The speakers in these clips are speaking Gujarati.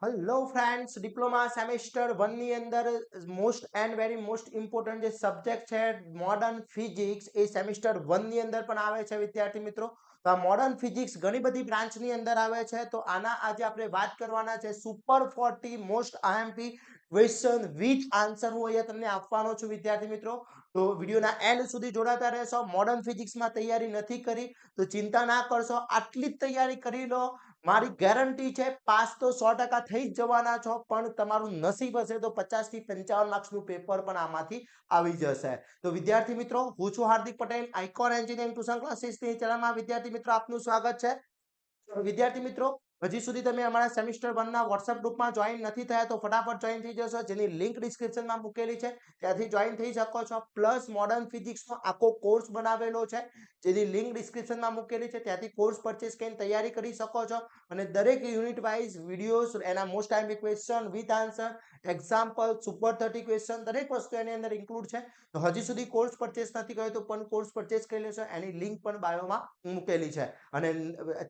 હેલો ફ્રેન્ડ્સ, ડિપ્લોમા સેમેસ્ટર 1 ની અંદર most and very most important જે સબ્જેક્ટ છે મોડર્ન ફિઝિક્સ એ સેમેસ્ટર 1 ની અંદર પણ આવે છે વિદ્યાર્થી મિત્રો. તો આ મોડર્ન ફિઝિક્સ ઘણી બધી બ્રાન્ચની અંદર આવે છે. તો આના આજે આપણે વાત કરવાના છે super 40 most IMP question with answer હું અહીંયા તમને આપવાનો છું વિદ્યાર્થી મિત્રો. તો વિડીયોના એન્ડ સુધી જોડાતા રહેશો. મોડર્ન ફિઝિક્સમાં તૈયારી નથી કરી તો ચિંતા ના કરશો, આટલી જ તૈયારી કરી લો. મારી ગેરંટી છે પાસ તો 100% થઈ જ જવાના છો, પણ તમારું નસીબ હશે તો 50 થી 55 માર્ક્સનું પેપર પણ આમાંથી આવી જશે. તો વિદ્યાર્થી મિત્રો, હું છું Hardik Patel, icon engineering tuition ક્લાસીસની ચેનલમાં વિદ્યાર્થી મિત્રો આપનું સ્વાગત છે. વિદ્યાર્થી મિત્રો, હજી સુધી તમે અમારા સેમિસ્ટર 1 ના WhatsApp ગ્રુપમાં જોઈન નથી થયા તો ફટાફટ જોઈન થઈ જશો, જેની લિંક ડિસ્ક્રિપ્શનમાં મૂકેલી છે, ત્યાંથી જોઈન થઈ શકો છો. પ્લસ મોડર્ન ફિઝિક્સનો આખો કોર્સ બનાવેલો છે, જેની લિંક ડિસ્ક્રિપ્શનમાં મૂકેલી છે, ત્યાંથી કોર્સ પરચેસ કરીને તૈયારી કરી શકો છો. અને દરેક યુનિટ વાઇઝ વિડીયોઝ, એના most IMP question with answer, example, super 30 question, દરેક વસ્તુ એની અંદર ઇન્ક્લુડ છે. તો હજી સુધી કોર્સ પરચેસ નથી કર્યો તો પણ કોર્સ પરચેસ કરી લેશો, એની લિંક પણ બાયોમાં મૂકેલી છે. અને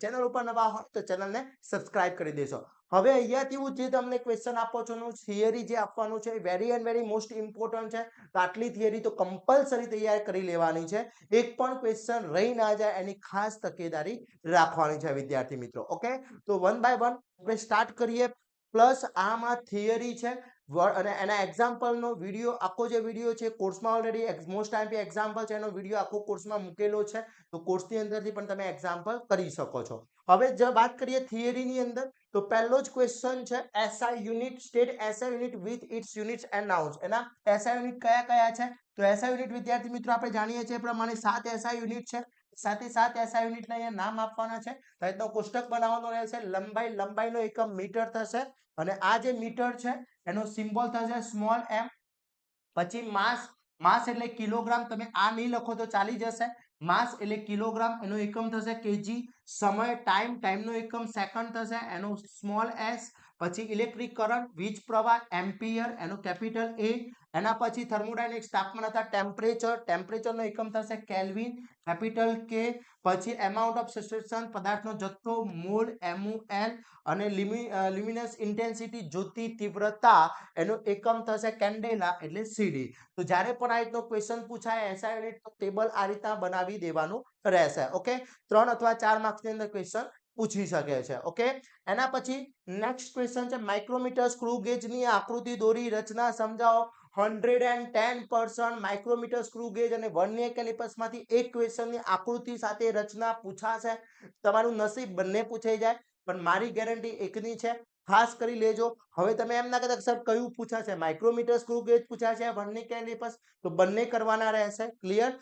ચેનલ ઉપર નવા હોય તો ચેનલને સબસ્ક્રાઇબ કરી દેશો. હવે અહીંયાથી હું જે તમને ક્વેશ્ચન આપો છો નું થિયરી જે આપવાનું છે very and very most important છે. તો આટલી થિયરી તો કમ્પલસરી તૈયાર કરી લેવાની છે. એક પણ ક્વેશ્ચન રહી ના જાય એની ખાસ તકેદારી રાખવાની છે વિદ્યાર્થી મિત્રો. ઓકે, તો વન બાય વન આપણે સ્ટાર્ટ કરીએ. પ્લસ આમાં થિયરી છે અને એના એક્ઝામ્પલનો વિડીયો, આખો જે વિડીયો છે કોર્સમાં ઓલરેડી મોસ્ટ આઈએમપી એક્ઝામ્પલ છે એનો વિડીયો આખો કોર્સમાં મૂકેલો છે. તો કોર્સની અંદરથી પણ તમે એક્ઝામ્પલ કરી શકો છો. હવે જો વાત કરીએ થિયરીની અંદર, તો પહેલો જ ક્વેશ્ચન છે SI unit, state SI unit with its units and nouns. એના એસઆઈ યુનિટ કયા કયા છે? તો એસઆઈ યુનિટ વિદ્યાર્થી મિત્રો આપણે જાણીએ છીએ પ્રમાણે 7 એસઆઈ યુનિટ છે. સાથે 7 એસઆઈ યુનિટના અહીંયા નામ આપવાના છે. તો કોષ્ટક બનાવવાનો રહેશે. લંબાઈ, લંબાઈનો એકમ મીટર થશે અને આ જે મીટર છે એનો સિમ્બોલ થશે સ્મોલ એમ. પછી માસ, માસ એટલે કિલોગ્રામ, તમે આ નહીં લખો તો ચાલી જશે. માસ એટલે કિલોગ્રામ, એનો એકમ થશે કેજી. સમય, ટાઈમ, ટાઈમનો એકમ સેકન્ડ થશે, એનો સ્મોલ એસ. પછી ઇલેક્ટ્રિક કરંટ, વીજ પ્રવાહ, એમ્પિયર, એનો કેપિટલ એ. એના પછી થર્મોડાયનેમિક્સ, તાપમાન અથવા ટેમ્પરેચર, ટેમ્પરેચરનો એકમ થશે કેલ્વિન, કેપિટલ કે. પછી એમાઉન્ટ ઓફ સબસ્ટેન્સ, પદાર્થનો જથ્થો, મોલ, એમયુએલ. અને લ્યુમિનસ ઇન્ટેન્સિટી, જ્યોતિ તીવ્રતા, એનો એકમ થશે કેન્ડેલા એટલે સીડી. તો જ્યારે પણ આ રીતનો ક્વેશ્ચન પૂછાય એસઆઈ યુનિટ તો ટેબલ આ રીતના બનાવી દેવાનું રહેશે. ઓકે, 3 અથવા 4 માર્ક્સની અંદર ક્વેશ્ચન પૂછી શકે છે. ઓકે, એના પછી નેક્સ્ટ ક્વેશ્ચન છે માઇક્રોમીટર સ્ક્રૂ ગેજની આકૃતિ દોરી રચના સમજાવો. 110% માઇક્રોમીટર સ્ક્રૂ ગેજ અને વર્નિયર કેલિપર્સમાંથી એક ક્વેશ્ચનની આકૃતિ સાથે રચના પૂછાશે. તમારું નસીબ બંને પૂછાઈ જાય, પણ મારી ગેરંટી એકની છે, ખાસ કરી લેજો. હવે તમે એમ ના કહેતા સર કયું પૂછાશે, માઇક્રોમીટર સ્ક્રૂ ગેજ પૂછાશે, વર્નિયર કેલિપર્સ, તો બંને કરવાના રહેશે. ક્લિયર?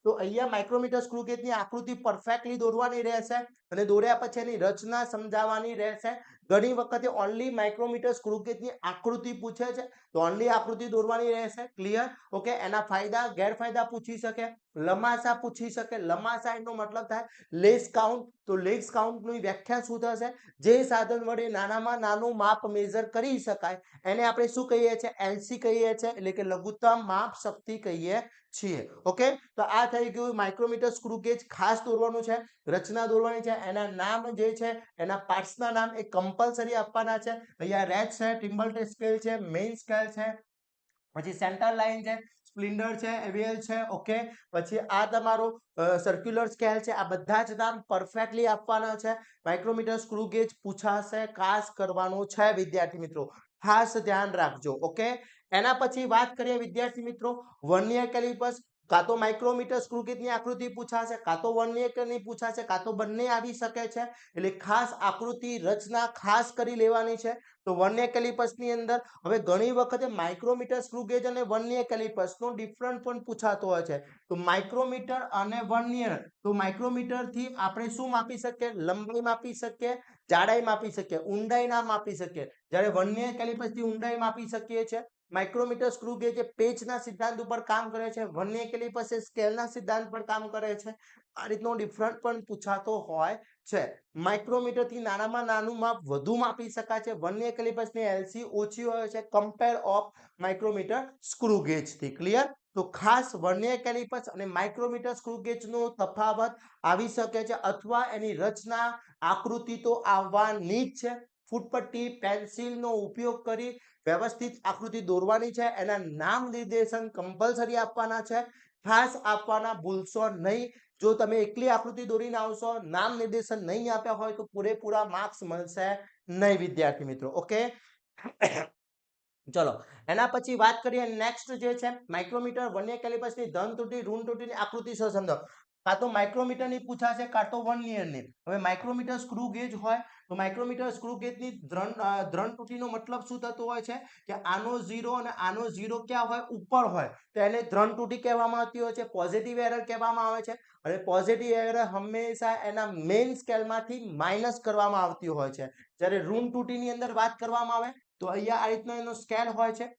તો અહીંયા માઇક્રોમીટર સ્ક્રૂ ગેજની આકૃતિ પરફેક્ટલી દોરવાની રહેશે અને દોર્યા પછી એની રચના સમજાવવાની રહેશે. ઘણી વખતે ઓનલી માઇક્રોમીટર સ્ક્રૂ ગેજની આકૃતિ પૂછે છે તો ઓનલી આકૃતિ દોરવાની રહેશે. ક્લિયર? ઓકે, એના ફાયદા ગેરફાયદા પૂછી શકે, લમાસા પૂછી શકે. લમાસા એનો મતલબ થાય લેસ કાઉન્ટ. તો લેસ કાઉન્ટની વ્યાખ્યા શું થશે? જે સાધન વડે નાનામાં નાનું માપ મેઝર કરી શકાય એને આપણે શું કહીએ છીએ? એલસી કહીએ છીએ, એટલે કે લઘુત્તમ માપ શક્તિ કહીએ છીએ. ઓકે, તો આ થઈ ગયું માઇક્રોમીટર સ્ક્રૂ ગેજ. ખાસ દોરવાનું છે, રચના દોરવાની છે, એના નામ જે છે એના પાર્ટ્સના નામ એ કમ્પલસરી આપવાના છે. અહીંયા રેડ છે, ટિમ્બલ સ્કેલ છે, મેઇન સ્કેલ છે, પછી સેન્ટર લાઈન છે, સ્પ્લિન્ડર છે, એવિયલ છે. ઓકે, પછી આ તમારો સર્ક્યુલર સ્કેલ છે. આ બધા જ નામ પરફેક્ટલી આપવાના છે. માઇક્રોમીટર સ્ક્રૂ ગેજ પૂછાશે, ખાસ કરવાનું છે વિદ્યાર્થી મિત્રો, ખાસ ધ્યાન રાખજો. ઓકે, એના પછી વાત કરીએ વિદ્યાર્થી મિત્રો વર્નિયર કેલિપર્સ. કાં તો માઇક્રોમીટર સ્ક્રૂ ગેજની આકૃતિ પૂછાશે, કાં તો વર્નિયરની પૂછાશે, કાં તો બંને આવી શકે છે. એટલે ખાસ આકૃતિ રચના ખાસ કરી લેવાની છે. તો વર્નિયર કેલિપર્સની અંદર હવે ઘણી વખતે માઇક્રોમીટર સ્ક્રૂ ગેજ અને વર્નિયર કેલિપર્સનો ડિફરન્ટ પણ પૂછાતો હોય છે. તો માઇક્રોમીટર અને વર્નિયર, તો માઇક્રોમીટર થી આપણે શું માપી શકીએ? લંબાઈ માપી શકીએ, જાડાઈ માપી શકીએ, ઊંડાઈ ના માપી શકીએ. જ્યારે વર્નિયર કેલિપર્સ થી ઊંડાઈ માપી શકીએ છીએ. માઇક્રોમીટર સ્ક્રૂ ગેજ એ પેચના સિદ્ધાંત ઉપર કામ કરે છે, વર્નિયર કેલિપર્સ એ સ્કેલના સિદ્ધાંત પર કામ કરે છે. આ રીતનો ડિફરન્ટ પણ પૂછાતો હોય છે. માઇક્રોમીટર થી નાનામાં નાનું માપ વધુ માપી શકાય છે. વર્નિયર કેલિપર્સની એલસી ઓછી હોય છે compare of micrometer screw gauge થી. ક્લિયર? તો ખાસ વર્નિયર કેલિપર્સ અને માઇક્રોમીટર સ્ક્રૂ ગેજનો તફાવત આવી શકે છે, અથવા એની રચના આકૃતિ તો આવવાની જ છે. ફૂટપટ્ટી પેન્સિલનો ઉપયોગ કરી વ્યવસ્થિત આકૃતિ દોરવાની છે, એના નામ નિર્દેશન કમ્પલસરી આપવાના છે, ખાસ આપવાના ભૂલશો નહીં. જો તમે એકલી આકૃતિ દોરીને આવશો, નામ નિર્દેશન નહીં આપ્યા હોય તો પૂરેપૂરા માર્ક્સ મળશે નહીં વિદ્યાર્થી મિત્રો. ઓકે, ચલો એના પછી વાત કરીએ નેક્સ્ટ જે છે માઇક્રોમીટર વર્નિયર કેલિપર્સની ધન તૂટી ઋણ તૂટીની આકૃતિ સહ સમજાવો. કાં તો માઇક્રોમીટર ની પૂછાશે કાં તો વર્નિયર ની. હવે માઇક્રોમીટર સ્ક્રૂ ગેજ હોય તો માઇક્રોમીટર સ્ક્રૂ ગેજ ની ધન તૂટીનો મતલબ શું થતો હોય છે કે આનો 0 અને આનો 0 ક્યાં હોય ઉપર હોય તો એને ધન તૂટી કહેવામાં આવતી હોય છે, પોઝિટિવ એરર કહેવામાં આવે છે. અને પોઝિટિવ એરર હંમેશા એના મેઇન સ્કેલમાંથી માઇનસ કરવામાં આવતી હોય છે. જ્યારે ઋણ તૂટીની અંદર વાત કરવામાં આવે તો અહીંયા આ રીતનો એનો સ્કેલ હોય છે.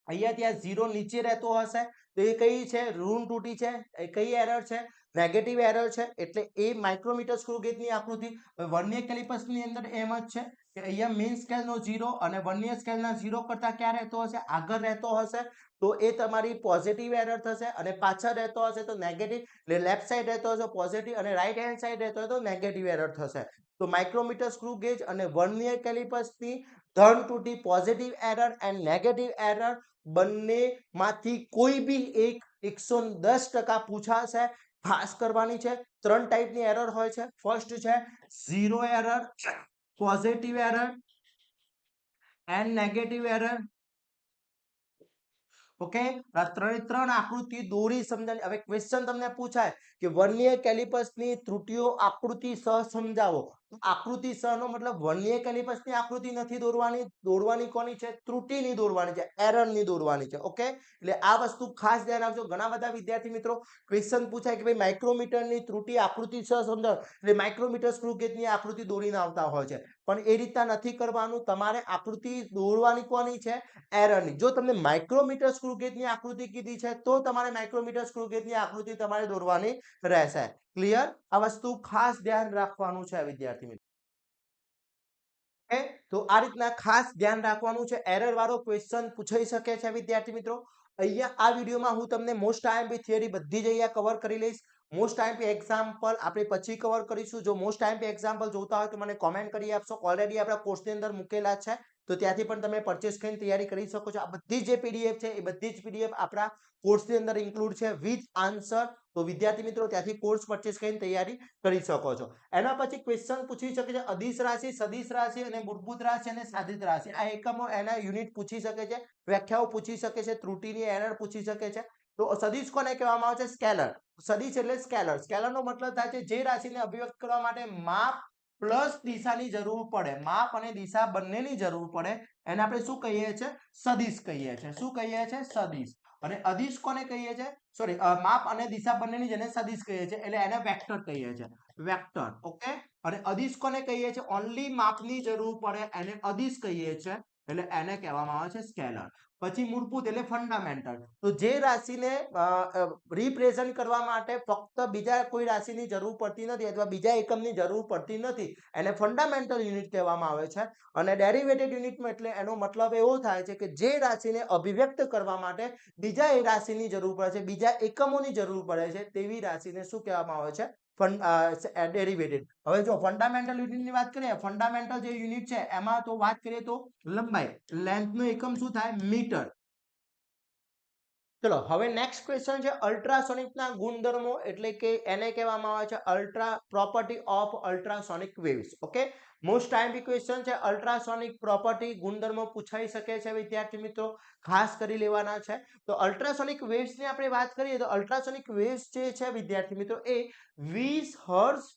અહીંયા ત્યાં 0 નીચે રહેતો હશે તો એ કઈ છે ઋણ તૂટી છે, એ કઈ એરર છે નેગેટિવ એરર છે. એટલે એ માઇક્રોમીટર સ્ક્રૂ ગેજની આકૃતિ. વર્નિયર કેલિપર્સની અંદર એમ જ છે કે અહીંયા મેઇન સ્કેલનો 0 અને વર્નિયર સ્કેલના 0 કરતા ક્યાં રહેતો હશે આગળ રહેતો હશે તો એ તમારી પોઝિટિવ એરર થશે, અને પાછળ રહેતો હશે તો નેગેટિવ. એટલે લેફ્ટ સાઈડ રહેતો હશે પોઝિટિવ અને રાઈટ હેન્ડ સાઈડ રહેતો હોય તો નેગેટિવ એરર થશે. તો માઇક્રોમીટર સ્ક્રૂ ગેજ અને વર્નિયર કેલિપર્સની ધન તૂટી positive error and negative error બંનેમાંથી કોઈ બી એક 110% પૂછાશે. ખાસ કરવાની છે. 3 ટાઈપની એરર હોય છે. ફર્સ્ટ છે zero error, positive error and negative error. Okay, આ ત્રણ આકૃતિ દોરી સમજાવી. હવે ક્વેશ્ચન તમને પૂછાય કે વર્નિયર કેલિપર્સની ત્રુટીઓ આકૃતિ સહ સમજાવો. આકૃતિ સહ નો મતલબ વર્નિયર કેલિપર્સની આકૃતિ નથી દોરવાની, દોરવાની કોની છે ત્રુટીની દોરવાની છે, એરરની દોરવાની છે. ઓકે, એટલે આ વસ્તુ ખાસ ધ્યાન રાખજો. ઘણા બધા વિદ્યાર્થી મિત્રો ક્વેશ્ચન પૂછાય કે ભાઈ માઇક્રોમીટરની ત્રુટી આકૃતિ સહ સમજાવો એટલે માઇક્રોમીટર સ્ક્રૂ ગેજની આકૃતિ દોરીને આવતા હોય છે, પણ એ રીતના નથી કરવાનું. તમારે આકૃતિ દોરવાની કોની છે એરરની. જો તમને માઇક્રોમીટર સ્ક્રૂ ગેજની આકૃતિ કીધી છે તો તમારે માઇક્રોમીટર સ્ક્રૂ ગેજની આકૃતિ તમારે દોરવાની રહેશે. ક્લિયર? આ વસ્તુ ખાસ ધ્યાન રાખવાનું છે વિદ્યાર્થી મિત્રો. તો આ રીતના ખાસ ધ્યાન રાખવાનું છે. એરર વાળો ક્વેશ્ચન પૂછાઈ શકે છે વિદ્યાર્થી મિત્રો. અહીંયા આ વિડીયોમાં હું તમને મોસ્ટ આઈએમપી થિયરી બધી જ અહીંયા કવર કરી લઈશ. મોસ્ટ આઈએમપી એક્ઝામ્પલ આપણે પછી કવર કરીશું. જો મોસ્ટ આઈએમપી એક્ઝામ્પલ જોતા હોય તો મને કોમેન્ટ કરી આપશો. ઓલરેડી આપણા કોર્સની અંદર મૂકેલા છે તો ત્યાંથી પણ તમે પરચેસ કરીને તૈયારી કરી શકો છો. આ બધી જે પીડીએફ છે એ બધી જ પીડીએફ આપણા કોર્સની અંદર ઇન્ક્લુડ છે વિથ આન્સર. તો વિદ્યાર્થી મિત્રો ત્યાંથી કોર્સ પરચેસ કરીને તૈયારી કરી શકો છો. એના પછી ક્વેશ્ચન પૂછી શકે છે અદિશ રાશિ, સદિશ રાશિ અને મૂળભૂત રાશિ અને સાધિત રાશિ. આ એકમો એના યુનિટ પૂછી શકે છે, વ્યાખ્યાઓ પૂછી શકે છે, ત્રુટીની એરર પૂછી શકે છે. તો સદિશ કોને કહેવામાં આવે છે સ્કેલર. સદિશ એટલે સ્કેલર. સ્કેલરનો મતલબ થાય છે જે રાશિને અભિવ્યક્ત કરવા માટે માપ પ્લસ દિશાની જરૂર પડે, માપ અને દિશા બંનેની જરૂર પડે એને આપણે શું કહીએ છીએ સદિશ કહીએ છીએ. શું કહીએ છીએ સદિશ. અને અદિશ કોને કહીએ છીએ સોરી માપ અને દિશા બંનેની જેને સદિશ કહીએ છીએ એટલે એને વેક્ટર કહીએ છીએ. વેક્ટર. ઓકે, અને અદિશ કોને કહીએ છીએ ઓન્લી માપની જરૂર પડે એને અદિશ કહીએ છીએ એટલે એને કહેવામાં આવે છે સ્કેલર. પછી મૂળભૂત એટલે ફંડામેન્ટલ. તો જે રાશિને રિપ્રેઝન્ટ કરવા માટે ફક્ત બીજા કોઈ રાશિની જરૂર પડતી નથી અથવા બીજા એકમની જરૂર પડતી નથી એને ફંડામેન્ટલ યુનિટ કહેવામાં આવે છે. અને ડેરિવેટેડ યુનિટમાં એટલે એનો મતલબ એવો થાય છે કે જે રાશિને અભિવ્યક્ત કરવા માટે બીજા એ રાશિની જરૂર પડે છે, બીજા એકમોની જરૂર પડે છે તેવી રાશિને શું કહેવામાં આવે છે ડેરિવેટેડ. હવે જો ફંડામેન્ટલ યુનિટની વાત કરીએ, ફંડામેન્ટલ જે યુનિટ છે એમાં તો વાત કરીએ તો લંબાઈ, લેન્થનો એકમ શું થાય મીટર. ચલો હવે નેક્સ્ટ ક્વેશ્ચન છે અલ્ટ્રાસોનિકના ગુણધર્મો એટલે કે એને કહેવામાં આવે છે ultra property of ultrasonic waves. Okay, most IMP question છે. અલ્ટ્રાસોનિક પ્રોપર્ટી ગુણધર્મો પૂછાઈ શકે છે વિદ્યાર્થી મિત્રો, ખાસ કરી લેવાના છે. તો અલ્ટ્રાસોનિક વેવ્સ ની આપણે વાત કરીએ તો અલ્ટ્રાસોનિક વેવ્સ જે છે વિદ્યાર્થી મિત્રો એ 20 હર્ટ્ઝ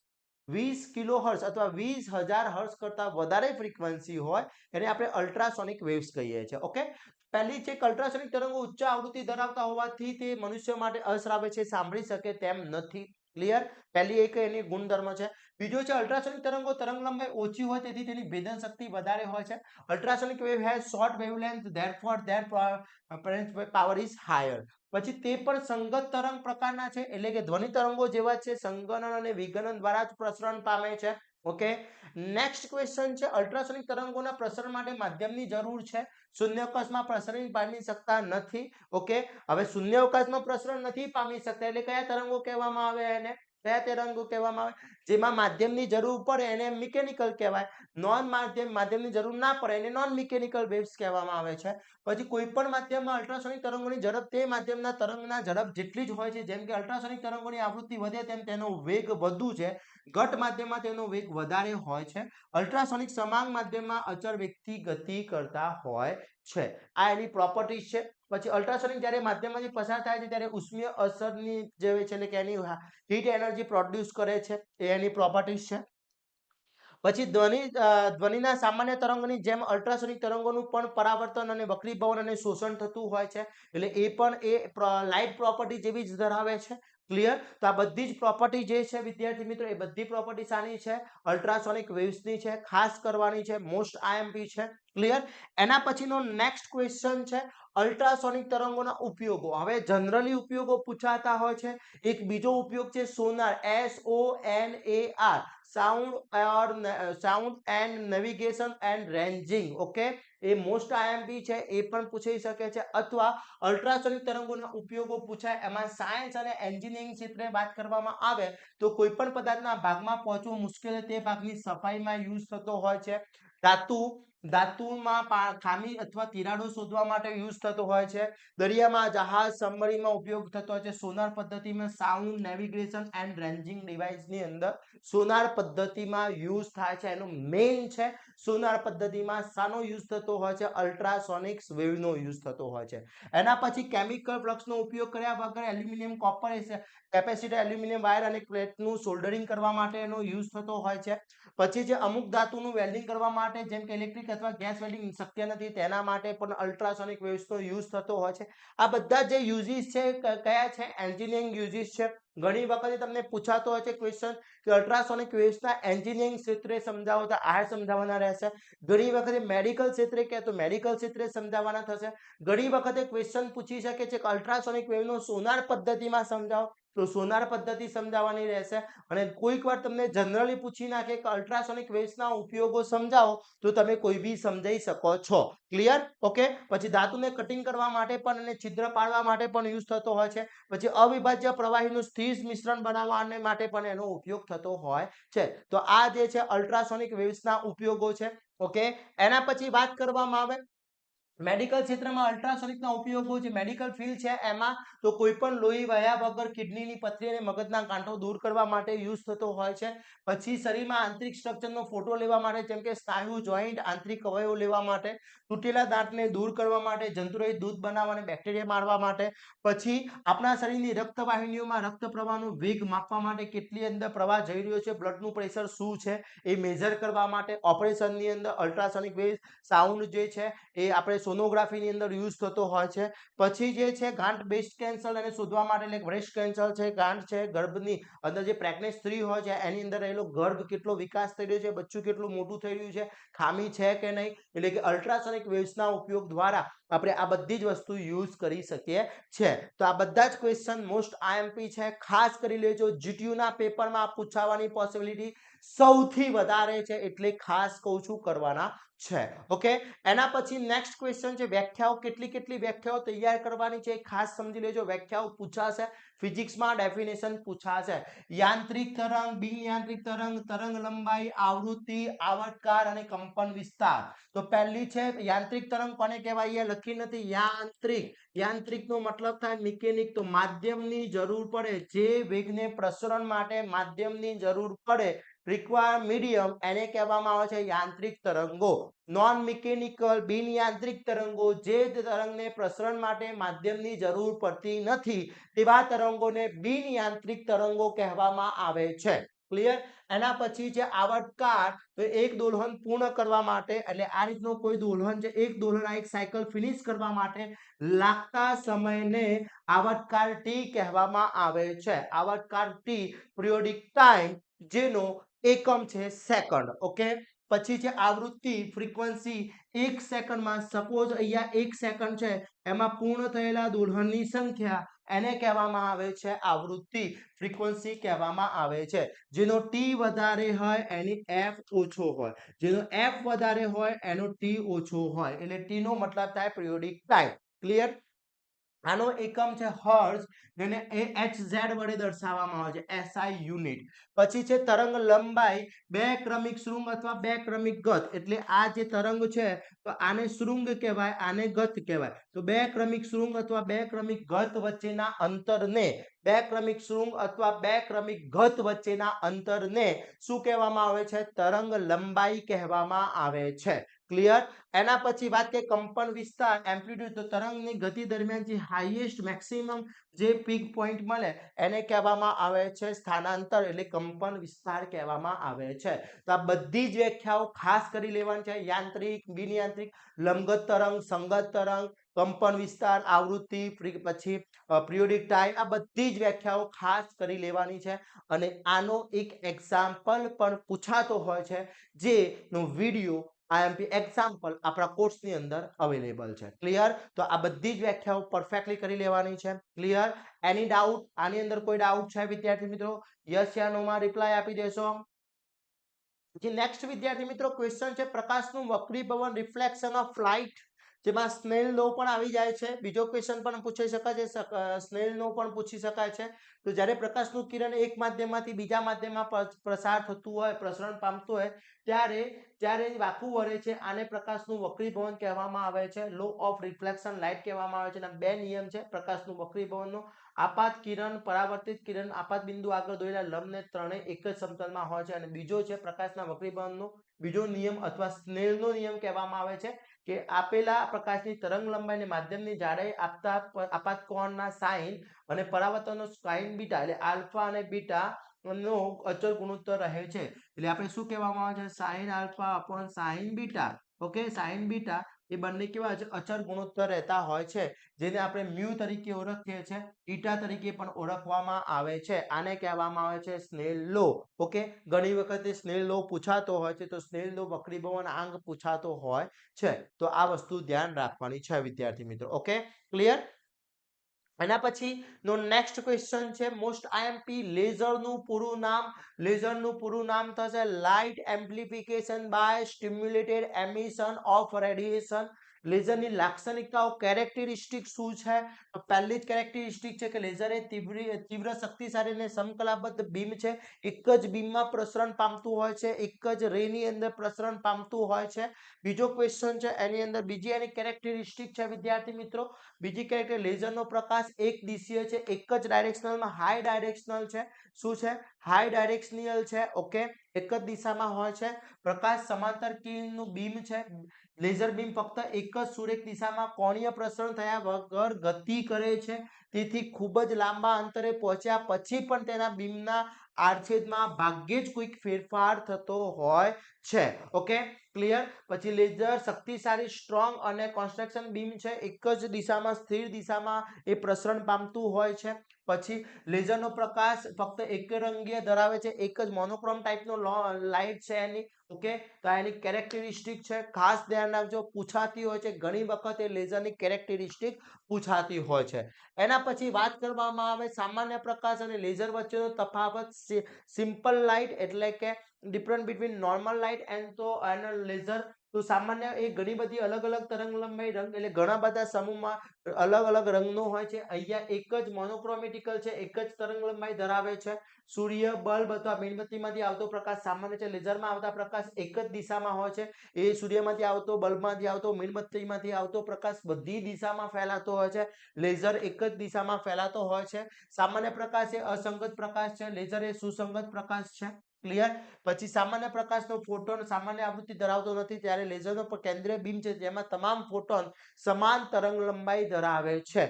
20 કિલોહર્ટ્ઝ અથવા 20,000 હર્ટ્ઝ કરતા વધારે ફ્રીક્વન્સી હોય એને આપણે અલ્ટ્રાસોનિક વેવ્સ કહીએ છીએ. ઓકે, પહેલી છે અલ્ટ્રાસોનિક તરંગો ઉચ્ચ આવૃત્તિ ધરાવતા હોવાથી તે મનુષ્ય માટે અશ્રાવ્ય છે, સાંભળી શકે તેમ નથી. ક્લિયર? પહેલી એક એની ગુણધર્મ છે. બીજો છે અલ્ટ્રાસોનિક તરંગો તરંગ લંબાઈ ઓછી હોય તેથી તેની ભેદન શક્તિ વધારે હોય છે. Ultrasonic wave has short wavelength therefore their power is higher. પછી તે પણ સંગત તરંગ પ્રકારના છે એટલે કે ધ્વનિ તરંગો જેવા છે, સંગનન અને વિગનન દ્વારા જ પ્રસરણ પામે છે. ઓકે, નેક્સ્ટ ક્વેશ્ચન છે અલ્ટ્રાસોનિક તરંગોના પ્રસરણ માટે માધ્યમની જરૂર છે. શૂન્યાવકાશમાં પ્રસરણ પામી શકતા નથી. ઓકે, હવે શૂન્યાવકાશમાં પ્રસરણ નથી પામી શકતા એટલે કયા તરંગો કહેવામાં આવે એને કયા તરંગો કહેવામાં આવે જેમાં માધ્યમની જરૂર પડે એને મિકેનિકલ કહેવાય, માધ્યમની જરૂર ના પડે એને નોન મિકેનિકલ વેવ્સ કહેવામાં આવે છે. પછી કોઈ પણ માધ્યમમાં અલ્ટ્રાસોનિક તરંગોની ઝડપ તે માધ્યમના તરંગના ઝડપ જેટલી જ હોય છે. જેમ કે અલ્ટ્રાસોનિક તરંગોની આવૃત્તિ વધે તેમ તેનો વેગ વધુ છે, ઘટ માધ્યમમાં તેનો વેગ વધારે હોય છે. અલ્ટ્રાસોનિક સમાંગ માધ્યમમાં અચળ વેગથી ગતિ કરતા હોય છે. આ એની પ્રોપર્ટીઝ છે. પછી અલ્ટ્રાસોનિક જ્યારે માધ્યમમાંથી પસાર થાય છે ત્યારે ઉષ્મીય અસરની જે છે એટલે કે એની હીટ એનર્જી પ્રોડ્યુસ કરે છે, એ એની પ્રોપર્ટીઝ છે. પછી ધ્વનિના સામાન્ય તરંગોની જેમ અલ્ટ્રાસોનિક તરંગોનું પણ પરાવર્તન અને વક્રીભવન અને શોષણ થતું હોય છે, એટલે એ પણ લાઇટ પ્રોપર્ટી જેવી જ ધરાવે છે. ક્લિયર? તો આ બધી જ પ્રોપર્ટી જે છે વિદ્યાર્થી મિત્રો, એ બધી પ્રોપર્ટી શાની છે? અલ્ટ્રાસોનિક વેવ્સની છે. ખાસ કરવાની છે, મોસ્ટ આઈએમપી છે. ક્લિયર? એના પછીનો નેક્સ્ટ ક્વેશ્ચન છે અલ્ટ્રાસોનિક તરંગોના ઉપયોગો. હવે જનરલી ઉપયોગો પૂછાતા હોય છે. એક બીજો ઉપયોગ છે સોનાર, SONAR, sound and navigation and ranging. Okay, A most IMP છે, એ પણ પૂછી શકે છે. અથવા અલ્ટ્રાસોનિક તરંગોના ઉપયોગો પૂછાય. એમાં સાયન્સ અને એન્જિનિયરિંગ ક્ષેત્રે વાત કરવામાં આવે તો કોઈ પણ પદાર્થના ભાગમાં પહોંચવું મુશ્કેલ, તે ભાગની સફાઈમાં યુઝ થતો હોય છે. ધાતુમાં ખામી અથવા તિરાડો શોધવા માટે યુઝ થતો હોય છે. દરિયામાં જહાજ સબમરીનમાં ઉપયોગ થતો હોય છે. સોનાર પદ્ધતિમાં સાઉન્ડ નેવિગેશન એન્ડ રેન્જિંગ ડિવાઇસની અંદર સોનાર પદ્ધતિમાં યુઝ થાય છે. એનો મેઇન છે સોનાર પદ્ધતિમાં શાનો યુઝ થતો હોય છે? અલ્ટ્રાસોનિક વેવનો યુઝ થતો હોય છે. એના પછી કેમિકલ ફ્લક્સનો ઉપયોગ કર્યા વગર aluminium, copper, capacitor, aluminium wire અને પ્લેટનું સોલ્ડરિંગ કરવા માટે એનો યુઝ થતો હોય છે. પછી જે અમુક ધાતુનું વેલ્ડિંગ કરવા માટે, જેમ કે ઇલેક્ટ્રિક અથવા ગેસ વેલ્ડિંગ શક્ય નથી, તેના માટે પણ અલ્ટ્રાસોનિક વેવ્સનો યુઝ થતો હોય છે. આ બધા જે યુઝિસ છે કયા છે? એન્જિનિયરિંગ યુઝિસ છે. ઘણી વખત તમને પૂછાતો હોય છે ક્વેશ્ચન કે અલ્ટ્રાસોનિક વેવ્સના એન્જિનિયરિંગ ક્ષેત્રે સમજાવો તો આ સમજાવવાના રહેશે. ઘણી વખતે મેડિકલ ક્ષેત્રે કે તો મેડિકલ ક્ષેત્રે સમજાવવાના થશે. ઘણી વખતે ક્વેશ્ચન પૂછી શકે છે કે અલ્ટ્રાસોનિક વેવનો સોનાર પદ્ધતિમાં સમજાવો, તો સોનાર પદ્ધતિ સમજાવવાની રહેશે. અને કોઈક વાર તમને જનરલી પૂછી નાખે કે અલ્ટ્રાસોનિક વેવ્સના ઉપયોગો સમજાવો, તો તમે કોઈ બી સમજાઈ શકો છો. ક્લિયર? ઓકે. પછી ધાતુને કટિંગ કરવા માટે પણ અને છિદ્ર પાડવા માટે પણ યુઝ થતો હોય છે. પછી અવિભાજ્ય પ્રવાહીનું સ્થિર મિશ્રણ બનાવવા માટે પણ એનો ઉપયોગ થતો હોય છે. તો આ જે છે અલ્ટ્રાસોનિક વેવ્સના ઉપયોગો છે. ઓકે. એના પછી વાત કરવામાં આવે મેડિકલ ક્ષેત્રમાં અલ્ટ્રાસોનિકના ઉપયોગો, જે મેડિકલ ફિલ્ડ છે એમાં, તો કોઈ પણ લોહી વહ્યા વગર કિડનીની પથરી અને મગજના ગાંઠો દૂર કરવા માટે યુઝ થતો હોય છે. પછી શરીરમાં આંતરિક સ્ટ્રક્ચરનો ફોટો લેવા માટે, જેમ કે સ્નાયુ, જોઈન્ટ, આંતરિક અવયવો લેવા માટે, તૂટેલા દાંતને દૂર કરવા માટે, જંતુરહિત દૂધ બનાવવા અને બેક્ટેરિયા મારવા માટે. પછી આપણા શરીરની રક્તવાહિનીઓમાં રક્ત પ્રવાહનો વેગ માપવા માટે, કેટલી અંદર પ્રવાહ જઈ રહ્યો છે, બ્લડનું પ્રેશર શું છે એ મેજર કરવા માટે. ઓપરેશનની અંદર અલ્ટ્રાસોનિક વેવ, સાઉન્ડ જે છે એ આપણે સોનોગ્રાફીની અંદર યુઝ થતો હોય છે. પછી જે છે ગાંઠ બ્રેસ્ટ કેન્સર એને શોધવા માટે, એટલે બ્રેસ્ટ કેન્સર છે, ગાંઠ છે, ગર્ભની અંદર જે પ્રેગ્નન્ટ સ્ત્રી હોય છે એની અંદર રહેલો ગર્ભ કેટલો વિકાસ થઈ રહ્યો છે, બચ્ચું કેટલું મોટું થઈ રહ્યું છે, ખામી છે કે નહીં, એટલે કે અલ્ટ્રાસોનિક વેવ્સના ઉપયોગ દ્વારા આપણે આ બધી જ વસ્તુ યુઝ કરી શકીએ છે. તો આ બધા જ ક્વેશ્ચન મોસ્ટ આઈએમપી છે. ખાસ કરી લેજો, જીટીયુ ના પેપરમાં પૂછાવાની પોસિબિલિટી સૌથી વધારે છે, એટલે ખાસ કહું છું કરવાના છે. ઓકે. એના પછી નેક્સ્ટ ક્વેશ્ચન છે વ્યાખ્યાઓ. કેટલી વ્યાખ્યાઓ તૈયાર કરવાની છે ખાસ સમજી લેજો. વ્યાખ્યાઓ પૂછાશે ફિઝિક્સમાં, ડેફિનેશન પૂછાશે. યાંત્રિક તરંગ, બિન યાંત્રિક તરંગ, તરંગ લંબાઈ, આવૃત્તિ, આવર્તકાળ અને કંપન વિસ્તાર. તો પહેલી છે યાંત્રિક તરંગ. કોને કહેવાય? એ લખી નથી. યાંત્રિક નો મતલબ થાય મિકેનિક. તો માધ્યમની જરૂર પડે, જે વેગને પ્રસરણ માટે માધ્યમની જરૂર પડે, રિક્વાયર મીડિયમ, એને કહેવામાં આવે છે યાંત્રિક તરંગો. નોન મિકેનિકલ, બિન યાંત્રિક તરંગો, જે તરંગને પ્રસરણ માટે માધ્યમની જરૂર પડતી નથી, તેવા તરંગોને બિન યાંત્રિક તરંગો કહેવામાં આવે છે. ક્લિયર? એના પછી છે આવર્તકાળ. તો એક દોલન પૂર્ણ કરવા માટે, એટલે આ રીતનો કોઈ દોલન છે, એક દોલન આ એક સાયકલ ફિનિશ કરવા માટે લાગતા સમયને આવર્તકાળ ટી કહેવામાં આવે છે. આવર્તકાળ ટી, પિરિયોડિક ટાઈમ, જેનો એકમ છે સેકન્ડ. ઓકે. પછી છે આવૃત્તિ, ફ્રીક્વન્સી. 1 સેકન્ડમાં, સપોઝ અહીંયા 1 સેકન્ડ છે, એમાં પૂર્ણ થયેલા દોલનની સંખ્યા, એને કહેવામાં આવે છે આવૃત્તિ. ફ્રીક્વન્સી કહેવામાં આવે છે. જેનો ટી વધારે હોય એની એફ ઓછો હોય, જેનો એફ વધારે હોય એનો ટી ઓછો હોય, એટલે ટી નો મતલબ થાય પિરિયોડિક ટાઈમ. ક્લિયર? આનો એકમ છે હર્ટ્ઝ, જેને HZ વડે દર્શાવવામાં આવે છે, SI યુનિટ. પછી છે તરંગ લંબાઈ, બે ક્રમિક શૃંગ અથવા બે ક્રમિક ગત. એટલે આ જે તરંગ છે તો આને શૃંગ કહેવાય, આને ગત કહેવાય. તો બે ક્રમિક શૃંગ અથવા બે ક્રમિક ગત વચ્ચેના અંતરને, બે ક્રમિક શૃંગ અથવા બે ક્રમિક ગત વચ્ચેના અંતરને શું કહેવામાં આવે છે? તરંગ લંબાઈ કહેવામાં આવે છે. ક્લિયર? એના પછી વાત કરીએ કંપન વિસ્તાર, એમ્પ્લિટ્યુડ. તો તરંગની ગતિ દરમિયાન જે હાઈએસ્ટ મેક્સિમમ જે પીક પોઈન્ટ મળે એને કહેવામાં આવે છે સ્થાનાંતર, એટલે કંપન વિસ્તાર કહેવામાં આવે છે. તો આ બધી જ વ્યાખ્યાઓ ખાસ કરી લેવાની છે. યાંત્રિક, બિન યાંત્રિક, લંબગત તરંગ, સંગત તરંગ, કંપન વિસ્તાર, આવૃત્તિ, પછી પિરિયોડિક ટાઈમ, આ બધી જ વ્યાખ્યાઓ ખાસ કરી લેવાની છે. અને આનો એક એક્ઝામ્પલ પણ પૂછાતો હોય છે, જેનો વિડીયો આઈએમપી એક્ઝામ્પલ આપણા કોર્સની અંદર અવેલેબલ છે. ક્લિયર? તો આ બધી જ વ્યાખ્યાઓ પરફેક્ટલી કરી લેવાની છે. ક્લિયર? એની ડાઉટ? આની અંદર કોઈ ડાઉટ છે વિદ્યાર્થી મિત્રો? યસ યા નો માં રિપ્લાય આપી દેશો. નેક્સ્ટ વિદ્યાર્થી મિત્રો ક્વેશ્ચન છે પ્રકાશનું વક્રીભવન, રિફ્લેક્શન ઓફ લાઇટ, જેમાં સ્નેલ લો પણ આવી જાય છે. બીજો ક્વેશ્ચન પણ પૂછી શકાય છે, સ્નેલ લો પણ પૂછી શકાય છે. તો જ્યારે પ્રકાશનું કિરણ એક માધ્યમમાંથી બીજા માધ્યમમાં પ્રસાર થતું હોય, પ્રસરણ પામતું હોય, ત્યારે વાંકું વળે છે. આને પ્રકાશનું વક્રીભવન કહેવામાં આવે છે. લો ઓફ રિફ્લેક્શન લાઇટ કહેવામાં આવે છે. અને બે નિયમ છે પ્રકાશનું વક્રીભવનનો. આપાત કિરણ, પરાવર્તિત કિરણ, આપાત બિંદુ આગળ દોરેલા લંબને ત્રણે એક જ સમતલમાં હોય છે. અને બીજો છે પ્રકાશના વક્રીભવનનો બીજો નિયમ અથવા સ્નેલનો નિયમ કહેવામાં આવે છે કે આપેલા પ્રકાશની તરંગ લંબાઈને માધ્યમની જાડાઈ આપતા આપાત કોણના સાઇન અને પરાવર્તનનો સાઇન બીટા, એટલે આલ્ફા અને બીટા નો અચળ ગુણોત્તર રહે છે. એટલે આપણે શું કહેવામાં આવે છે? Sine alpha upon sine beta. Okay, sine beta એ બંને કેવા છે? અચળ ગુણોત્તર રહેતા હોય છે, જેને આપણે મ્યુ તરીકે ઓળખીએ છીએ, ઈટા તરીકે પણ ઓળખવામાં આવે છે. આને કહેવામાં આવે છે સ્નેલ લો. ઓકે, ઘણી વખતે સ્નેલ લો પૂછાતો હોય છે, તો સ્નેલ લો વક્રીભવન આંક પૂછાતો હોય છે. તો આ વસ્તુ ધ્યાન રાખવાની છે વિદ્યાર્થી મિત્રો. Okay, clear? એના પછી નો નેક્સ્ટ ક્વેશ્ચન છે મોસ્ટ આઈએમપી, લેઝરનું પૂરું નામ. લેઝરનું પૂરું નામ થશે light amplification by stimulated emission of radiation. લેઝરની લાક્ષણિકતાઓ, કેરેક્ટરિસ્ટિક શું છે? તો પહેલી જ કેરેક્ટરિસ્ટિક છે કે લેઝર એ તીવ્ર શક્તિશાળી અને સમકલાબદ્ધ બીમ છે. એક જ બીમમાં પ્રસરણ પામતું હોય છે, એક જ રેની અંદર પ્રસરણ પામતું હોય છે. બીજો ક્વેશ્ચન છે એની અંદર બીજી એની કેરેક્ટરિસ્ટિક છે વિદ્યાર્થી મિત્રો. બીજી કેરેક્ટર, લેઝરનો પ્રકાશ એક દિશીય છે, એક જ ડાયરેક્શનલમાં, હાઈ ડાયરેક્શનલ છે. શું છે? હાઈ ડાયરેક્શનલ છે. ઓકે, એક જ દિશામાં હોય છે. પ્રકાશ સમાંતર કિરણનું બીમ છે. લેઝર બીમ ફક્ત એક જ સુરેખ દિશામાં કોણીય પ્રસરણ થયા વગર ગતિ કરે છે. તેથી ખૂબ જ લાંબા અંતરે પહોંચ્યા પછી પણ તેના બીમના આડછેદમાં ભાગ્યે જ કોઈક ફેરફાર થતો હોય છે. Okay, clear? પછી લેઝર શક્તિશાળી, સ્ટ્રોંગ અને કન્સ્ટ્રક્શન બીમ છે. એક જ દિશામાં, સ્થિર દિશામાં એ પ્રસરણ પામતું હોય છે. પછી લેઝરનો પ્રકાશ ફક્ત એકરંગીય ધરાવે છે, એક જ મોનોક્રોમ ટાઈપનો લાઇટ છે એની. ઓકે, તો એની કેરેક્ટરિસ્ટિક છે, ખાસ ધ્યાન રાખજો, પૂછાતી હોય છે ઘણી વખત. એ લેઝરની કેરેક્ટરિસ્ટિક પૂછાતી હોય છે. એના પછી વાત કરવામાં આવે સામાન્ય પ્રકાશ અને લેઝર વચ્ચેનો તફાવત. સિમ્પલ લાઇટ એટલે કે different between normal light and laser. તો સામાન્ય એ ઘણી બધી અલગ અલગ તરંગ લંબાઈ, રંગ, એટલે ઘણા બધા સમૂહમાં અલગ અલગ રંગનો હોય છે. અહીંયા એક જ મોનોક્રોમેટિકલ છે, એક જ તરંગ લંબાઈ ધરાવે છે. સૂર્ય, બલ્બ અથવા મીણબત્તીમાંથી આવતો પ્રકાશ સામાન્ય છે. લેઝરમાં આવતા પ્રકાશ એક જ દિશામાં હોય છે. એ સૂર્યમાંથી આવતો, બલ્બમાંથી આવતો, મીણબત્તીમાંથી આવતો પ્રકાશ બધી દિશામાં ફેલાતો હોય છે. લેઝર એક જ દિશામાં ફેલાતો હોય છે. સામાન્ય પ્રકાશ એ અસંગત પ્રકાશ છે, લેઝર એ સુસંગત પ્રકાશ છે. ક્લિયર? પછી સામાન્ય પ્રકાશનો ફોટોન સામાન્ય આવૃત્તિ ધરાવતો નથી, ત્યારે લેઝરનો કેન્દ્રીય બીમ છે જેમાં તમામ ફોટોન સમાન તરંગ લંબાઈ ધરાવે છે.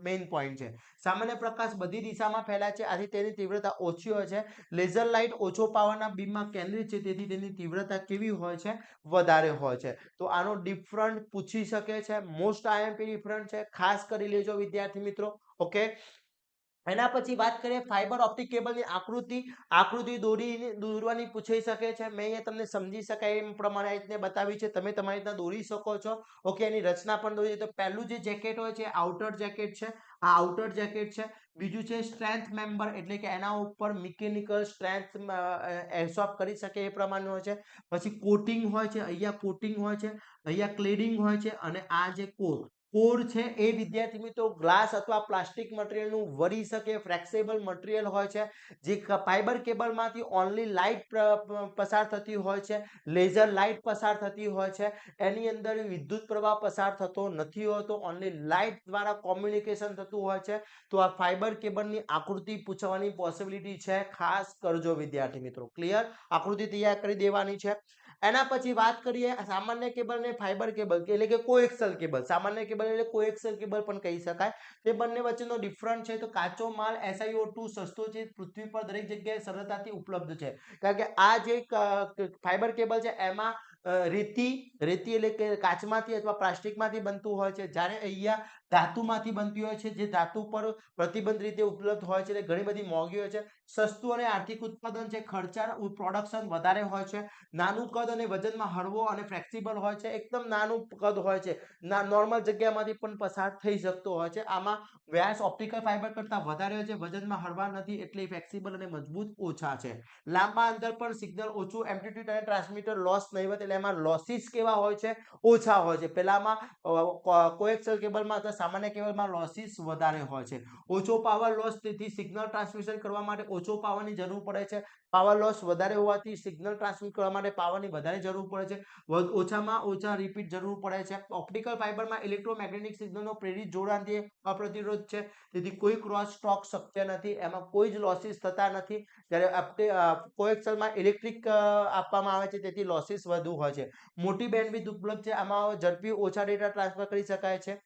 મેઇન પોઈન્ટ છે. સામાન્ય પ્રકાશ બધી દિશામાં ફેલાય છે, આથી તેની તીવ્રતા ઓછી હોય છે. લેઝર લાઇટ ઓછો પાવરના બીમમાં કેન્દ્રિત છે, તેથી તેની તીવ્રતા કેવી હોય છે? વધારે હોય છે. તો આનો ડિફરન્ટ પૂછી શકે છે. મોસ્ટ આઈએમપી ડિફરન્ટ છે, ખાસ કરી લેજો વિદ્યાર્થી મિત્રો. ઓકે, એના પછી વાત કરીએ ફાઈબર ઓપ્ટિક કેબલની આકૃતિ દોરવાની પૂછાઈ શકે છે. મેં અહીંયા તમને સમજી શકાય એમ પ્રમાણે આ રીતને બતાવી છે, તમે તમારી રીતના દોરી શકો છો. ઓકે, એની રચના પણ દોરી. તો પહેલું જે જેકેટ હોય છે આઉટર જેકેટ છે, આ આઉટર જેકેટ છે. બીજું છે સ્ટ્રેન્થ મેમ્બર, એટલે કે એના ઉપર મિકેનિકલ સ્ટ્રેન્થ એબ્સોર્બ કરી શકે એ પ્રમાણે હોય છે. પછી કોટિંગ હોય છે, અહીંયા કોટિંગ હોય છે, અહીંયા ક્લેડિંગ હોય છે, અને આ જે કોર છે એ વિદ્યાર્થી મિત્રો ગ્લાસ અથવા પ્લાસ્ટિક મટીરિયલનું વરી શકે ફ્લેક્સિબલ મટીરિયલ હોય છે, જે ફાઈબર કેબલમાંથી ઓનલી લાઇટ પસાર થતી હોય છે, લેઝર લાઇટ પસાર થતી હોય છે, એની અંદર વિદ્યુત પ્રવાહ પસાર થતો નથી હોતો, ઓનલી લાઇટ દ્વારા કોમ્યુનિકેશન થતું હોય છે. તો આ ફાઈબર કેબલની આકૃતિ પૂછવાની પોસિબિલિટી છે, ખાસ કરજો વિદ્યાર્થી મિત્રો. ક્લિયર? આકૃતિ તૈયાર કરી દેવાની છે. એના પછી વાત કરીએ સામાન્ય કેબલ ને ફાઈબર કેબલ એટલે કે કોએક્સિયલ કેબલ. સામાન્ય કેબલ એટલે કોએક્સિયલ કેબલ પણ કહી શકાય. તે બંને વચ્ચેનો ડિફરન્ટ છે તો કાચો માલ SiO2 સસ્તો છે, પૃથ્વી પર દરેક જગ્યાએ સરળતાથી ઉપલબ્ધ છે. કારણ કે આ જે ફાઈબર કેબલ છે એમાં રેતી એટલે કે કાચમાંથી અથવા પ્લાસ્ટિકમાંથી બનતું હોય છે, જ્યારે અહીંયા ધાતુમાંથી બનતી હોય છે, જે ધાતુ પર પ્રતિબંધ રીતે ઉપલબ્ધ હોય છે, એટલે ઘણી બધી મોંઘી હોય છે. સસ્તું અને આર્થિક ઉત્પાદન છે, ખર્ચાળ પ્રોડક્શન વધારે હોય છે, નાનું કદ અને વજનમાં હળવો અને ફ્લેક્સિબલ હોય છે, એકદમ નાનું કદ હોય છે, નોર્મલ જગ્યામાંથી પણ પસાર થઈ શકતો હોય છે. આમાં વ્યાસ ઓપ્ટિકલ ફાઈબર કરતા વધારે હોય છે, વજનમાં હળવા નથી એટલે ફ્લેક્સિબલ અને મજબૂત ઓછા છે. લાંબા અંતર પર સિગ્નલ ઓછું એમ્પ્લિટ્યુડ અને ટ્રાન્સમીટર લોસ નહીવત એટલે એમાં લોસીસ કેવા હોય છે? ઓછા હોય છે. પેલામાં કોએક્સિયલ કેબલમાં અથવા સામાન્ય કેબલમાં લોસીસ વધારે હોય છે. ઓછો પાવર લોસ, તેથી સિગ્નલ ટ્રાન્સમિશન કરવા માટે ઓછો પાવરની જરૂર પડે છે. પાવર લોસ વધારે હોવાથી સિગ્નલ ટ્રાન્સમિટ કરવા માટે પાવરની વધારે જરૂર પડે છે. ઓછામાં ઓછા રિપીટ જરૂર પડે છે. ઓપ્ટિકલ ફાઈબરમાં ઇલેક્ટ્રોમેગ્નેટિક સિગ્નલનો પ્રેરિત જોડાણથી અપ્રતિરોધ છે, તેથી કોઈ ક્રોસ ટોક શક્ય નથી, એમાં કોઈ જ લોસીસ થતા નથી. જ્યારે કોએક્સિયલમાં ઇલેક્ટ્રિક આપવામાં આવે છે, તેથી લોસીસ વધુ હોય છે. મોટી બેન્ડવિડ્થ ઉપલબ્ધ છે, આમાં ઝડપી ઓછા ડેટા ટ્રાન્સફર કરી શકાય છે.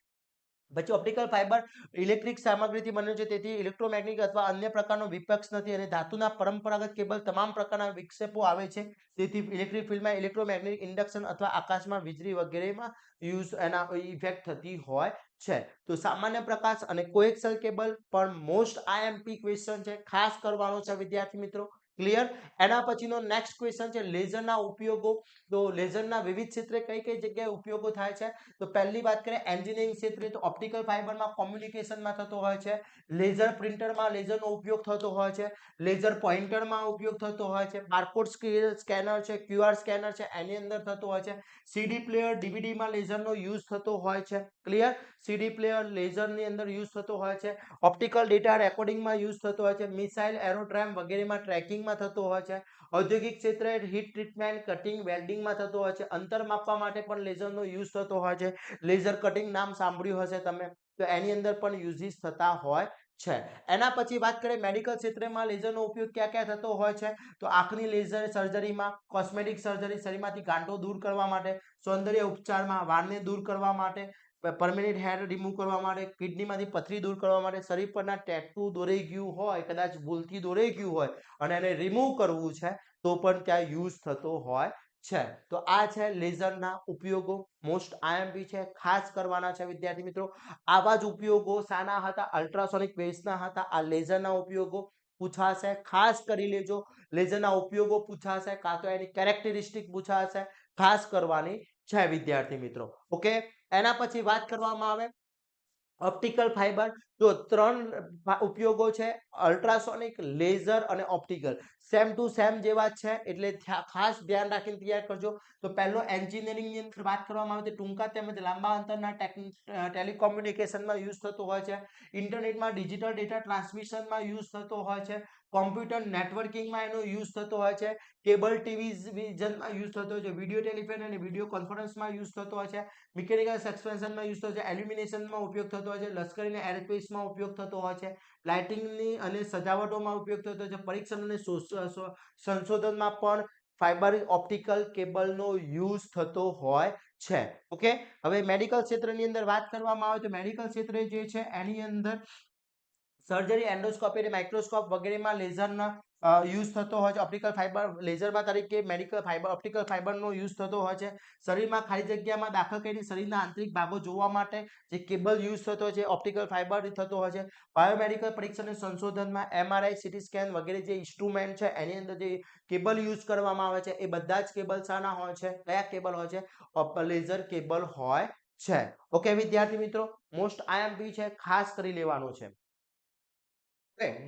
પછી ઓપ્ટિકલ ફાઈબર ઇલેક્ટ્રિક સામગ્રીથી બન્યું છે, તેથી ઇલેક્ટ્રોમેગ્નેટિક અથવા અન્ય પ્રકારનો વિપક્ષ નથી, અને ધાતુના પરંપરાગત કેબલ તમામ પ્રકારના વિક્ષેપો આવે છે, તેથી ઇલેક્ટ્રિક ફિલ્ડમાં ઇલેક્ટ્રોમેગ્નેટિક ઇન્ડક્શન અથવા આકાશમાં વીજળી વગેરેમાં યુઝ એના ઇફેક્ટ થતી હોય છે. તો સામાન્ય પ્રકાશ અને કોએક્સિયલ કેબલ પણ મોસ્ટ આઈએમપી ક્વેશ્ચન છે, ખાસ કરવાનો છે વિદ્યાર્થી મિત્રો. ક્લિયર? એના પછીનો નેક્સ્ટ ક્વેશ્ચન છે લેઝરના ઉપયોગો. તો લેઝરના વિવિધ ક્ષેત્રે કઈ કઈ જગ્યાએ ઉપયોગો થાય છે? તો પહેલી વાત કરીએ એન્જિનિયરિંગ ક્ષેત્રે, તો ઓપ્ટિકલ ફાઈબરમાં કોમ્યુનિકેશનમાં થતો હોય છે, લેઝર પ્રિન્ટરમાં લેઝરનો ઉપયોગ થતો હોય છે, લેઝર પોઇન્ટરમાં ઉપયોગ થતો હોય છે, બારકોડ સ્કેનર છે, QR સ્કેનર છે, એની અંદર થતો હોય છે, CD પ્લેયર DVDમાં લેઝરનો યુઝ થતો હોય છે. ક્લિયર? CD પ્લેયર લેઝરની અંદર યુઝ થતો હોય છે. ઓપ્ટિકલ ડેટા રેકોર્ડિંગમાં યુઝ થતો હોય છે, મિસાઇલ એરોડ્રામ વગેરેમાં ટ્રેકિંગમાં થતો હોય છે. ઔદ્યોગિક ક્ષેત્રે હીટ ટ્રીટમેન્ટ, કટિંગ, વેલ્ડિંગમાં થતો હોય છે. અંતર માપવા માટે પણ લેઝરનો યુઝ થતો હોય છે. લેઝર કટિંગ નામ સાંભળ્યું હશે તમે, તો એની અંદર પણ યુઝિસ થતા હોય છે. એના પછી વાત કરીએ મેડિકલ ક્ષેત્રમાં લેઝરનો ઉપયોગ ક્યાં ક્યાં થતો હોય છે? તો આંખની લેઝર સર્જરીમાં, કોસ્મેટિક સર્જરી શરીરમાંથી ગાંઠો દૂર કરવા માટે, સૌંદર્ય ઉપચારમાં, વાળને દૂર કરવા માટે, પરમેનન્ટ હેર રિમૂવ કરવા માટે, કિડનીમાંથી પથરી દૂર કરવા માટે, શરીર પરના ટેટુ દોરાઈ ગયું હોય, કદાચ ભૂલથી દોરાઈ ગયું હોય અને એને રિમૂવ કરવું છે, તો પણ ત્યાં યુઝ થતો હોય છે. તો આ છે લેઝરના ઉપયોગો, મોસ્ટ આઈએમપી છે, ખાસ કરવાના છે વિદ્યાર્થી મિત્રો. આવા જ ઉપયોગો શાના હતા? અલ્ટ્રાસોનિક વેવ્સના હતા. આ લેઝરના ઉપયોગો પૂછાશે, ખાસ કરી લેજો. લેઝરના ઉપયોગો પૂછાશે, કાં તો એની કેરેક્ટરિસ્ટિક પૂછાશે, ખાસ કરવાની છે વિદ્યાર્થી મિત્રો. ઓકે, એના પછી વાત કરવામાં આવે ઓપ્ટિકલ ફાઈબર. તો ત્રણ ઉપયોગો છે, અલ્ટ્રાસોનિક, લેઝર અને ઓપ્ટિકલ. સેમ ટુ સેમ જેવા છે, એટલે ખાસ ધ્યાન રાખીને તૈયાર કરજો. તો પહેલો એન્જિનિયરિંગની અંદર વાત કરવામાં આવે તો ટૂંકા તેમજ લાંબા અંતરના ટેલિકોમ્યુનિકેશનમાં યુઝ થતો હોય છે. ઇન્ટરનેટમાં ડિજિટલ ડેટા ટ્રાન્સમિશનમાં યુઝ થતો હોય છે. કોમ્પ્યુટર નેટવર્કિંગમાં એનો યુઝ થતો હોય છે. કેબલ ટેલિવિઝનમાં યુઝ થતો હોય છે. વિડીયો ટેલિફોન અને વિડીયો કોન્ફરન્સમાં યુઝ થતો હોય છે. મિકેનિકલ સસ્પેન્શનમાં યુઝ થતો છે. એલ્યુમિનેશનમાં ઉપયોગ થતો હોય છે. લશ્કરી અને એરોસ્પેસમાં ઉપયોગ થતો હોય છે. લાઇટિંગની અને સજાવટોમાં ઉપયોગ થતો હોય છે. પરીક્ષણ અને સંશોધનમાં પણ ફાઈબર ઓપ્ટિકલ કેબલનો યુઝ થતો હોય છે. ઓકે, હવે મેડિકલ ક્ષેત્રની અંદર વાત કરવામાં આવે તો મેડિકલ ક્ષેત્રે જે છે એની અંદર સર્જરી, એન્ડોસ્કોપી અને માઇક્રોસ્કોપ વગેરેમાં લેઝરના યુઝ થતો હોય છે. ઓપ્ટિકલ ફાઈબર લેઝરમાં તરીકે મેડિકલ ફાઈબર ઓપ્ટિકલ ફાઈબરનો યુઝ થતો હોય છે. શરીરમાં ખાલી જગ્યામાં દાખલ કરીને શરીરના આંતરિક ભાગો જોવા માટે જે કેબલ યુઝ થતો હોય છે, ઓપ્ટિકલ ફાઈબર થતો હોય છે. બાયોમેડિકલ પરીક્ષણ અને સંશોધનમાં MRI, CT સ્કેન વગેરે જે ઇન્સ્ટ્રુમેન્ટ છે એની અંદર જે કેબલ યુઝ કરવામાં આવે છે, એ બધા જ કેબલ શાના હોય છે? કયા કેબલ હોય છે? લેઝર કેબલ હોય છે. ઓકે વિદ્યાર્થી મિત્રો, મોસ્ટ આઈએમપી છે, ખાસ કરી લેવાનું છે.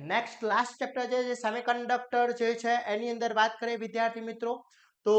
નેક્સ્ટ લાસ્ટ ચેપ્ટર જે સેમિકન્ડક્ટર જે છે એની અંદર વાત કરીએ વિદ્યાર્થી મિત્રો, તો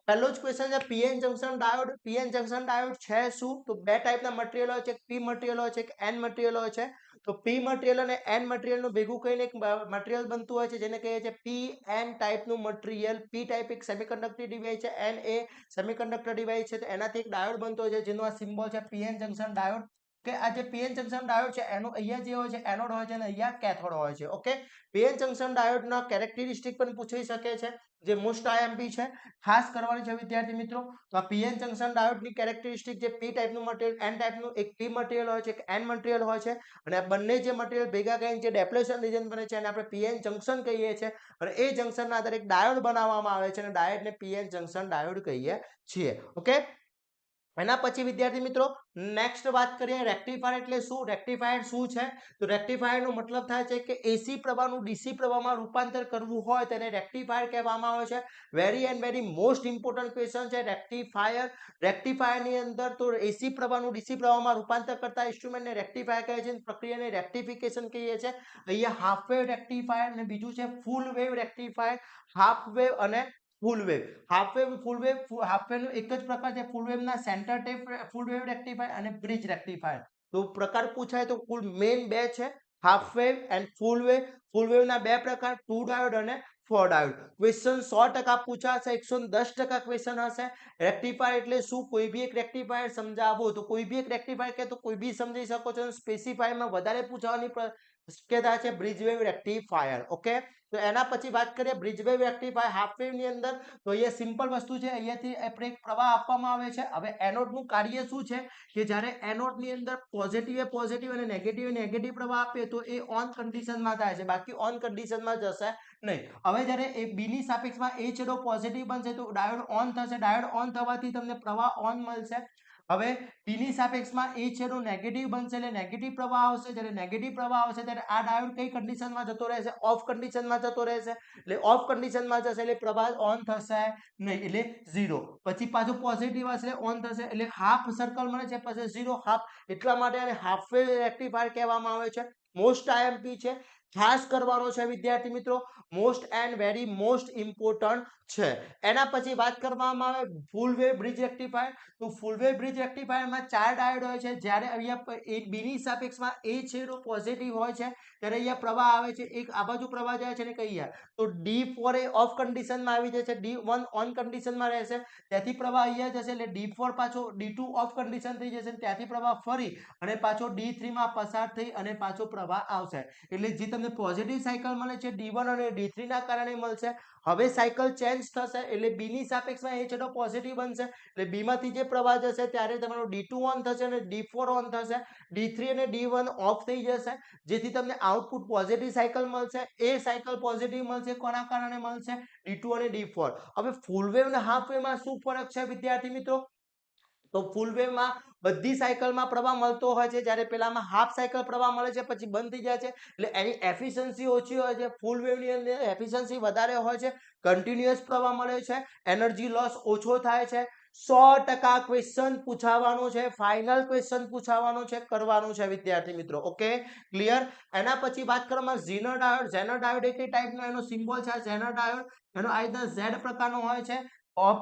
પહેલો જ ક્વેશ્ચન છે PN junction diode. PN junction diode છે શું? તો બે ટાઈપના મટીરિયલ હોય છે, એક પી મટીરિયલ હોય છે, એક એન મટીરિયલ હોય છે. તો પી મટીરિયલ અને એન મટીરિયલનું ભેગું કરીને એક મટીરિયલ બનતું હોય છે જેને કહીએ છીએ પી એન ટાઈપનું મટીરિયલ. પી ટાઈપ એક સેમિકન્ડક્ટર ડિવાઇસ છે, એન એ સેમિકન્ડક્ટર ડિવાઇસ છે. તો એનાથી એક ડાયોડ બનતો હોય છે જેનો આ સિમ્બોલ છે પીએન જંક્શન ડાયોડ. કે આ જે પીએન જંક્શન ડાયોડ છે એનો અહીંયા જે હોય છે એનોડ હોય છે અને અહીંયા કેથોડ હોય છે. ઓકે, પીએન જંક્શન ડાયોડના કેરેક્ટરિસ્ટિક પણ પૂછી શકે છે જે મોસ્ટ આઈએમપી છે, ખાસ કરવાની છે વિદ્યાર્થી મિત્રો. તો આ પીએન જંક્શન ડાયોડની કેરેક્ટરિસ્ટિક જે પી ટાઈપનું મટીરિયલ, એન ટાઈપનું એક પી મટીરિયલ હોય છે, એક એન મટીરિયલ હોય છે અને આ બંને જે મટીરિયલ ભેગા કરીને જે ડેપ્લેશન રિજન બને છે એને આપણે પીએન જંક્શન કહીએ છીએ અને એ જંક્શનના આધારે એક ડાયોડ બનાવવામાં આવે છે અને ડાયોડને પીએન જંક્શન ડાયોડ કહીએ છીએ. ઓકે, એના પછી વિદ્યાર્થી મિત્રો નેક્સ્ટ વાત કરીએ રેક્ટિફાયર એટલે શું. રેક્ટિફાયર શું છે? તો રેક્ટિફાયરનો મતલબ થાય છે કે એસી પ્રવાહનું ડીસી પ્રવાહમાં રૂપાંતર કરવું હોય તેને રેક્ટિફાયર કહેવામાં આવે છે. Very and very most important question છે રેક્ટિફાયર. રેક્ટિફાયરની અંદર તો એસી પ્રવાહનું ડીસી પ્રવાહમાં રૂપાંતર કરતા ઇન્સ્ટ્રુમેન્ટને રેક્ટિફાયર કહે છે, પ્રક્રિયાને રેક્ટિફિકેશન કહીએ છીએ. અહીંયા હાફ વેવ રેક્ટિફાયર અને બીજું છે full wave rectifier. Half wave અને full wave. Half wave full wave, half wave નો એક જ પ્રકાર છે ફૂલ વેવ ના, centre tap full wave rectifier અને બ્રિજ રેક્ટિફાયર. તો પ્રકાર પૂછાય તો કુલ મેઇન બે છે, half wave and full wave. Full wave ના બે પ્રકાર, 2 ડાયોડ અને 4 ડાયોડ. ક્વેશ્ચન 100% પૂછાશે, 110% ક્વેશ્ચન હશે. રેક્ટિફાયર એટલે શું? કોઈ બી એક રેક્ટિફાયર સમજાવો તો કોઈ બી એક રેક્ટિફાયર કે તો કોઈ બી સમજી શકો છો. સ્પેસિફાયરમાં વધારે પૂછવાની શક્યતા છે બ્રિજ વેવ રેક્ટિફાયર. ઓકે, તો એના પછી વાત કરીએ bridge wave rectifier half wave ની અંદર. તો અહીંયા સિમ્પલ વસ્તુ છે, અહીંયાથી આપણે એક પ્રવાહ આપવામાં આવે છે. હવે એનોડનું કાર્ય શું છે કે જ્યારે એનોડની અંદર પોઝિટિવ અને નેગેટિવ પ્રવાહ આપીએ તો એ ઓન કન્ડિશનમાં થાય છે, બાકી ઓન કન્ડિશનમાં જશે નહીં. હવે જ્યારે એ બી ની સાપેક્ષમાં એ છેડો પોઝિટિવ બનશે તો ડાયોડ ઓન થશે. ડાયોડ ઓન થવાથી તમને પ્રવાહ ઓન મળશે. હવે બી ની સાપેક્ષમાં એ છેડો નેગેટિવ બનશે એટલે નેગેટિવ પ્રવાહ આવશે. જ્યારે નેગેટિવ પ્રવાહ આવશે ત્યારે આ ડાયોડ કઈ કન્ડિશનમાં જતો રહેશે? ઓફ કન્ડિશનમાં જતો રહેશે. એટલે ઓફ કન્ડિશનમાં જશે એટલે પ્રવાહ ઓન થશે નહીં, એટલે 0. પછી પાછું પોઝિટિવ હશે, ઓન થશે એટલે હાફ સર્કલ મળે છે, પછી 0 હાફ. એટલા માટે આને હાફ વેવ રેક્ટિફાયર કહેવામાં આવે છે. મોસ્ટ આઈએમપી છે, ખાસ કરવાનો છે વિદ્યાર્થી મિત્રો, most and very most important છે. એના પછી વાત કરવામાં આવે ફૂલ વેવ બ્રિજ રેક્ટિફાયર. તો ફૂલ વેવ બ્રિજ રેક્ટિફાયરમાં 4 ડાયોડ હોય છે. જ્યારે અહીંયા એક બી ની સાપેક્ષમાં એ છેડો પોઝિટિવ હોય છે ત્યારે અહીંયા પ્રવાહ આવે છે, એક આ બાજુ પ્રવાહ જાય છે અને કહીએ તો D4 એ ઓફ કન્ડિશનમાં આવી જશે, D1 ઓન કન્ડિશનમાં રહેશે. ત્યાંથી પ્રવાહ અહીંયા જશે એટલે D4 પાછો D2 ઓફ કન્ડિશન થઈ જશે, ત્યાંથી પ્રવાહ ફરી અને પાછો D3 માં પસાર થઈ અને પાછો પ્રવાહ આવશે. એટલે જે તમને પોઝિટિવ સાયકલ મળે છે D1 અને D3 ના કારણે મળશે. હવે સાયકલ ચેન્જ થશે એટલે બી ની સાપેક્ષમાં એ છેડો પોઝિટિવ બનશે એટલે બી માંથી જે પ્રવાહ જશે ત્યારે તમારો D2 ઓન થશે અને D4 ઓન થશે. D3 અને D1 ઓફ થઈ જશે જેથી તમને આઉટપુટ પોઝિટિવ સાયકલ મળશે. એ સાયકલ પોઝિટિવ મળશે કોના કારણે મળશે? D2 અને D4. હવે ફૂલ વેવ અને હાફ વેવમાં શું ફરક છે વિદ્યાર્થી મિત્રો? તો ફૂલ વેવમાં બધી સાયકલમાં પ્રવાહ મળતો હોય છે, જ્યારે પેલામાં હાફ સાયકલ પ્રવાહ મળે છે પછી બંધ થઈ જાય છે એટલે એની એફિશિયન્સી ઓછી હોય છે. ફૂલ વેવની અંદર એફિશિયન્સી વધારે હોય છે, કન્ટિન્યુઅસ પ્રવાહ મળે છે, એનર્જી લોસ ઓછો થાય છે. 100% ક્વેશ્ચન પૂછાવાનો છે, ફાઇનલ ક્વેશ્ચન પૂછાવાનો છે, કરવાનું છે વિદ્યાર્થી મિત્રો. Okay, clear. એના પછી વાત કરવામાં ઝેનર ડાયોડ. ઝેનર ડાયોડ એક ટાઈપનો એનો સિમ્બોલ છે ઝેનર ડાયોડ. એનો આ રીતના ઝેડ પ્રકારનો હોય છે.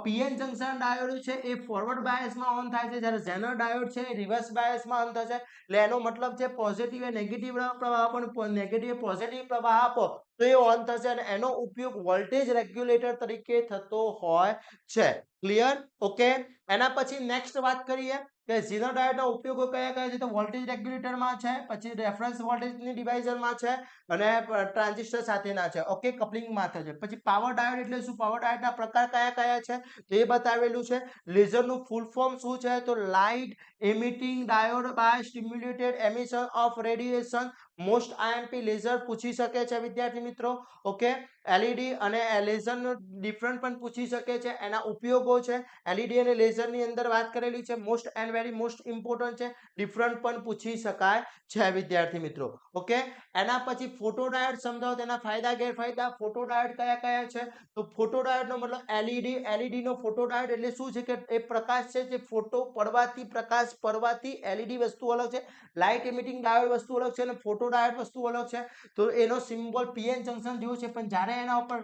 પીએન જંક્શન ડાયોડ છે એ ફોરવર્ડ બાયસમાં ઓન થાય છે, જ્યારે ઝેનર ડાયોડ છે એ રિવર્સ બાયસમાં ઓન થશે. એટલે એનો મતલબ છે પોઝિટિવ એ નેગેટિવ પ્રવાહ પણ નેગેટિવ પોઝિટિવ પ્રવાહ આપો તો એ ઓન થશે અને એનો ઉપયોગ વોલ્ટેજ રેગ્યુલેટર તરીકે થતો હોય છે. ક્લિયર? ઓકે, એના પછી નેક્સ્ટ વાત કરીએ કે ઝેનર ડાયોડના ઉપયોગો કયા કયા છે. તો વોલ્ટેજ રેગ્યુલેટરમાં છે, પછી રેફરન્સ વોલ્ટેજની ડિવાઇઝરમાં છે અને ટ્રાન્ઝિસ્ટર સાથેના છે. ઓકે, કપ્લિંગમાં છે. પછી પાવર ડાયોડ એટલે શું? પાવર ડાયોડના પ્રકાર કયા કયા છે તો એ બતાવેલું છે. લેઝરનું ફૂલ ફોર્મ શું છે? તો light emitting diode by stimulated emission of radiation. Most IMP laser પૂછી શકે છે વિદ્યાર્થી મિત્રો. ઓકે, એલઈડી અને લેઝરનો ડિફરન્ટ પણ પૂછી શકે છે. એના ઉપયોગો છે, એલઈડી અને લેઝરની અંદર વાત કરેલી છે. Most and very most important છે, ડિફરન્ટ પણ પૂછી શકાય છે વિદ્યાર્થી મિત્રો. ઓકે, એના પછી ફોટો ડાયોડ સમજાવો, તેના ફાયદા ગેરફાયદા. ફોટો ડાયોડ કયા કયા છે? તો ફોટો ડાયોડનો મતલબ એલઈડી. એલઈડી નો ફોટો ડાયોડ એટલે શું છે કે એ પ્રકાશ છે જે ફોટો પડવાથી, પ્રકાશ પડવાથી, એલઈડી વસ્તુ અલગ છે, લાઇટ એમિટિંગ ડાયોડ વસ્તુ અલગ છે અને ફોટો ફોટોડાયોડ વસ્તુ અલગ છે. તો એનો સિમ્બોલ પીએન જંકશન જેવું છે, પણ જ્યારે એના ઉપર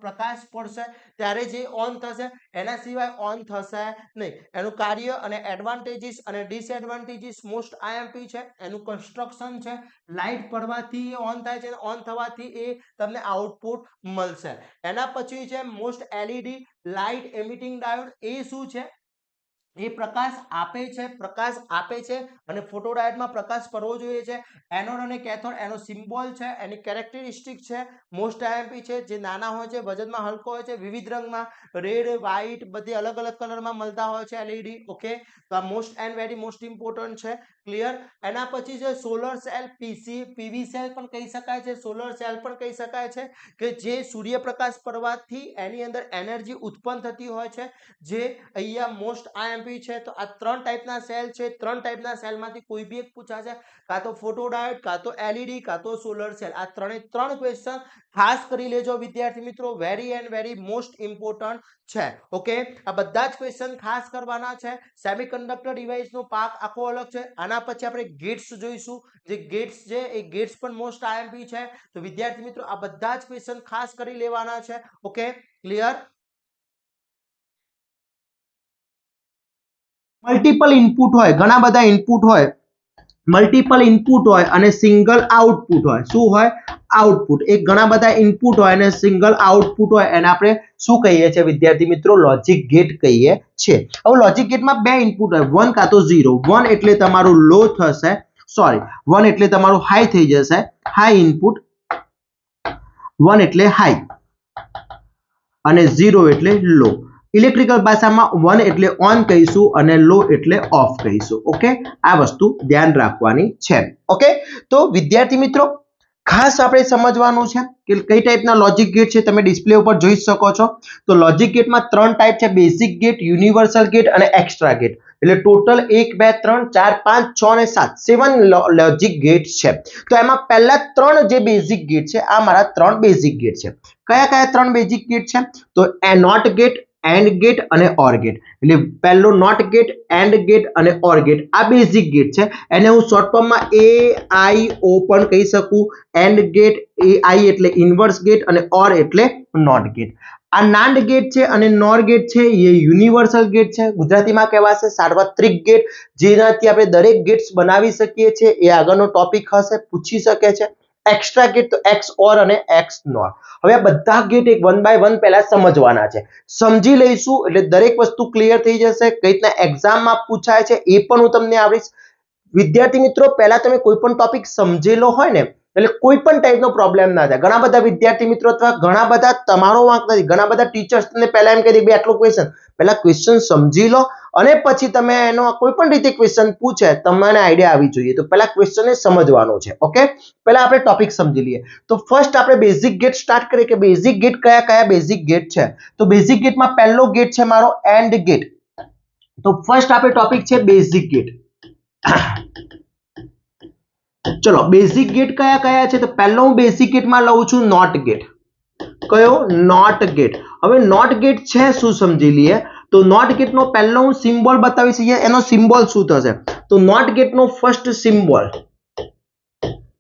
પ્રકાશ પડશે ત્યારે જે ઓન થશે, એના સિવાય ઓન થશે નહીં. એનું કાર્ય અને એડવાન્ટેજીસ અને ડિસએડવાન્ટેજીસ મોસ્ટ આઈએમપી છે. એનું કન્સ્ટ્રક્શન છે, લાઇટ પડવાથી ઓન થાય છે, ઓન થવાથી એ તમને આઉટપુટ મળશે. એના પછી છે most LED light emitting diode. એ શું છે? એ પ્રકાશ આપે છે અને ફોટોડાયોડમાં પ્રકાશ પડવો જોઈએ છે. એનોડ અને કેથોડ એનો સિમ્બોલ છે, એની કેરેક્ટરિસ્ટિક છે, મોસ્ટ આઈએમપી છે, જે નાના હોય છે, વજનમાં હલકો હોય છે, વિવિધ રંગમાં રેડ, વ્હાઇટ બધી અલગ અલગ કલરમાં મળતા હોય છે એલઈડી. ઓકે, તો આ most and very most important છે. ક્લિયર. એના પછી છે સોલર સેલ, પીવી સેલ પણ કહી શકાય છે, સોલર સેલ પણ કહી શકાય છે, કે જે સૂર્યપ્રકાશ પડવાથી એની અંદર એનર્જી ઉત્પન્ન થતી હોય છે, જે અહીંયા મોસ્ટ આઈએમપી છે. તો આ 3 ટાઈપના સેલ છે. 3 ટાઈપના સેલમાંથી કોઈ બી એક પૂછાશે, કાં તો ફોટોડાયોડ, કાં તો એલઈડી, કાં તો સોલર સેલ. આ 3 ક્વેશ્ચન ખાસ કરી લેજો વિદ્યાર્થી મિત્રો, very and very most important છે. ઓકે, આ બધા જ ક્વેશ્ચન ખાસ કરવાના છે. સેમિકન્ડક્ટર ડિવાઇસનો પાર્ટ આખો અલગ છે. આના પછી આપણે ગેટ્સ જોઈશું. જે ગેટ્સ છે એ ગેટ્સ પણ મોસ્ટ આઈએમપી છે. તો વિદ્યાર્થી મિત્રો આ બધા જ ક્વેશ્ચન ખાસ કરી લેવાના છે. Okay, clear. મલ્ટિપલ ઇનપુટ હોય, ઘણા બધા ઇનપુટ હોય, મલ્ટિપલ ઇનપુટ હોય અને સિંગલ આઉટપુટ હોય. શું હોય? આઉટપુટ. એક ઘણા બધા ઇનપુટ હોય અને સિંગલ આઉટપુટ હોય, એને આપણે શું કહીએ છીએ વિદ્યાર્થી મિત્રો? લોજિક ગેટ કહીએ છીએ. હવે લોજિક ગેટમાં 2 ઇનપુટ હોય, 1 કાં તો 0. 1 એટલે તમારું લો થશે, સોરી 1 એટલે તમારું હાઈ થઈ જશે, હાઈ ઇનપુટ. 1 એટલે હાઈ અને 0 એટલે લો. ઇલેક્ટ્રિકલ ભાષામાં 1 એટલે ઓન કહીશું અને લો એટલે ઓફ કહીશું. ઓકે, આ વસ્તુ ધ્યાન રાખવાની છે. ઓકે, તો વિદ્યાર્થી મિત્રો ખાસ આપણે સમજવાનું છે કે કઈ ટાઈપના લોજિક ગેટ છે. તમે ડિસ્પ્લે ઉપર જોઈ શકો છો. તો લોજિક ગેટમાં 3 ટાઈપ છે, બેઝિક ગેટ, યુનિવર્સલ ગેટ અને એક્સ્ટ્રા ગેટ. એટલે ટોટલ 1 2 3 4 5 6 અને 7 લોજિક ગેટ છે. તો એમાં પહેલા 3 જે બેઝિક ગેટ છે, આ મારા 3 બેઝિક ગેટ છે. કયા કયા 3 બેઝિક ગેટ છે? તો એ નોટ ગેટ, એન્ડ ગેટ અને ઓર ગેટ. એટલે પહેલો નોટ ગેટ, એન્ડ ગેટ અને ઓર ગેટ, આ બેઝિક ગેટ છે. એને હું શોર્ટ ફોર્મમાં AIO પણ કહી શકું. એન્ડ ગેટ, AI એટલે ઇન્વર્સ ગેટ અને ઓર એટલે નોટ ગેટ. આ નાન્ડ ગેટ છે અને નોર ગેટ છે એ યુનિવર્સલ ગેટ છે. ગુજરાતીમાં કહેવાશે સાર્વત્રિક ગેટ, જેનાથી આપણે દરેક ગેટ્સ બનાવી શકીએ છીએ. એ આગળનો ટોપિક હશે, પૂછી શકે છે. એક્સ્ટ્રા ગેટ તો એક્સ ઓર અને એક્સ નોર. હવે આ બધા ગેટ એક 1 બાય 1 પહેલા સમજવાના છે. સમજી લઈશું એટલે દરેક વસ્તુ ક્લિયર થઈ જશે. કઈ રીતના એક્ઝામમાં પૂછાય છે એ પણ હું તમને આવડીશ. વિદ્યાર્થી મિત્રો પહેલા તમે કોઈ પણ ટોપિક સમજેલો હોય ને, એટલે કોઈ પણ ટાઈપનો પ્રોબ્લેમ ના થાય. ઘણા બધા વિદ્યાર્થી મિત્રો અથવા ઘણા બધા, તમારો વાંક નથી, ઘણા બધા ટીચર્સ તમને પહેલા એમ કહી દે બે આટલો ક્વેશ્ચન, પહેલા ક્વેશ્ચન સમજી લો અને પછી તમે એનો કોઈ પણ રીતે ક્વેશ્ચન પૂછે તમને આઈડિયા આવી જોઈએ. તો પહેલા ક્વેશ્ચનને સમજવાનો છે. ઓકે, પહેલા આપણે ટોપિક સમજી લઈએ. તો ફર્સ્ટ આપણે બેઝિક ગેટ સ્ટાર્ટ કરીએ કે બેઝિક ગેટ કયા કયા બેઝિક ગેટ છે. તો બેઝિક ગેટમાં પહેલો ગેટ છે મારો એન્ડ ગેટ. તો ફર્સ્ટ આપણે ટોપિક છે બેઝિક ગેટ. ચલો બેઝિક ગેટ કયા કયા છે? તો પહેલો હું બેઝિક ગેટમાં લઉં છું નોટ ગેટ. કયો? NOT gate. હવે નોટ ગેટ છે શું સમજી લઈએ. તો નોટ ગેટનો પહેલો હું સિમ્બોલ બતાવીશ. એનો સિમ્બોલ શું થશે? તો નોટ ગેટનો ફર્સ્ટ સિમ્બોલ,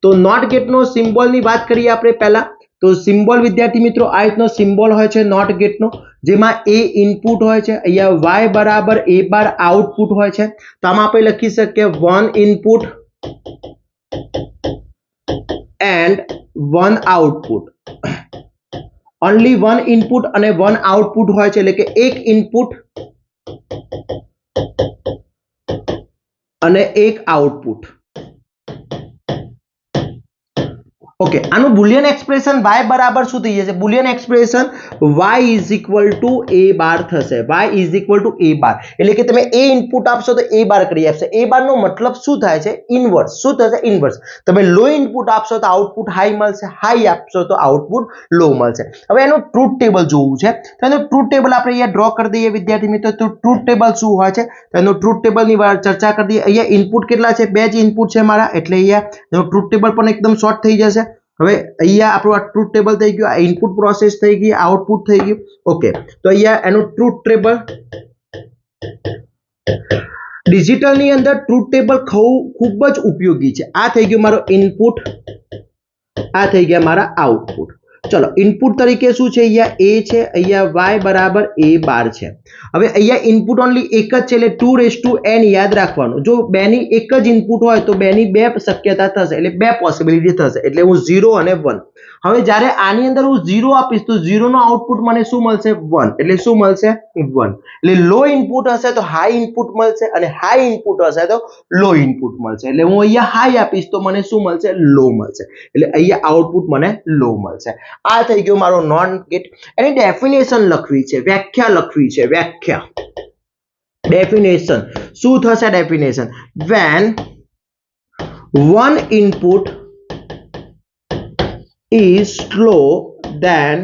તો નોટ ગેટનો સિમ્બોલની વાત કરીએ આપણે પહેલા. તો સિમ્બોલ વિદ્યાર્થી મિત્રો આ રીતનો સિમ્બોલ હોય છે નોટ ગેટનો, જેમાં A ઇનપુટ હોય છે, અહીંયા Y બરાબર A બાર આઉટપુટ હોય છે. તો આમાં આપણે લખી શકીએ 1 input and 1 output. Only 1 input અને 1 આઉટપુટ હોય છે, એટલે કે એક ઇનપુટ અને એક આઉટપુટ. ઓકે, આનું બુલિયન એક્સપ્રેશન y બરાબર શું થઈ જશે? Boolean expression y is equal to a બાર થશે. y is equal to a બાર, એટલે કે તમે a ઇનપુટ આપશો તો a બાર કરી આપશે. a બાર નો મતલબ શું થાય છે? ઇન્વર્સ. શું થશે? ઇન્વર્સ. તમે લો ઇનપુટ આપશો તો આઉટપુટ હાઈ મળશે, હાઈ આપશો તો આઉટપુટ લો મળશે. હવે એનું ટ્રુથ ટેબલ જોવું છે તો એનું ટ્રુથ ટેબલ આપણે અહીંયા ડ્રો કરી દઈએ વિદ્યાર્થી મિત્રો. તો ટ્રુથ ટેબલ શું હોય છે? તો એનું ટ્રુથ ટેબલની ચર્ચા કરી દઈએ. અહીંયા ઇનપુટ કેટલા છે? 2 જ ઇનપુટ છે મારા, એટલે અહીંયા એનું ટ્રુથ ટેબલ પણ એકદમ શોર્ટ થઈ જશે. હવે અહીંયા આપણું આ ટ્રુથ ટેબલ થઈ ગયું, આ ઇનપુટ પ્રોસેસ થઈ ગઈ, આઉટપુટ થઈ ગયું. ઓકે, તો અહીંયા એનું ટ્રુથ ટેબલ ડિજિટલ ની અંદર ટ્રુથ ટેબલ ખૂબ જ ઉપયોગી છે. આ થઈ ગયો મારો ઇનપુટ, આ થઈ ગયા મારા આઉટપુટ. ચલો ઇનપુટ તરીકે શું છે, અહીંયા a છે, અહીંયા y બરાબર a12 છે. હવે અહીંયા ઇનપુટ ઓનલી એક જ છે એટલે 2n યાદ રાખવાનું. જો બેની એક જ ઇનપુટ હોય તો બેની બે શક્યતા થશે, એટલે બે પોસિબિલિટી થશે, એટલે હું 0 અને 1. હવે જ્યારે આની અંદર હું 0 આપીશ તો 0 નો આઉટપુટ મને શું મળશે, 1. એટલે શું મળશે, 1. એટલે લો ઇનપુટ હશે તો હાઈ ઇનપુટ મળશે, અને હાઈ ઇનપુટ હશે તો લો ઇનપુટ મળશે. એટલે હું અહીંયા હાઈ આપીશ તો મને શું મળશે, લો મળશે. એટલે અહીંયા આઉટપુટ મને લો મળશે. આ થઈ ગયો મારો નોન ગેટ. એની ડેફિનેશન લખવી છે, વ્યાખ્યા લખવી છે, વ્યાખ્યા. ડેફિનેશન શું થશે, definition when one input is slow then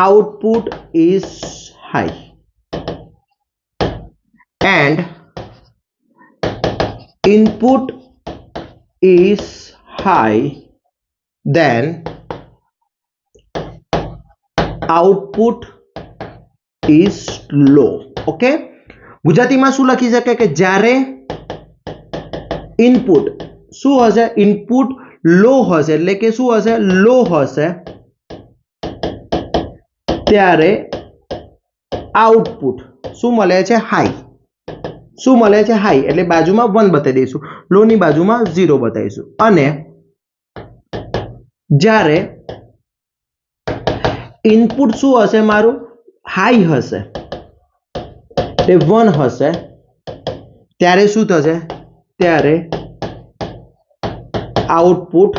output is high and input is high then output is low. Okay, ગુજરાતીમાં શું લખી શકાય કે જ્યારે ઇનપુટ શું હશે, ઇનપુટ લો હશે એટલે કે શું હશે, લો હશે, ત્યારે આઉટપુટ શું મળે છે, હાઈ. શું મળે છે, હાઈ. એટલે બાજુમાં 1 બતાવી દઈશું, લો ની બાજુમાં 0 બતાવીશું. અને જ્યારે ઇનપુટ શું હશે મારું, હાઈ હશે એટલે 1 હશે, ત્યારે શું થશે, ત્યારે આઉટપુટ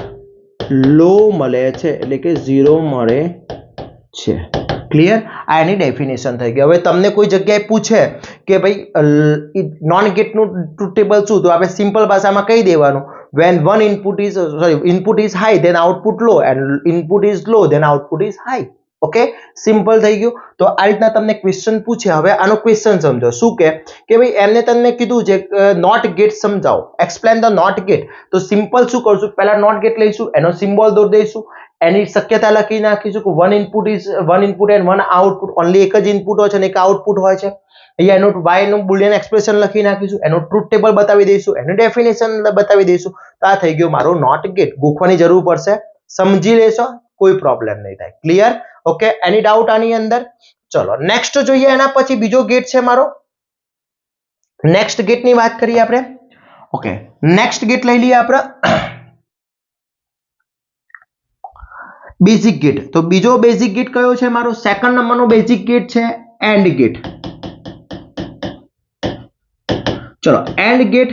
લો મળે છે એટલે કે 0 મળે છે. ક્લિયર? આ એની ડેફિનેશન થઈ ગઈ. હવે તમને કોઈ જગ્યાએ પૂછે કે ભાઈ નોન ગેટનું ટ્રુથ ટેબલ શું, તો આપણે સિમ્પલ ભાષામાં કહી દેવાનું when one input is high then output low and input is low then output is high. Okay, simple થઈ ગયું. તો આ રીતના તમને ક્વેશ્ચન પૂછે. હવે આનો ક્વેશ્ચન સમજો. શું કે ભાઈ એમને તમને કીધું છે નોટ ગેટ સમજાવો, એક્સપ્લેન ધ નોટ ગેટ. તો સિમ્પલ શું કરશું, પહેલા નોટ ગેટ લઈશું, એનો સિમ્બોલ દોરી દઈશું, એની શક્યતા લખી નાખીશું કે one input and one output. Only એક જ ઇનપુટ હોય છે અને એક આઉટપુટ હોય છે. અહીંયા એનું y નું બુલિયન એક્સપ્રેશન લખી નાખીશું, એનો ટ્રુથ ટેબલ બતાવી દઈશું, એનું ડેફિનેશન બતાવી દઈશું. તો આ થઈ ગયો મારો નોટ ગેટ. ગોખવાની જરૂર પડશે, સમજી લેશો, કોઈ પ્રોબ્લેમ નહીં થાય. ક્લિયર? ઓકે, એની ડાઉટ આની અંદર? ચલો નેક્સ્ટ જોઈએ. એના પછી બીજો ગેટ છે મારો, નેક્સ્ટ ગેટ ની વાત કરીએ આપણે. ઓકે, નેક્સ્ટ ગેટ લઈ લઈએ આપણે બેઝિક ગેટ. તો બીજો બેઝિક ગેટ કયો છે મારો, સેકન્ડ નંબરનો બેઝિક ગેટ છે એન્ડ ગેટ. ચલો એન્ડ ગેટ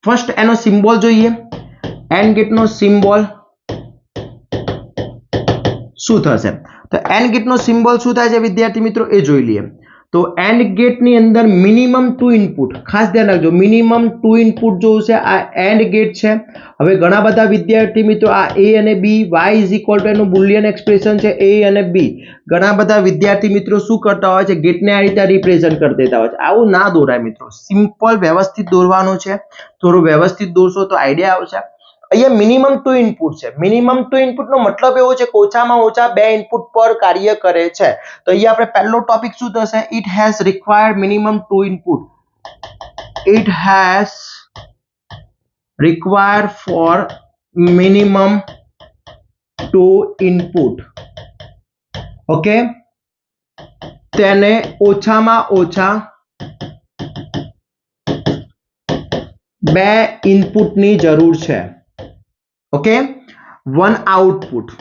ફર્સ્ટ એનો સિમ્બોલ જોઈએ. એન્ડ ગેટ નો સિમ્બોલ શું થશે, તો એન્ડ ગેટ નો સિમ્બોલ શું થાય છે વિદ્યાર્થી મિત્રો એ જોઈ લઈએ. તો એન્ડ ગેટ ની અંદર મિનિમમ 2 ઇનપુટ, ખાસ ધ્યાન રાખજો, મિનિમમ 2 ઇનપુટ જોશે. આ એન્ડ ગેટ છે. હવે ઘણા બધા વિદ્યાર્થી મિત્રો આ a અને b y is equal to એનું બુલિયન એક્સપ્રેશન છે a અને b. ઘણા બધા વિદ્યાર્થી મિત્રો શું કરતા હોય છે, ગેટને આ રીતે રિપ્રેઝન્ટ કરી દેતા હોય છે. આવું ના દોરાય મિત્રો, સિમ્પલ વ્યવસ્થિત દોરવાનું છે. થોડું વ્યવસ્થિત દોરશો તો આઈડિયા આવશે. અહીંયા મિનિમમ 2 ઇનપુટ છે. મિનિમમ 2 ઇનપુટ નો મતલબ એવો છે કે ઓછામાં ઓછા 2 ઇનપુટ પર કાર્ય કરે છે. તો અહીંયા આપણે પહેલો ટોપિક શું થશે, it has required minimum 2 input. It has required four minimum 2 input. Okay, તેને ઓછામાં ઓછા 2 ઇનપુટની જરૂર છે. Okay, 1 output.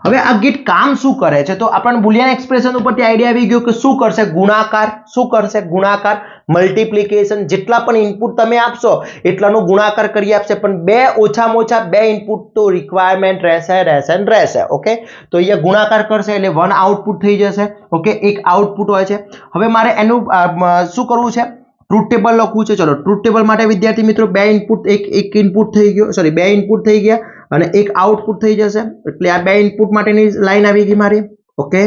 હવે આ ગેટ કામ શું કરે છે, તો આપણને બુલિયન એક્સપ્રેશન ઉપરથી આઈડિયા આવી ગયો કે શું કરશે, ગુણાકાર. શું કરશે, ગુણાકાર, મલ્ટીપ્લિકેશન. જેટલા પણ ઇનપુટ તમે આપશો એટલાનો ગુણાકાર કરી આપશે. પણ ઓછામાં ઓછા 2 ઇનપુટ તો રિક્વાયરમેન્ટ રહેશે. ઓકે, તો અહીંયા ગુણાકાર કરશે એટલે 1 આઉટપુટ થઈ જશે. ઓકે, એક આઉટપુટ હોય છે. હવે મારે એનું શું કરવું છે, ટ્રુથ ટેબલ લખવું છે. ચલો ટ્રુથ ટેબલ માટે વિદ્યાર્થી મિત્રો 2 ઇનપુટ, એક ઇનપુટ થઈ ગયો, સોરી 2 ઇનપુટ થઈ ગયા અને એક આઉટપુટ થઈ જશે. એટલે આ 2 ઇનપુટ માટેની લાઈન આવી ગઈ મારી. ઓકે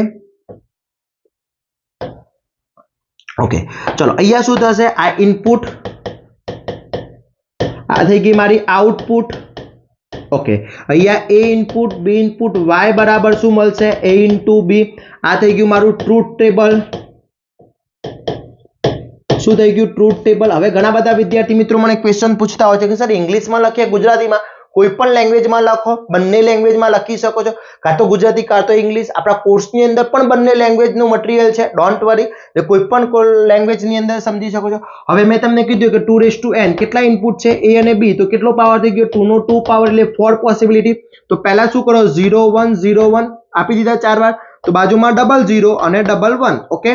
ઓકે, ચલો અહીંયા શું થશે, આ ઇનપુટ, આ થઈ ગઈ મારી આઉટપુટ, ઓકે, અહીંયા a input b input y બરાબર શું મળશે? a * b. આ થઈ ગયું મારું ટ્રુથ ટેબલ. શું થઈ ગયું? Truth table. હવે ઘણા બધા વિદ્યાર્થી મિત્રો મને ક્વેશ્ચન પૂછતા હોય છે કે સર ઇંગ્લિશમાં લખીએ ગુજરાતીમાં? કોઈ પણ લેંગ્વેજમાં લખો, બંને લેંગ્વેજમાં લખી શકો છો, કાં તો ગુજરાતી કાં તો ઇંગ્લિશ. આપણા કોર્સની અંદર પણ બંને લેંગ્વેજનું મટીરિયલ છે, ડોન્ટ વરી. કોઈ પણ લેંગ્વેજની અંદર સમજી શકો છો. હવે મેં તમને કીધું કે 2n કેટલા ઇનપુટ છે? a અને b. તો કેટલો પાવર થઈ ગયો? 2 નો 2 પાવર એટલે 4 પોસિબિલિટી. તો પહેલા શું કરો? 0 1 0 1 આપી દીધા 4 વાર. તો બાજુમાં 00 અને 11. ઓકે,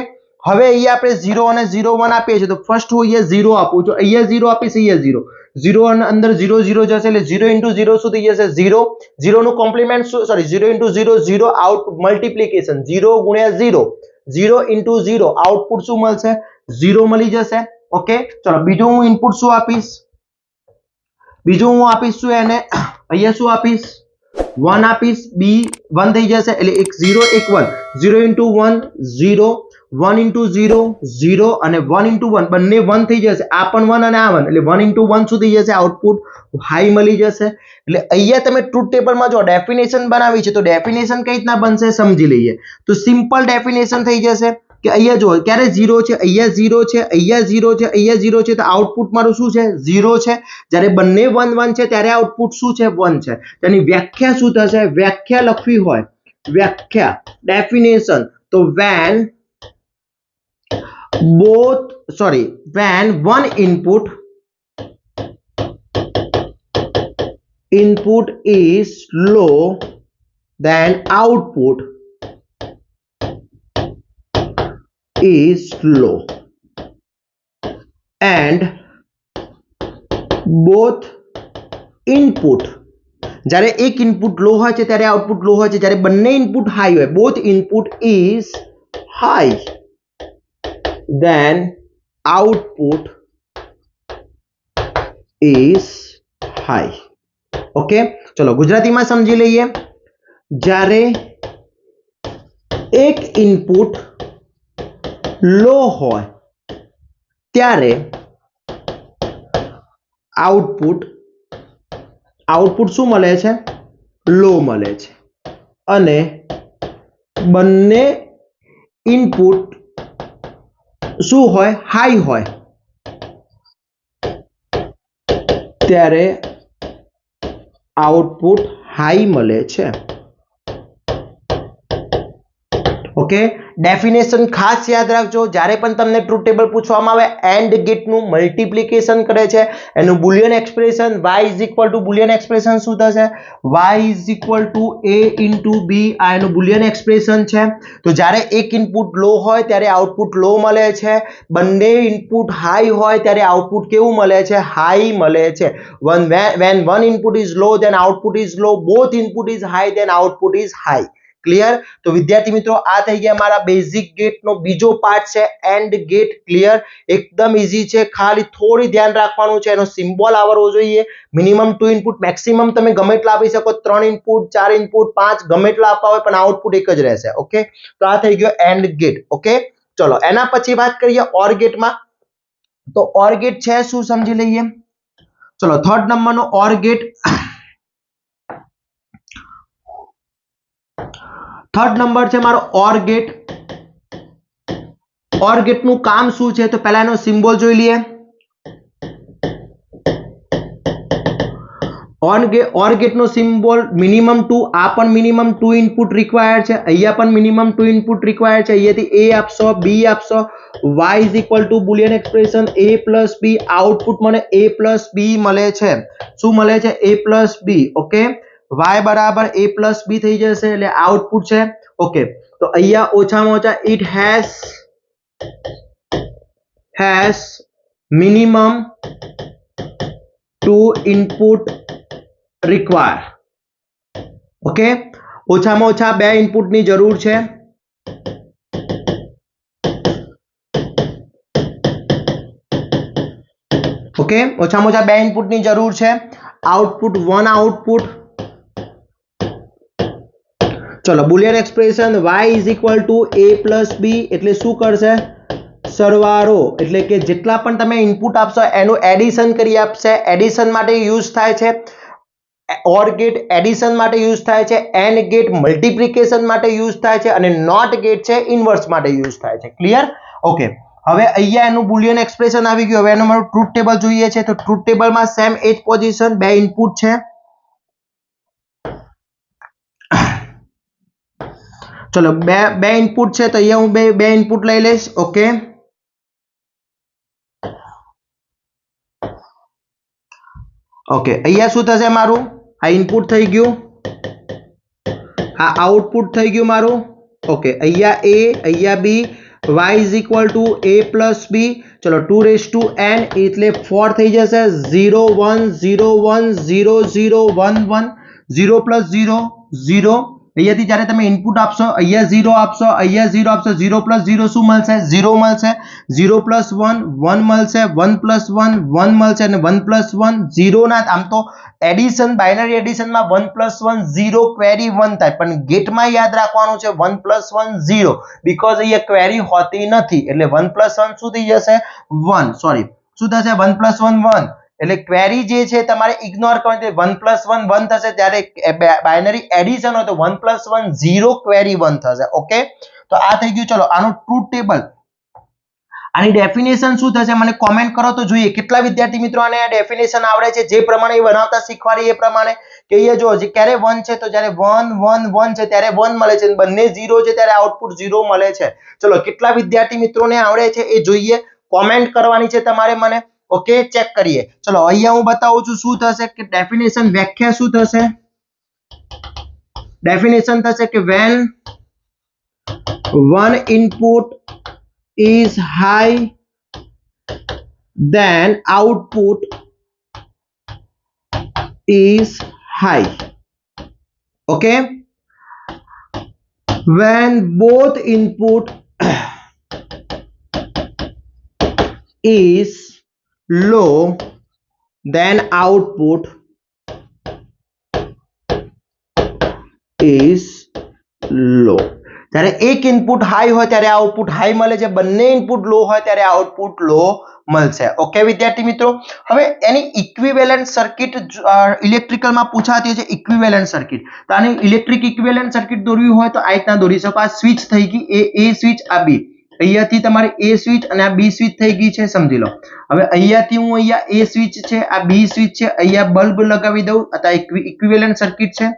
હવે અહીંયા આપણે 0 અને 0 1 આપીએ છીએ, તો ફર્સ્ટ હું અહીંયા 0 આપું છું, અહીંયા 0 આપીશ, અહીંયા 0. 0 અને અંદર 0 0 જશે એટલે 0 * 0 શું થઈ જશે? 0. 0 નું compliment sorry 0 * 0 0 out multiplication 0 * 0 0 * 0 output શું મળશે? 0 મળી જશે. ઓકે, ચલો બીજું હું ઇનપુટ શું આપીશ? બીજું હું આપીશ શું એને? અહીંયા શું આપીશ? 1 આપીશ. b 1 થઈ જશે એટલે એક 0 એક 1. 0 * 1 0 1 * 0 0 અને 1 * 1 બંને 1 થઈ જશે. આ પણ 1 અને આ 1 એટલે 1 * 1 શું થઈ જશે? આઉટપુટ હાઈ મળી જશે. એટલે અહીંયા તમે ટ્રુથ ટેબલમાં જો ડેફિનેશન બનાવી છે તો ડેફિનેશન કઈ રીતના બનશે સમજી લઈએ. તો સિમ્પલ ડેફિનેશન થઈ જશે કે અહીંયા જો ક્યારે 0 છે, અહીંયા 0 છે, અહીંયા 0 છે, અહીંયા 0 છે, તો આઉટપુટ મારું શું છે? 0 છે. જ્યારે બંને 1 1 છે ત્યારે આઉટપુટ શું છે? 1 છે. તેની વ્યાખ્યા શું થશે? વ્યાખ્યા લખવી હોય, વ્યાખ્યા ડેફિનેશન, તો when one input is low, then output is low, and both input જ્યારે એક ઇનપુટ લો હોય છે ત્યારે આઉટપુટ લો હોય છે, જ્યારે બંને ઇનપુટ હાઈ હોય, both input is high, then output is high. Okay, ચલો ગુજરાતીમાં સમજી લઈએ. જ્યારે એક ઇનપુટ લો હોય ત્યારે આઉટપુટ શું મળે છે? લો મળે છે. અને બંને ઇનપુટ શું હોય? હાઈ હોય ત્યારે આઉટપુટ હાઈ મળે છે. ઓકે, ડેફિનેશન ખાસ યાદ રાખજો. જ્યારે પણ તમને ટ્રુથ ટેબલ પૂછવામાં આવે, એન્ડ ગેટ નું મલ્ટીપ્લિકેશન કરે છે, એનું Boolean expression y = Boolean expression શું થશે? y = a * b. આ એનું બુલિયન એક્સપ્રેશન છે. તો જ્યારે એક ઇનપુટ લો હોય ત્યારે આઉટપુટ લો મળે છે, બંને ઇનપુટ હાઈ હોય ત્યારે આઉટપુટ કેવું મળે છે? હાઈ મળે છે. when one input is low then output is low, both input is high then output is high. Clear? તો વિદ્યાર્થી મિત્રો આ થઈ ગયા મારા બેઝિક ગેટ નો બીજો પાર્ટ છે, એન્ડ ગેટ. ક્લિયર? એકદમ ઈઝી છે, ખાલી થોડી ધ્યાન રાખવાનું છે, એનો સિમ્બોલ આવડવો જોઈએ. મિનિમમ 2 ઇનપુટ, મેક્સિમમ તમે ગમે એટલા આપી શકો, 3 ઇનપુટ 4 ઇનપુટ 5 ગમે એટલા આપવા હોય પણ આઉટપુટ એક જ રહેશે. ઓકે, તો આ થઈ ગયો એન્ડ ગેટ. ઓકે, ચલો એના પછી વાત કરીએ ઓર ગેટમાં. તો ઓર ગેટ છે શું સમજી લઈએ. ચલો થર્ડ નંબરનો ઓર ગેટ. થર્ડ નંબર છે મારો ઓર ગેટ. ઓર ગેટ નું કામ શું છે? તો પહેલા એનો સિમ્બોલ જોઈ લઈએ. Or get no symbol minimum 2. આ પણ મિનિમમ 2 ઇનપુટ રિક્વાયર્ડ છે, અહીંયા પણ મિનિમમ 2 ઇનપુટ રિક્વાયર્ડ છે. અહીંયાથી a આપશો, b આપશો, y = Boolean expression a + b. Output મને a + b મળે છે. શું મળે છે? a + b. ઓકે, y બરાબર a + b થઈ જશે એટલે આઉટપુટ છે. ઓકે, તો અહીંયા ઓછામાં ઓછા it has minimum 2 input require. Okay, ઓછામાં ઓછા 2 ઇનપુટની જરૂર છે. ઓકે, ઓછામાં ઓછા 2 ઇનપુટની જરૂર છે. Output 1 output. ચલો Boolean expression y = a + b એટલે શું કરશે? સરવાળો. એટલે કે જેટલા પણ તમે ઇનપુટ આપશો એનું એડિશન કરી આપશે. એડિશન માટે યુઝ થાય છે. ઓર ગેટ એડિશન માટે યુઝ થાય છે, એન્ડ ગેટ મલ્ટિપ્લિકેશન માટે યુઝ થાય છે અને નોટ ગેટ છે ઇન્વર્સ માટે યુઝ થાય છે. ક્લિયર? ઓકે. હવે અહીંયા એનું બુલિયન એક્સપ્રેશન આવી ગયું. હવે એનું મારું ટ્રુથ ટેબલ જોઈએ છે. તો ટ્રુથ ટેબલમાં સેમ એ જ પોઝિશન, બે ઇનપુટ છે. ચલો બે ઇનપુટ છે, તો અહીંયા હું બે ઇનપુટ લઈ લઈશ. ઓકે. ઓકે, અહીંયા શું થશે મારું? આ ઇનપુટ થઈ ગયું, આ આઉટપુટ થઈ ગયું મારું. ઓકે, અહીંયા a, અહીંયા b, y is equal to a plus b. ચલો 2 raised to n એટલે 4 થઈ જશે. 0 1 0 1 0 0 1 1 0 plus 0 0. અહીંયાથી જ્યારે તમે ઇનપુટ આપશો, અહીંયા 0 આપશો, અહીંયા 0 આપશો, 0 plus 0 શું મળશે? 0 મળશે. 0 plus 1 1 મળશે, 1 plus 1 1 મળશે અને 1 plus 1 0 ના. આમ તો એડિશન, બાઇનરી એડિશનમાં 1 plus 1 0 ક્વેરી 1 થાય, પણ ગેટમાં યાદ રાખવાનું છે 1 plus 1 0, બીકોઝ અહીંયા ક્વેરી હોતી નથી. એટલે 1 plus 1 શું થઈ જશે? 1. સોરી, શું થશે? 1 plus 1 1. એટલે ક્વેરી જે છે તમારે ઇગ્નોર કરવાની. 1 plus 1 1 થશે. ત્યારે બાઇનરી એડિશન હોય તો 1 plus 1 0 ક્વેરી 1 થશે. ઓકે, તો આ થઈ ગયું. ચલો આનું ટ્રુથ ટેબલ, આની ડેફિનેશન શું થશે મને કોમેન્ટ કરો તો જોઈએ કેટલા વિદ્યાર્થી મિત્રો આને આ ડેફિનેશન આવડે છે, જે પ્રમાણે બનાવતા શીખવાડી એ પ્રમાણે. કે અહીંયા જો જે ક્યારે 1 છે, તો જ્યારે 1 1 1 છે ત્યારે 1 મળે છે, બંને 0 છે ત્યારે આઉટપુટ 0 મળે છે. ચલો કેટલા વિદ્યાર્થી મિત્રોને આવડે છે એ જોઈએ, કોમેન્ટ કરવાની છે તમારે મને. ઓકે, ચેક કરીએ. ચલો અહીંયા હું બતાવું છું શું થશે કે ડેફિનેશન, વ્યાખ્યા શું થશે? ડેફિનેશન થશે કે when one input is high then output is high. Okay, when both input is low then output is low. જ્યારે એક ઇનપુટ હાઈ હોય ત્યારે આઉટપુટ હાઈ મળે છે, બંને ઇનપુટ લો હોય ત્યારે આઉટપુટ લો મળશે. ઓકે વિદ્યાર્થી મિત્રો, હવે એની ઇક્વિવેલન્ટ સર્કિટ ઇલેક્ટ્રિકલમાં પૂછાતી છે. ઇક્વિવેલન્ટ સર્કિટ, તો આની ઇલેક્ટ્રિક ઇક્વિવેલન્ટ સર્કિટ દોરવી હોય તો આ રીતના દોરી શકો. આ સ્વિચ થઈ ગઈ, એ સ્વિચ, આ બી. અહીંયાથી તમારે એ સ્વિચ અને આ બી સ્વિચ થઈ ગઈ છે, સમજી લો. હવે અહીંયાથી હું અહીંયા એ સ્વિચ છે, આ બી સ્વિચ છે, અહીંયા બલ્બ લગાવી દઉં. આ ઇક્વિવેલન્ટ સર્કિટ છે.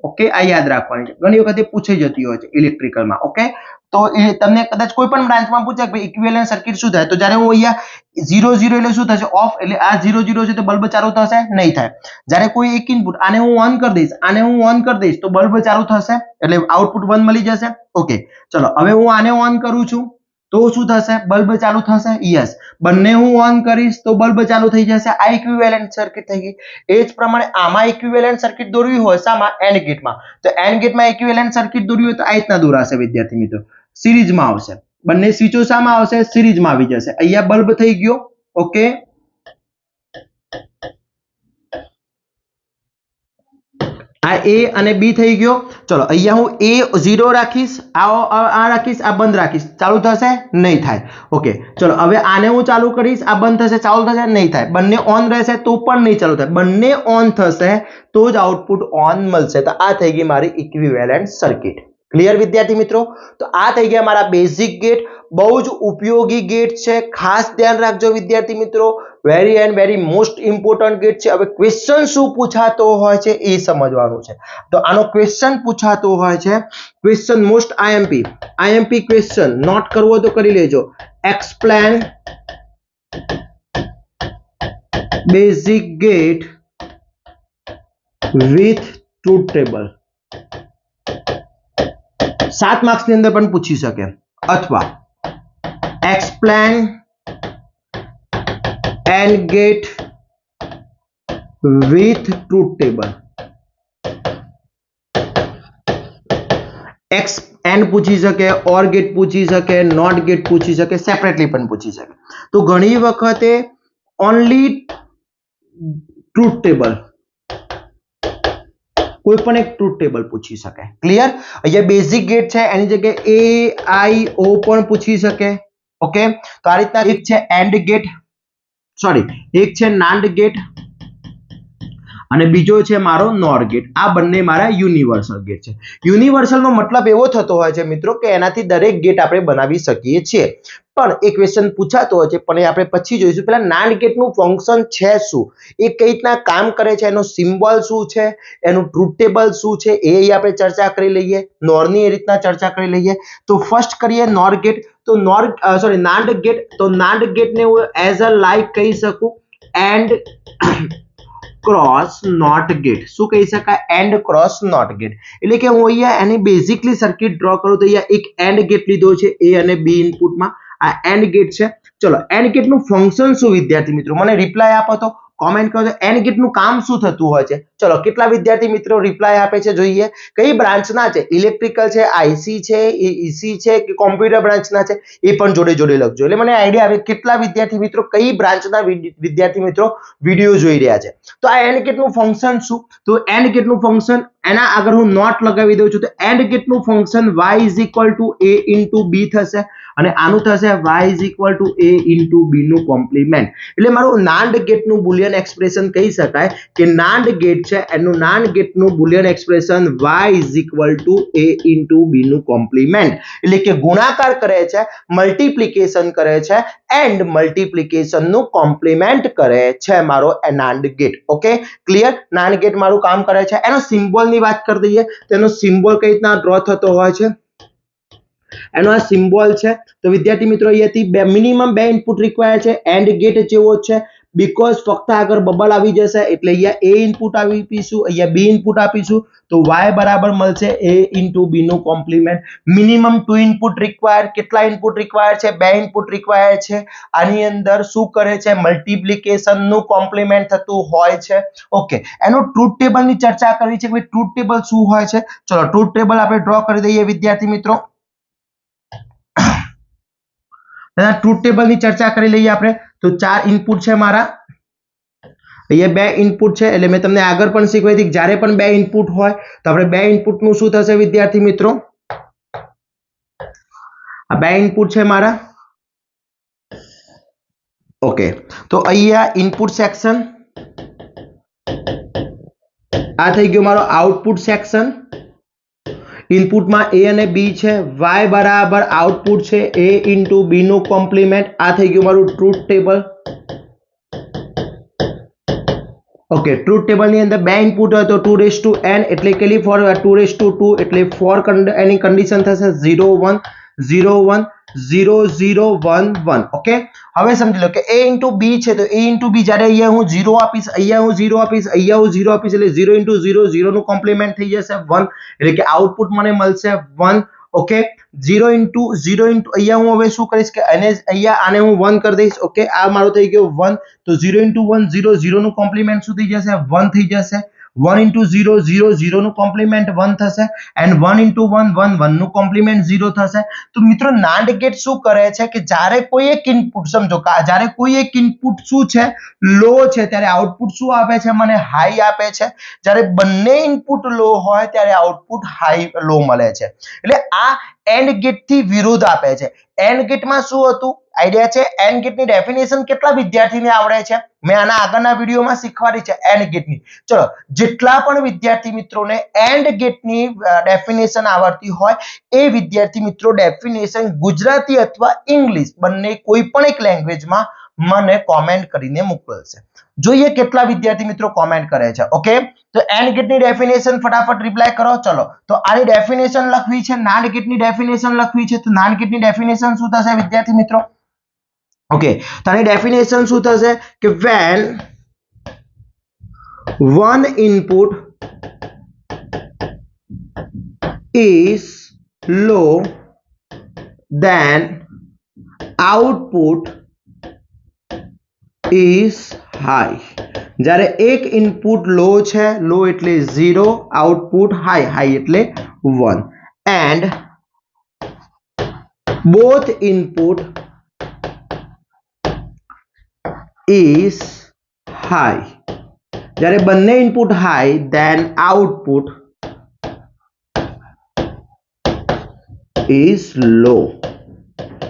ઓકે, આ યાદ રાખવાની છે, ઘણી વખત એ પૂછાઈ જતી હોય છે ઇલેક્ટ્રિકલમાં. ઓકે, તો એ તમને કદાચ કોઈ પણ બ્રાન્ચમાં પૂછે કે ઇક્વિવેલન્ટ સર્કિટ શું થાય, તો જ્યારે હું અહીંયા 0 0 એટલે શું થશે? ઓફ. એટલે આ 0 0 છે તો બલ્બ ચાલુ થશે? નહીં થાય. જ્યારે કોઈ એક ઇનપુટ, આને હું ઓન કરી દઈશ, આને હું ઓન કરી દઈશ તો બલ્બ ચાલુ થશે, એટલે આઉટપુટ 1 મળી જશે. ઓકે, ચલો હવે હું આને ઓન કરું છું તો શું થશે? બલ્બ ચાલુ થશે. યસ, બંને હું ઓન કરીશ તો બલ્બ ચાલુ થઈ જશે. આ ઇક્વિવેલન્ટ સર્કિટ થઈ ગઈ. એ જ પ્રમાણે આમાં ઇક્વિવેલન્ટ સર્કિટ દોરવી હોય, શામાં? એન્ડ ગેટમાં. તો એન્ડ ગેટમાં ઇક્વિવેલન્ટ સર્કિટ દોરવી હોય તો આ રીતના દોરાશે વિદ્યાર્થી મિત્રો. સિરીઝમાં આવશે, બંને સ્વિચો શામાં આવશે? સિરીઝમાં આવી જશે. અહીંયા બલ્બ થઈ ગયો. ઓકે, આ A અને B થઈ ગયો. ચલો અહીંયા હું A 0 રાખીશ, આ રાખીશ, આ બંધ રાખીશ, ચાલુ થશે? નહીં થાય. ઓકે, ચલો હવે આને હું ચાલુ કરીશ, આ બંધ થશે, ચાલુ થશે? નહીં થાય. બંને ઓન રહેશે તો પણ નહીં ચાલુ થાય, બંને ઓન થશે તો જ આઉટપુટ ઓન મળશે. તો આ થઈ ગઈ મારી ઇક્વિવેલન્ટ સર્કિટ. ક્લિયર વિદ્યાર્થી મિત્રો? તો આ થઈ ગયા મારા બેઝિક ગેટ. બહુ જ ઉપયોગી ગેટ છે, ખાસ ધ્યાન રાખજો વિદ્યાર્થી મિત્રો. Very and very most important gate છે. હવે ક્વેશ્ચન શું પૂછાતો હોય છે એ સમજવાનું છે. તો આનો ક્વેશ્ચન પૂછાતો હોય છે, question most IMP question. Note કરવો તો કરી લેજો. Explain basic gate with truth table. 7 marks ની અંદર પણ પૂછી શકે. અથવા explain AND gate with truth table. AND પૂછી શકે, OR gate પૂછી શકે, NOT gate પૂછી શકે, સેપરેટલી પણ પૂછી શકે. તો ઘણી વખતે ઓનલી ટ્રુથ ટેબલ, કોઈ પણ એક ટ્રુથ ટેબલ પૂછી શકે. ક્લિયર? અહીંયા બેઝિક ગેટ છે, એની જગ્યાએ A I O પણ પૂછી શકે. ઓકે, તો આ રીતના એક છે AND ગેટ, સોરી એક છે NAND ગેટ અને બીજો છે મારો નોર ગેટ. આ બંને મારા યુનિવર્સલ ગેટ છે. યુનિવર્સલનો મતલબ એવો થતો હોય છે મિત્રો કે એનાથી દરેક ગેટ આપણે બનાવી શકીએ છીએ. પણ એક ક્વેશ્ચન પૂછાતો હોય છે, પણ એ આપણે પછી જોઈશું. પહેલા નાન્ડ ગેટનું ફંક્શન છે શું, એ કઈ રીતના કામ કરે છે, એનો સિમ્બોલ શું છે, એનું ટ્રુથ ટેબલ શું છે, એ આપણે ચર્ચા કરી લઈએ. નોરની એ રીતના ચર્ચા કરી લઈએ. તો ફર્સ્ટ કરીએ નોર ગેટ. તો નાન્ડ ગેટ. તો નાન્ડ ગેટને હું એઝ અ લાઈક કહી શકું એન્ડ ક્રોસ નોટ ગેટ. શું કહી શકાય? And cross not gate. એટલે કે હું અહીંયા એની બેઝિકલી સર્કિટ ડ્રો કરું તો અહીંયા એક એન્ડ ગેટ લીધો છે એ અને બી ઇનપુટમાં. આ એન્ડ ગેટ છે. ચલો એન્ડ ગેટનું ફંક્શન શું વિદ્યાર્થી મિત્રો મને રિપ્લાય આપો તો કોમેન્ટ કરો. એન્ડ ગેટનું કામ શું થતું હોય છે? ચલો કેટલા વિદ્યાર્થી મિત્રો રિપ્લાય આપે છે જોઈએ. કઈ બ્રાન્ચના છે? ઇલેક્ટ્રિકલ છે, આઈસી છે, ઈસી છે કે કોમ્પ્યુટર બ્રાન્ચના છે? એ પણ જોડે જોડે લખજો એટલે મને આઈડિયા આવે કેટલા વિદ્યાર્થી મિત્રો કઈ બ્રાન્ચના વિદ્યાર્થી મિત્રો વિડીયો જોઈ રહ્યા છે. તો આ એન્ડ ગેટનું ફંક્શન શું? તો એન્ડ ગેટનું ફંક્શન એના આગળ હું નોટ લગાવી દઉં છું. તો એન્ડ ગેટનું function y a into b થશે અને આનું થશે y a into b નું કોમ્પ્લિમેન્ટ. એટલે મારું નાન્ડ ગેટનું બુલિયન એક્સપ્રેશન કહી શકાય કે નાન્ડ ગેટ છે એનું નાન્ડ ગેટનું Boolean expression y a into b નું કોમ્પ્લિમેન્ટ. એટલે કે ગુણાકાર કરે છે, મલ્ટીપ્લિકેશન કરે છે એન્ડ મલ્ટીપ્લિકેશન નું કોમ્પ્લિમેન્ટ કરે છે મારો NAND gate. Okay clear? NAND gate મારું કામ કરે છે. એનો સિમ્બોલ ની વાત કરી દઈએ તો એનો સિમ્બોલ કઈ રીતના ડ્રો થતો હોય છે. એનો આ સિમ્બોલ છે. તો વિદ્યાર્થી મિત્રો અહીંયાથી મિનિમમ 2 ઇનપુટ રિક્વાયર છે. એન્ડ ગેટ જેવો છે બીકોઝ ફક્ત આગળ બબલ આવી જશે એટલે અહીંયા a ઇનપુટ આપીશું, અહીંયા b ઇનપુટ આપીશું તો y બરાબર મળશે a into b નું કોમ્પ્લિમેન્ટ. Minimum 2 input require. કેટલા ઇનપુટ રિક્વાયર છે? 2 ઇનપુટ રિક્વાયર છે. આની અંદર શું કરે છે? મલ્ટીપ્લિકેશન નું કોમ્પ્લિમેન્ટ થતું હોય છે. ઓકે એનો ટ્રુથ ટેબલ ની ચર્ચા કરવી છે કે ટ્રુથ ટેબલ શું હોય છે. ચલો ટ્રુથ ટેબલ આપણે ડ્રો કરી દઈએ વિદ્યાર્થી મિત્રો. ટ્રુથ ટેબલ ની ચર્ચા કરી લઈએ આપણે. તો 4 ઇનપુટ છે મારા, અહીંયા 2 ઇનપુટ છે એટલે મેં તમને આગળ પણ શીખવાડી હતી જ્યારે પણ 2 ઇનપુટ હોય તો આપણે 2 ઇનપુટ નું શું થશે વિદ્યાર્થી મિત્રો? આ 2 ઇનપુટ છે મારા. ઓકે તો અહીંયા ઇનપુટ સેક્શન આ થઈ ગયો મારો આઉટપુટ સેક્શન. ઇનપુટમાં a અને b છે, y બરાબર આઉટપુટ છે a into b નું કોમ્પ્લિમેન્ટ. આ થઈ ગયું મારું truth table. Okay truth table ની અંદર 2 ઇનપુટ હોય તો 2n એટલે કે ફોર 2 એટલે 4 એની કન્ડિશન થશે 0 1 0 1 0 0 1 1. ઓકે હવે સમજી લો કે a into b છે તો a into b જ્યારે અહીંયા હું 0 આપીશ, અહીંયા હું 0 આપીશ, અહીંયા હું 0 આપીશ એટલે 0 into 0 0 નું કોમ્પ્લિમેન્ટ થઈ જશે 1 એટલે કે આઉટપુટ મને મળશે 1. ઓકે 0 into અહીંયા હું હવે શું કરીશ કે અહીંયા આને હું 1 કરી દઈશ. ઓકે આ મારો થઈ ગયો 1 તો 0 into 1 0 0 નું કોમ્પ્લિમેન્ટ શું થઈ જશે? 1 થઈ જશે. 1 into 0 0 0 નું કોમ્પ્લિમેન્ટ 1 થશે એન્ડ 1 into 1 1 1 નું કોમ્પ્લિમેન્ટ 0 થશે. તો મિત્રો નાન્ડ ગેટ શું કરે છે કે જ્યારે કોઈ એક ઇનપુટ સમજો જ્યારે કોઈ એક ઇનપુટ શું છે લો છે ત્યારે આઉટપુટ શું આપે છે? મને હાઈ આપે છે. જ્યારે બંને ઇનપુટ લો હોય ત્યારે આઉટપુટ હાઈ લો મળે છે. એટલે આ એન્ડ ગેટ થી વિરુદ્ધ આપે છે. એન્ડ ગેટમાં શું હતું આઈડિયા છે? એન્ડ ગેટની ડેફિનેશન કેટલા વિદ્યાર્થીને આવડે છે? મેં આના આગળના વિડીયોમાં શીખવાડી છે એન્ડ ગેટની. ચલો જેટલા પણ વિદ્યાર્થી મિત્રોને એન્ડ ગેટની ડેફિનેશન આવડતી હોય એ વિદ્યાર્થી મિત્રો ડેફિનેશન ગુજરાતી અથવા ઇંગ્લિશ બંને કોઈ પણ એક લેંગ્વેજમાં મને કોમેન્ટ કરીને મોકલશે. જોઈએ કેટલા વિદ્યાર્થી મિત્રો કોમેન્ટ કરે છે. ઓકે તો એન્ડ ગેટની ડેફિનેશન ફટાફટ રિપ્લાય કરો. ચલો તો આની ડેફિનેશન લખવી છે, નાન્ડ ગેટની ડેફિનેશન લખવી છે. તો નાન્ડ ગેટની ડેફિનેશન શું થશે વિદ્યાર્થી મિત્રો? ઓકે તો આની ડેફિનેશન શું થશે કે when one input is low then output is high. જ્યારે એક ઇનપુટ લો છે, લો એટલે 0, આઉટપુટ હાઈ, હાઈ એટલે 1 and both input is high. જ્યારે બંને input high then output is low.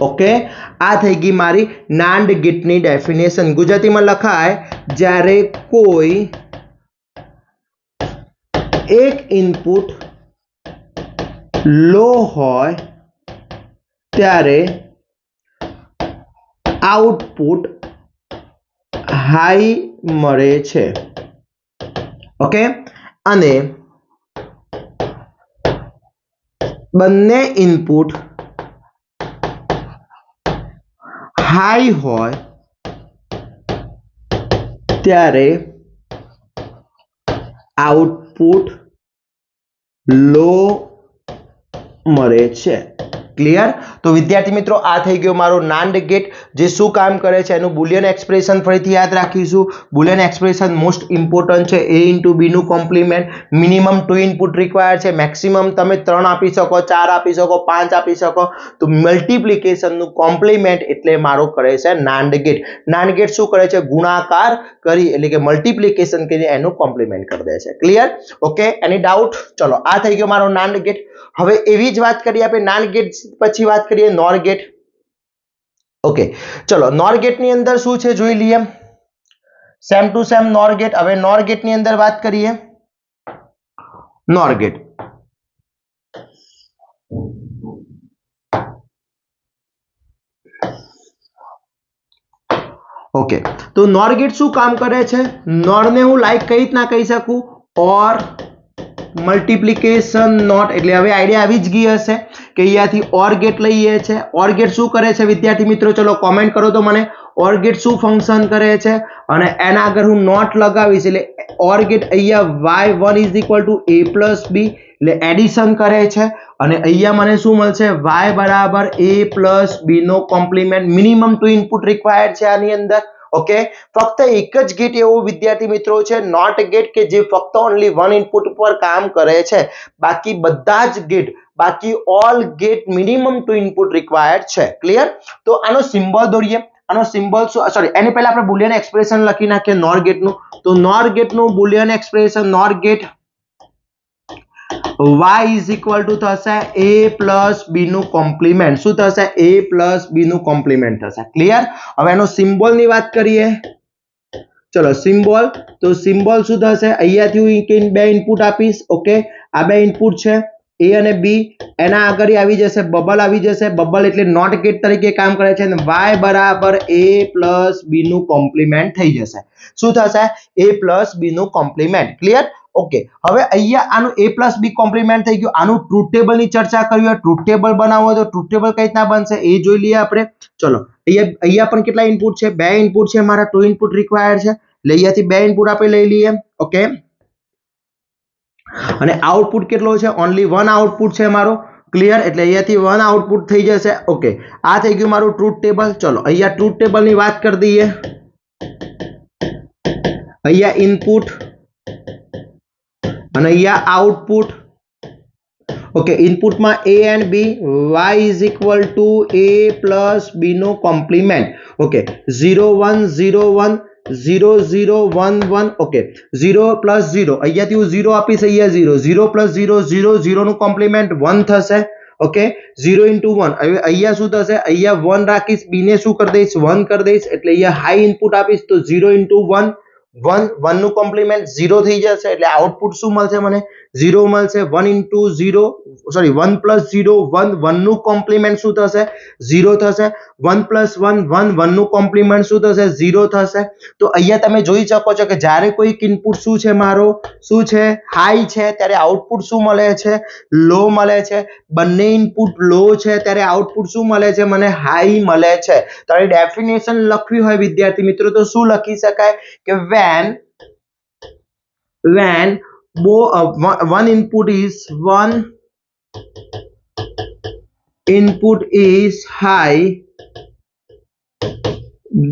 Okay આ થઈ ગઈ મારી નાન્ડ ગેટની ડેફિનેશન. ગુજરાતીમાં લખાય જ્યારે કોઈ एक इनपुट लो होय त्यारे आउटपुट हाई मळे छे। ओके, अने बंने इनपुट हाई होय त्यारे आउटपुट लो मळे छे। क्लियर? तो विद्यार्थी मित्रों आ थई गयो मारो नांड गेट जे शुं काम करे छे एनुं बुलियन एक्सप्रेशन फरीथी याद राखीशुं। बुलियन एक्सप्रेशन मोस्ट इम्पोर्टન્ટ छे। ए इंटू बी નું કોમ્પ્લિમેન્ટ, મિનિમમ 2 ઇનપુટ રિક્વાયર્ડ છે, મેક્સિમમ તમે 3 આપી શકો, 4 આપી શકો, 5 આપી શકો, તો મલ્ટીપ્લિકેશન નું કોમ્પ્લિમેન્ટ એટલે મારો કરે છે નાન્ડ ગેટ। નાન્ડ ગેટ શું કરે છે? ગુણાકાર કરી એટલે કે મલ્ટીપ્લિકેશન કરી એનું કોમ્પ્લિમેન્ટ કરી દે છે। ક્લિયર? ઓકે, એની ડાઉટ? ચલો, આ થઈ ગયો મારો નાન્ડ ગેટ। હવે એવી જ વાત કરીએ આપણે નાન્ડ ગેટ પછી વાત કરીએ નોર ગેટ। ઓકે, ચલો નોર ગેટ ની અંદર શું છે જોઈ લઈએ। Same to same NOR gate. હવે નોર ગેટ ની અંદર વાત કરીએ નોર ગેટ। ओके, तो नॉर गेट શું કામ કરે છે? નોર ને હું લાઈક કઈ રીતના કહી શકું? ઓર મલ્ટીપ્લિકેશન નોટ। એટલે હવે આઈડિયા આવી જ ગઈ હશે કે અહીંયાથી ઓર ગેટ લઈએ છે। ઓર ગેટ શું કરે છે વિદ્યાર્થી મિત્રો? ચલો કોમેન્ટ કરો તો મને ઓર ગેટ શું ફંક્શન કરે છે, અને એના આગળ હું નોટ લગાવીશ એટલે ઓર ગેટ અહીંયા y1 = a + b એટલે એડિશન કરે છે, અને અહીંયા મને શું મળશે? y = a + b નો કોમ્પ્લિમેન્ટ। મિનિમમ 2 ઇનપુટ રિક્વાયર્ડ છે આની અંદર। ઓકે, ફક્ત એક જ ગેટ એવો વિદ્યાર્થી મિત્રો છે નોટ ગેટ કે જે ફક્ત ઓન્લી 1 ઇનપુટ પર કામ કરે છે। બાકી બધા જ ગેટ, બાકી all gate minimum 2 input required છે। ક્લિયર? તો આનો સિમ્બોલ દોરીએ। આનો સિમ્બોલ સોરી એની પહેલા આપણે બુલિયન એક્સપ્રેશન લખી નાખીએ નોર ગેટ નું। તો નોર ગેટ નું બુલિયન એક્સપ્રેશન નોર ગેટ y = થશે a + b નું કોમ્પ્લિમેન્ટ। શું થશે? a + b નું કોમ્પ્લિમેન્ટ થશે। ક્લિયર? હવે એનો સિમ્બોલ ની વાત કરીએ। ચલો સિમ્બોલ, તો સિમ્બોલ શું થશે? અહીંયાથી હું બે ઇનપુટ આપીશ। ઓકે, આ બે ઇનપુટ છે a અને b, એના આગળ આવી જશે બબલ આવી જશે। બબલ એટલે નોટ ગેટ તરીકે કામ કરે છે, અને y = a + b નું કોમ્પ્લિમેન્ટ થઈ જશે। શું થશે? a + b નું કોમ્પ્લિમેન્ટ। ક્લિયર? ઓકે, હવે અહીંયા આનું a + b કોમ્પ્લિમેન્ટ થઈ ગયું। આનું ટ્રુથ ટેબલ ની ચર્ચા કરવી હોય, ટ્રુથ ટેબલ બનાવવો હોય તો ટ્રુથ ટેબલ કઈ રીતના બનશે એ જોઈ લઈએ આપણે। ચલો અહીંયા પણ કેટલા ઇનપુટ છે? બે ઇનપુટ છે મારા, 2 ઇનપુટ રિક્વાયર્ડ છે એટલે અહીંયાથી બે ઇનપુટ આપણે લઈ લઈએ। ઓકે, અને આઉટપુટ કેટલો છે? ઓન્લી 1 આઉટપુટ છે મારો। ક્લિયર? એટલે અહીંયાથી 1 આઉટપુટ થઈ જશે। ઓકે, આ થઈ ગયું મારું ટ્રુથ ટેબલ। ચલો અહીંયા ટ્રુથ ટેબલ ની વાત કરી દઈએ। અહીંયા ઇનપુટ અને અહીંયા આઉટપુટ। ઓકે, ઇનપુટમાં a and b, y = a + b નો કોમ્પ્લિમેન્ટ। ઓકે, 0 1 0 1 0 0 1 1। ઓકે, 0 + 0 અહીંયાથી હું 0 આપીશ, અહીંયા 0 0 + 0 0 0 નું કોમ્પ્લિમેન્ટ 1 થશે। ઓકે, 0 * 1 હવે અહીંયા શું થશે? અહીંયા 1 રાખીશ, b ને શું કરી દઈશ? 1 કરી દઈશ, એટલે અહીંયા હાઈ ઇનપુટ આપીશ તો 0 * 1 1 નું કોમ્પ્લિમેન્ટ 0 થઈ જશે, એટલે આઉટપુટ શું મળશે મને? 0 મળશે। 1 * 0 સોરી 1 + 0 1 1 નું કોમ્પ્લિમેન્ટ શું થશે? 0 થશે। 1 + 1 1 1 નું કોમ્પ્લિમેન્ટ શું થશે? 0 થશે। તો અહીંયા તમે જોઈ શકો છો કે જ્યારે કોઈક ઇનપુટ શું છે મારો? શું છે? હાઈ છે, ત્યારે આઉટપુટ શું મળે છે? લો મળે છે। બંને ઇનપુટ લો છે ત્યારે આઉટપુટ શું મળે છે? મને હાઈ મળે છે। તો આ ડેફિનેશન લખવી હોય વિદ્યાર્થી મિત્રો તો શું લખી શકાય કે when one input is high,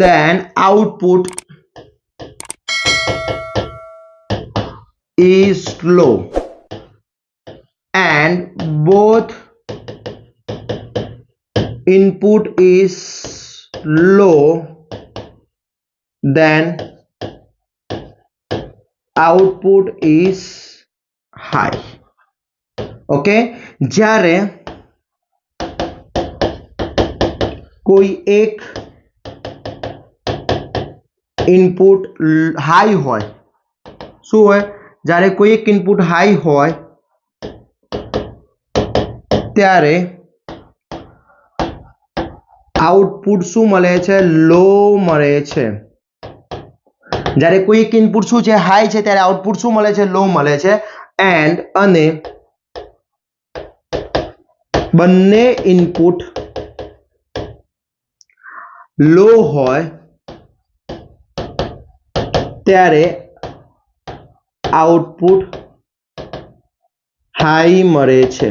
then output is low, and both input is low, then output is high। Okay, જ્યારે કોઈ એક ઇનપુટ હાઈ હોય, શું હોય? જ્યારે કોઈ એક ઇનપુટ હાઈ હોય ત્યારે આઉટપુટ શું મળે છે? લો મળે છે. જ્યારે કોઈ એક ઇનપુટ શું છે? હાઈ છે, ત્યારે આઉટપુટ શું મળે છે? લો મળે છે. એન્ડ અને બંને ઇનપુટ લો હોય ત્યારે આઉટપુટ હાઈ મળે છે.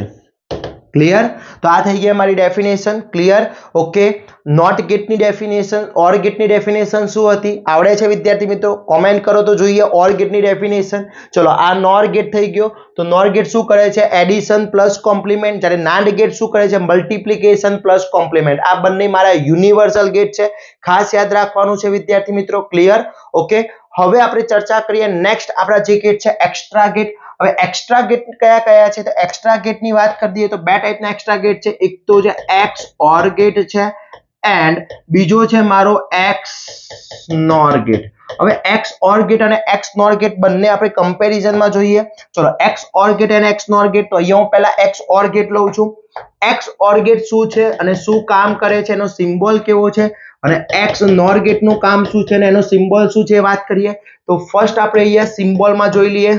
ક્લિયર? તો આ થઈ ગઈ અમારી ડેફિનેશન. ક્લિયર? ઓકે. નોટ ગેટની ડેફિનેશન, ઓર ગેટની ડેફિનેશન શું હતી આવડે છે વિદ્યાર્થી મિત્રો? કોમેન્ટ કરો તો જોઈએ ઓર ગેટની ડેફિનેશન. ચલો, આ નોર ગેટ થઈ ગયો. તો નોર ગેટ શું કરે છે? Addition plus compliment. જ્યારે નાન્ડ ગેટ શું કરે છે? Multiplication plus compliment. આ બંને મારા યુનિવર્સલ ગેટ છે, ખાસ યાદ રાખવાનું છે વિદ્યાર્થી મિત્રો. ક્લિયર? ઓકે. હવે આપણે ચર્ચા કરીએ નેક્સ્ટ આપણા જે ગેટ છે એક્સ્ટ્રા ગેટ. હવે એક્સ્ટ્રા ગેટ કયા કયા છે? તો એક્સ્ટ્રા ગેટની વાત કરી દઈએ તો બે ટાઈપના એક્સ્ટ્રા ગેટ છે. એક તો છે એક્સ ઓર ગેટ છે એન્ડ બીજો છે મારો એક્સ નોર ગેટ. હવે એક્સ ઓર ગેટ અને એક્સ નોર ગેટ બંને આપણે કમ્પેરિઝનમાં જોઈએ. ચલો, એક્સ ઓર ગેટ અને એક્સ નોર ગેટ. તો અહીંયા હું પહેલા એક્સ ઓર ગેટ લઉં છું. એક્સ ઓર ગેટ શું છે અને શું કામ કરે છે, એનો સિમ્બોલ કેવો છે, અને એક્સ નોર ગેટ નું કામ શું છે અને એનો સિમ્બોલ શું છે વાત કરીએ. તો ફર્સ્ટ આપણે અહીંયા સિમ્બોલમાં જોઈ લઈએ.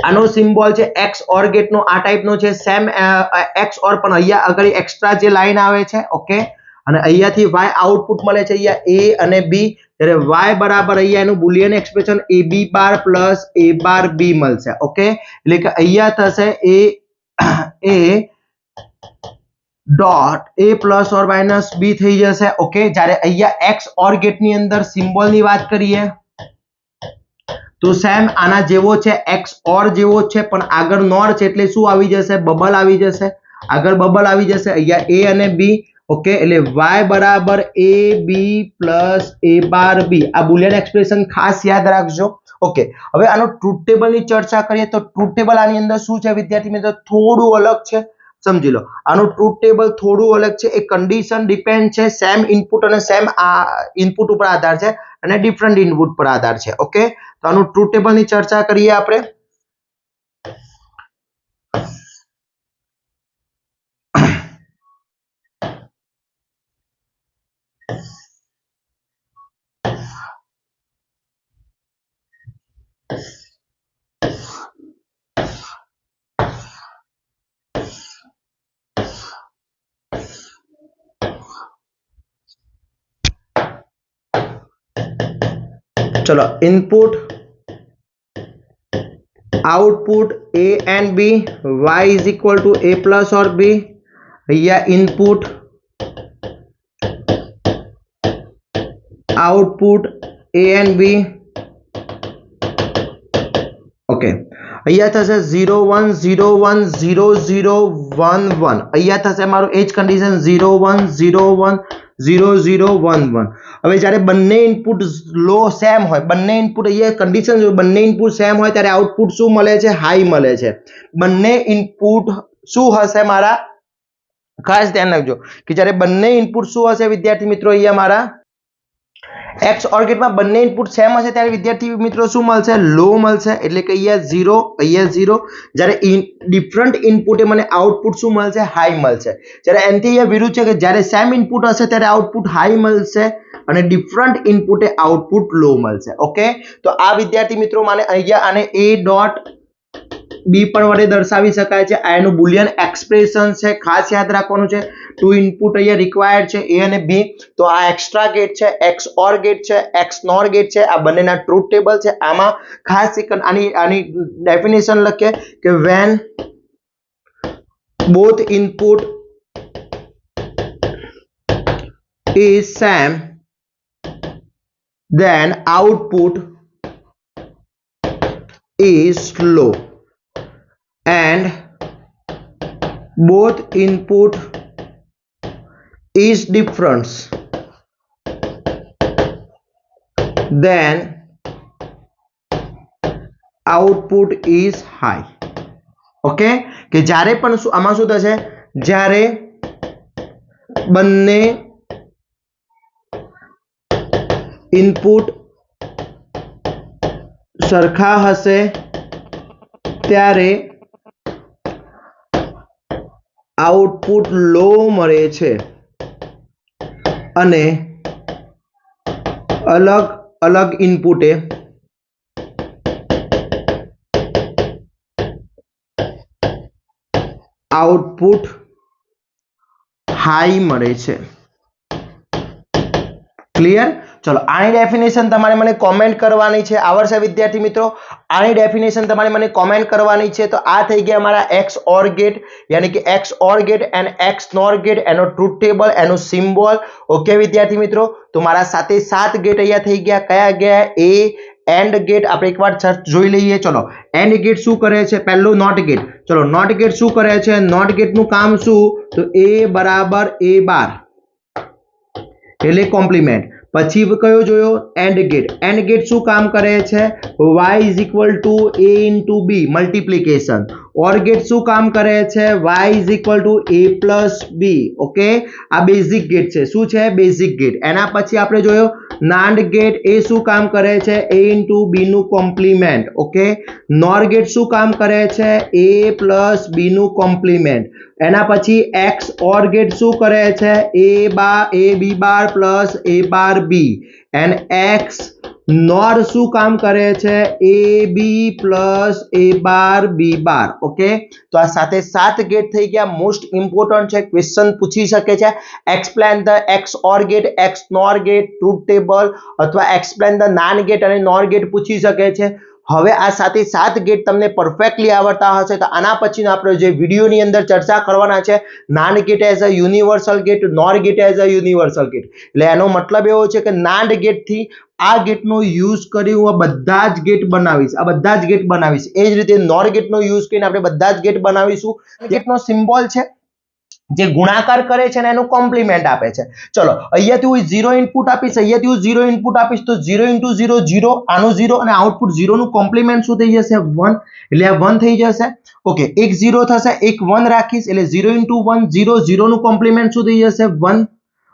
આનો સિમ્બોલ છે એક્સ ઓર ગેટ નો આ ટાઈપનો છે, સેમ એક્સ ઓર, પણ અહીંયા આગળ એક્સ્ટ્રા જે લાઈન આવે છે. ઓકે. અને અહીંયાથી વાય આઉટપુટ મળે છે, અહીંયા એ અને બી. ત્યારે વાય બરાબર અહીંયા એનું Boolean expression A B bar plus A bar B મળશે. ઓકે. એટલે કે અહીંયા થશે A dot A plus or minus B થઈ જશે. ઓકે. જ્યારે અહીંયા એક્સ ઓર ગેટ ની અંદર સિમ્બોલ ની વાત કરીએ તો સેમ આના જેવો છે, એક્સ ઓર જેવો છે, પણ આગળ નોર છે એટલે શું આવી જશે? બબલ આવી જશે. આગળ બબલ આવી જશે. અહીંયા એ અને બી. ઓકે. એટલે y બરાબર એ બી પ્લસ એ બાર બી. આ બુલિયન એક્સપ્રેશન ખાસ યાદ રાખજો. ઓકે. હવે આનો ટ્રુથ ટેબલ ની ચર્ચા કરીએ તો ટ્રુથ ટેબલ આની અંદર શું છે વિદ્યાર્થી મિત્રો? થોડું અલગ છે, સમજી લો. આનું ટ્રુથ ટેબલ થોડું અલગ છે. એ કન્ડિશન ડિપેન્ડ છે. સેમ ઇનપુટ અને સેમ ઇનપુટ ઉપર આધાર છે અને ડિફરન્ટ ઇનપુટ પર આધાર છે. ઓકે. તો આનું ટ્રુથ ટેબલ ની ચર્ચા કરીએ આપણે. चलो, input output A and B, y is equal to A plus और बी. या input output A and B. Okay. અહીંયા થશે 0 1 0 1 0 0 1 1. અહીંયા થશે મારું એજ કન્ડિશન 0 1 0 1 0 0 1 1. હવે જ્યારે બંને ઇનપુટ લો સેમ હોય, બંને ઇનપુટ અહીંયા કન્ડિશન જો બંને ઇનપુટ સેમ હોય ત્યારે આઉટપુટ શું મળે છે? હાઈ મળે છે. બંને ઇનપુટ શું હશે મારા? ખાસ ધ્યાન રાખજો કે જ્યારે બંને ઇનપુટ શું હશે વિદ્યાર્થી મિત્રો? અહીંયા મારા એક્સ ઓર ગેટમાં બંને ઇનપુટ સેમ હશે ત્યારે વિદ્યાર્થી મિત્રો શું મળશે? લો મળશે. એટલે કે અહીંયા 0, અહીંયા 0. જ્યારે ડિફરન્ટ ઇનપુટે મને આઉટપુટ શું મળશે? હાઈ મળશે. જ્યારે એનથી અહીંયા વિરુદ્ધ છે કે જ્યારે સેમ ઇનપુટ હશે ત્યારે આઉટપુટ હાઈ મળશે અને ડિફરન્ટ ઇનપુટે આઉટપુટ લો મળશે. ઓકે. તો આ વિદ્યાર્થી મિત્રો મને અહીંયા આને એ ડોટ બી પણ વડે દર્શાવી શકાય છે. આ એનું બુલિયન એક્સપ્રેશન છે, ખાસ યાદ રાખવાનું છે. ટુ ઇનપુટ અહીંયા રિક્વાયર્ડ છે, એ અને બી. તો આ એક્સ્ટ્રા ગેટ છે, એક્સ ઓર ગેટ છે, એક્સ નોર ગેટ છે. આ બંનેના ટ્રુથ ટેબલ છે. આમાં ખાસ આની ડેફિનેશન લખીએ કે when both input is same then output is low and both input is different then output is high. Okay. કે જ્યારે પણ આમાં શું થશે? જ્યારે બંને ઇનપુટ સરખા હશે ત્યારે આઉટપુટ લો મળે છે અને અલગ અલગ ઇનપુટે આઉટપુટ હાઈ મળે છે. ક્લિયર? ચલો આની ડેફિનેશન તમારે મને કોમેન્ટ કરવાની છે. આવડશે વિદ્યાર્થી મિત્રો? આની ડેફિનેશન તમારે મને કોમેન્ટ કરવાની છે. તો આ થઈ ગયા અમારા એક્સ ઓર ગેટ, યાની કે X OR gate and X NOR gate, એનો ટ્રુથ ટેબલ, એનો સિમ્બોલ. ઓકે વિદ્યાર્થી મિત્રો, તો મારા સાથે 7 ગેટ અહીંયા થઈ ગયા. કયા ગયા? એ એન્ડ ગેટ આપણે એકવાર જોઈ લઈએ. ચલો એન્ડ ગેટ શું કરે છે? પહેલું નોટ ગેટ. ચલો નોટ ગેટ શું કરે છે? નોટ ગેટનું કામ શું? તો a બરાબર a બાર એટલે કોમ્પ્લિમેન્ટ. પછી કયો જોયો? And gate. એન્ડ ગેટ શું કામ કરે છે? y is equal to a into b multiplication. Or gate શું કામ કરે છે? y is equal to a plus b. Okay, આ બેઝિક ગેટ છે. શું છે? Basic gate. એના પછી આપણે જોયો નાન્ડ ગેટ. એ શું કામ કરે છે? a ઇન્ટુ b નું કોમ્પ્લિમેન્ટ. ઓકે, નોર ગેટ શું કામ કરે છે? a પ્લસ b નું કોમ્પ્લિમેન્ટ. એના પછી એક્સ ઓર ગેટ શું કરે છે? a b bar plus a bar b. And X NOR શું કામ કરે છે? a b plus a bar b bar. Okay, તો આ સાથે 7 ગેટ થઈ ગયા. મોસ્ટ ઇમ્પોર્ટન્ટ છે, ક્વેશ્ચન પૂછી શકે છે. Explain the X OR gate, X NOR gate, truth table, અથવા એક્સપ્લેન ધ નાન ગેટ અને નોર ગેટ પૂછી શકે છે. હવે આ સાથે 7 ગેટ તમને પરફેક્ટલી આવડતા હશે તો આના પછીનો આપણે જે વિડીયોની અંદર ચર્ચા કરવાના છે, NAND gate as a universal gate, NOR gate as a universal gate. એટલે એનો મતલબ એવો છે કે નાન્ડ ગેટથી આ ગેટનો યુઝ કરી હું આ બધા જ ગેટ બનાવીશ. આ બધા જ ગેટ બનાવીશ. એ જ રીતે નોર ગેટનો યુઝ કરીને આપણે બધા જ ગેટ બનાવીશું. ગેટનો સિમ્બોલ છે જે ગુણાકાર કરે છે અને એનું કોમ્પ્લિમેન્ટ આપે છે. ચલો અહીંયાથી હું 0 ઇનપુટ આપીશ, અહીંયાથી હું 0 ઇનપુટ આપીશ તો 0 * 0 0, આનું 0 અને આઉટપુટ 0 નું કોમ્પ્લિમેન્ટ શું થઈ જશે? 1. એટલે આ 1 થઈ જશે. ઓકે, એક 0 થશે, એક 1 રાખીશ એટલે 0 * 1 0, 0 નું કોમ્પ્લિમેન્ટ શું થઈ જશે? 1.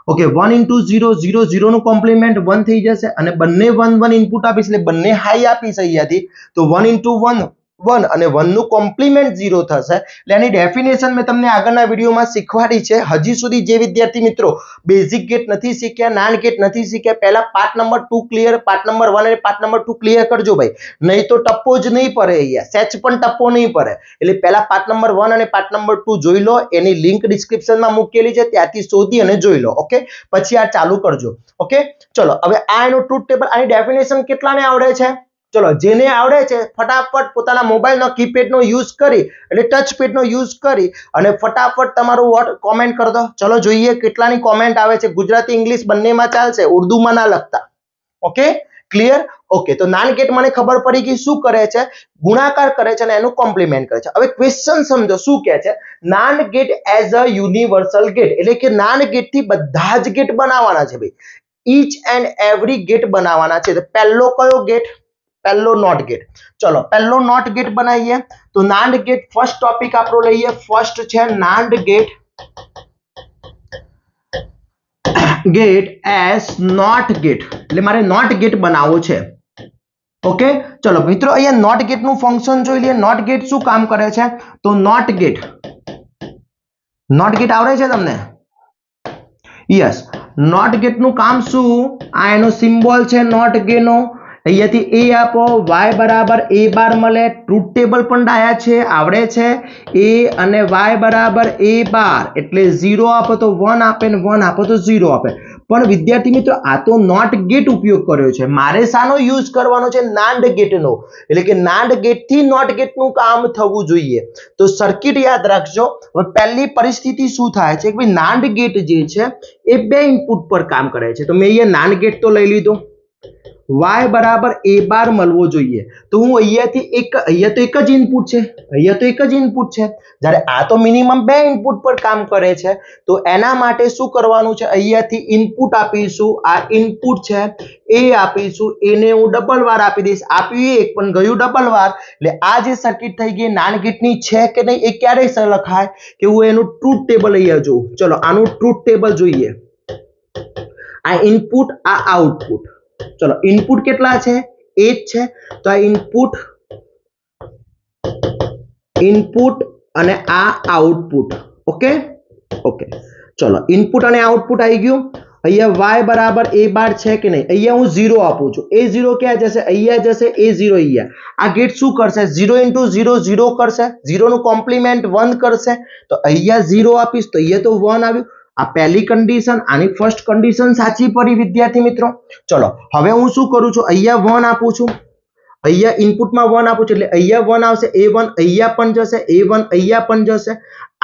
ઓકે, 1 * 0 0, 0 નું કોમ્પ્લિમેન્ટ 1 થઈ જશે અને બંને 1 1 ઇનપુટ આપીશ એટલે બંને હાઈ આપીશ અહીંયાથી તો 1 * 1 1 અને 1 નું કોમ્પ્લિમેન્ટ 0 થશે. એટલે એની ડેફિનેશન મેં તમને આગળના વિડીયોમાં શીખવાડી છે. હજી સુધી જે વિદ્યાર્થી મિત્રો બેઝિક ગેટ નથી શીખ્યા, નાન ગેટ નથી શીખ્યા, પહેલા part number 2 clear, part number 1 અને પાર્ટ નંબર 2 ક્લિયર કરજો ભાઈ. નહીં તો ટપ્પો જ નહીં પડે અહીંયા, સેચ પણ ટપ્પો નહીં પડે. એટલે પહેલા પાર્ટ નંબર 1 અને પાર્ટ નંબર 2 જોઈ લો. એની લિંક ડિસ્ક્રિપ્શનમાં મૂકેલી છે, ત્યાંથી શોધી અને જોઈ લો. ઓકે, પછી આ ચાલુ કરજો. ઓકે, ચલો હવે આ એનું ટ્રુથ ટેબલ, આની ડેફિનેશન કેટલાને આવડે છે? ચલો જેને આવડે છે ફટાફટ પોતાના મોબાઈલનો કીપેડનો યુઝ કરી એટલે ટચ પેડનો યુઝ કરી અને ફટાફટ તમારું કોમેન્ટ કરી દો. ચલો જોઈએ કેટલાની કોમેન્ટ આવે છે. ગુજરાતી ઇંગ્લિશ બંનેમાં ચાલશે, ઉર્દુમાં ના લખતા. Okay, clear? ઓકે, તો નાન ગેટ મને ખબર પડી ગઈ શું કરે છે? ગુણાકાર કરે છે અને એનું કોમ્પ્લિમેન્ટ કરે છે. હવે ક્વેશ્ચન સમજો શું કહે છે? NAND gate as a universal gate, એટલે કે નાન ગેટ થી બધા જ ગેટ બનાવવાના છે ભાઈ. ઈચ એન્ડ એવરી ગેટ બનાવવાના છે. તો પહેલો કયો ગેટ? પહેલો નોટ ગેટ. ચલો પહેલો નોટ ગેટ બનાવીએ તો નાન્ડ ગેટ ફર્સ્ટ ટોપિક આપણો લઈએ. ફર્સ્ટ છે NAND gate as NOT gate. એટલે મારે નોટ ગેટ બનાવવો છે. ઓકે, ચલો મિત્રો અહીંયા નોટ ગેટ નું ફંક્શન જોઈ લઈએ. નોટ ગેટ શું કામ કરે છે? તો નોટ ગેટ આવડે છે તમને? યસ, નોટ ગેટ નું કામ શું? આ એનો સિમ્બોલ છે નોટ ગેટ નો. અહીંયાથી a આપો, y બરાબર a બાર મળે. ટ્રુથ ટેબલ પણ ડાયા છે, આવડે છે. a અને y બરાબર a બાર એટલે 0 આપો તો 1 આપે ને 1 આપો તો 0 આપે. પણ વિદ્યાર્થી મિત્રો આ તો નોટ ગેટ ઉપયોગ કર્યો છે. મારે શાનો યુઝ કરવાનો છે? નાન્ડ ગેટનો. એટલે કે નાન્ડ ગેટ થી નોટ ગેટ નું કામ થવું જોઈએ. તો સર્કિટ યાદ રાખજો. હવે પહેલી પરિસ્થિતિ શું થાય છે કે ભાઈ નાન્ડ ગેટ જે છે એ 2 ઇનપુટ પર કામ કરે છે. તો મેં અહીંયા નાન્ડ ગેટ તો લઈ લીધો. y બરાબર a બાર મળવો જોઈએ તો હું અહીંયા તો એક જ ઇનપુટ છે, જ્યારે આ તો મિનિમમ 2 ઇનપુટ પર કામ કરે છે. તો એના માટે શું કરવાનું છે? અહીંયાથી ઇનપુટ આપીશું. આ ઇનપુટ છે એ આપીશું, એને હું ડબલ વાર આપી દઈશ. આપ્યું એક પણ ગયું ડબલ વાર. એટલે આ જે સર્કિટ થઈ ગઈ નાન ગેટની છે કે નહીં એ ક્યારે લખાય કે હું એનું ટ્રુથ ટેબલ અહીંયા જોઉં. ચલો આનું ટ્રુથ ટેબલ જોઈએ. આ ઇનપુટ, આ આઉટપુટ. ચલો ઇનપુટ કેટલા છે? એ જ છે. તો આ ઇનપુટ અને આ આઉટપુટ. ઓકે ઓકે, ચલો ઇનપુટ અને આઉટપુટ આવી ગયું. અહીંયા y બરાબર a બાર છે કે નહીં? અહીંયા હું 0 આપું છું. એ 0 ક્યાં જશે? અહીંયા જશે. એ 0 અહીંયા. આ ગેટ શું કરશે? 0 * 0 0 કરશે. 0 નું કોમ્પ્લિમેન્ટ 1 કરશે. તો અહીંયા 0 આપીશ તો અહીંયા તો 1 આવ્યું. આ પહેલી કન્ડિશન, આની ફર્સ્ટ કન્ડિશન સાચી પડી વિદ્યાર્થી મિત્રો. ચલો હવે હું શું કરું છું? અહીંયા 1 આપું છું. અહીંયા ઇનપુટમાં 1 આપું છું એટલે અહીંયા 1 આવશે. a1 અહીંયા પણ જશે. a1 અહીંયા પણ જશે.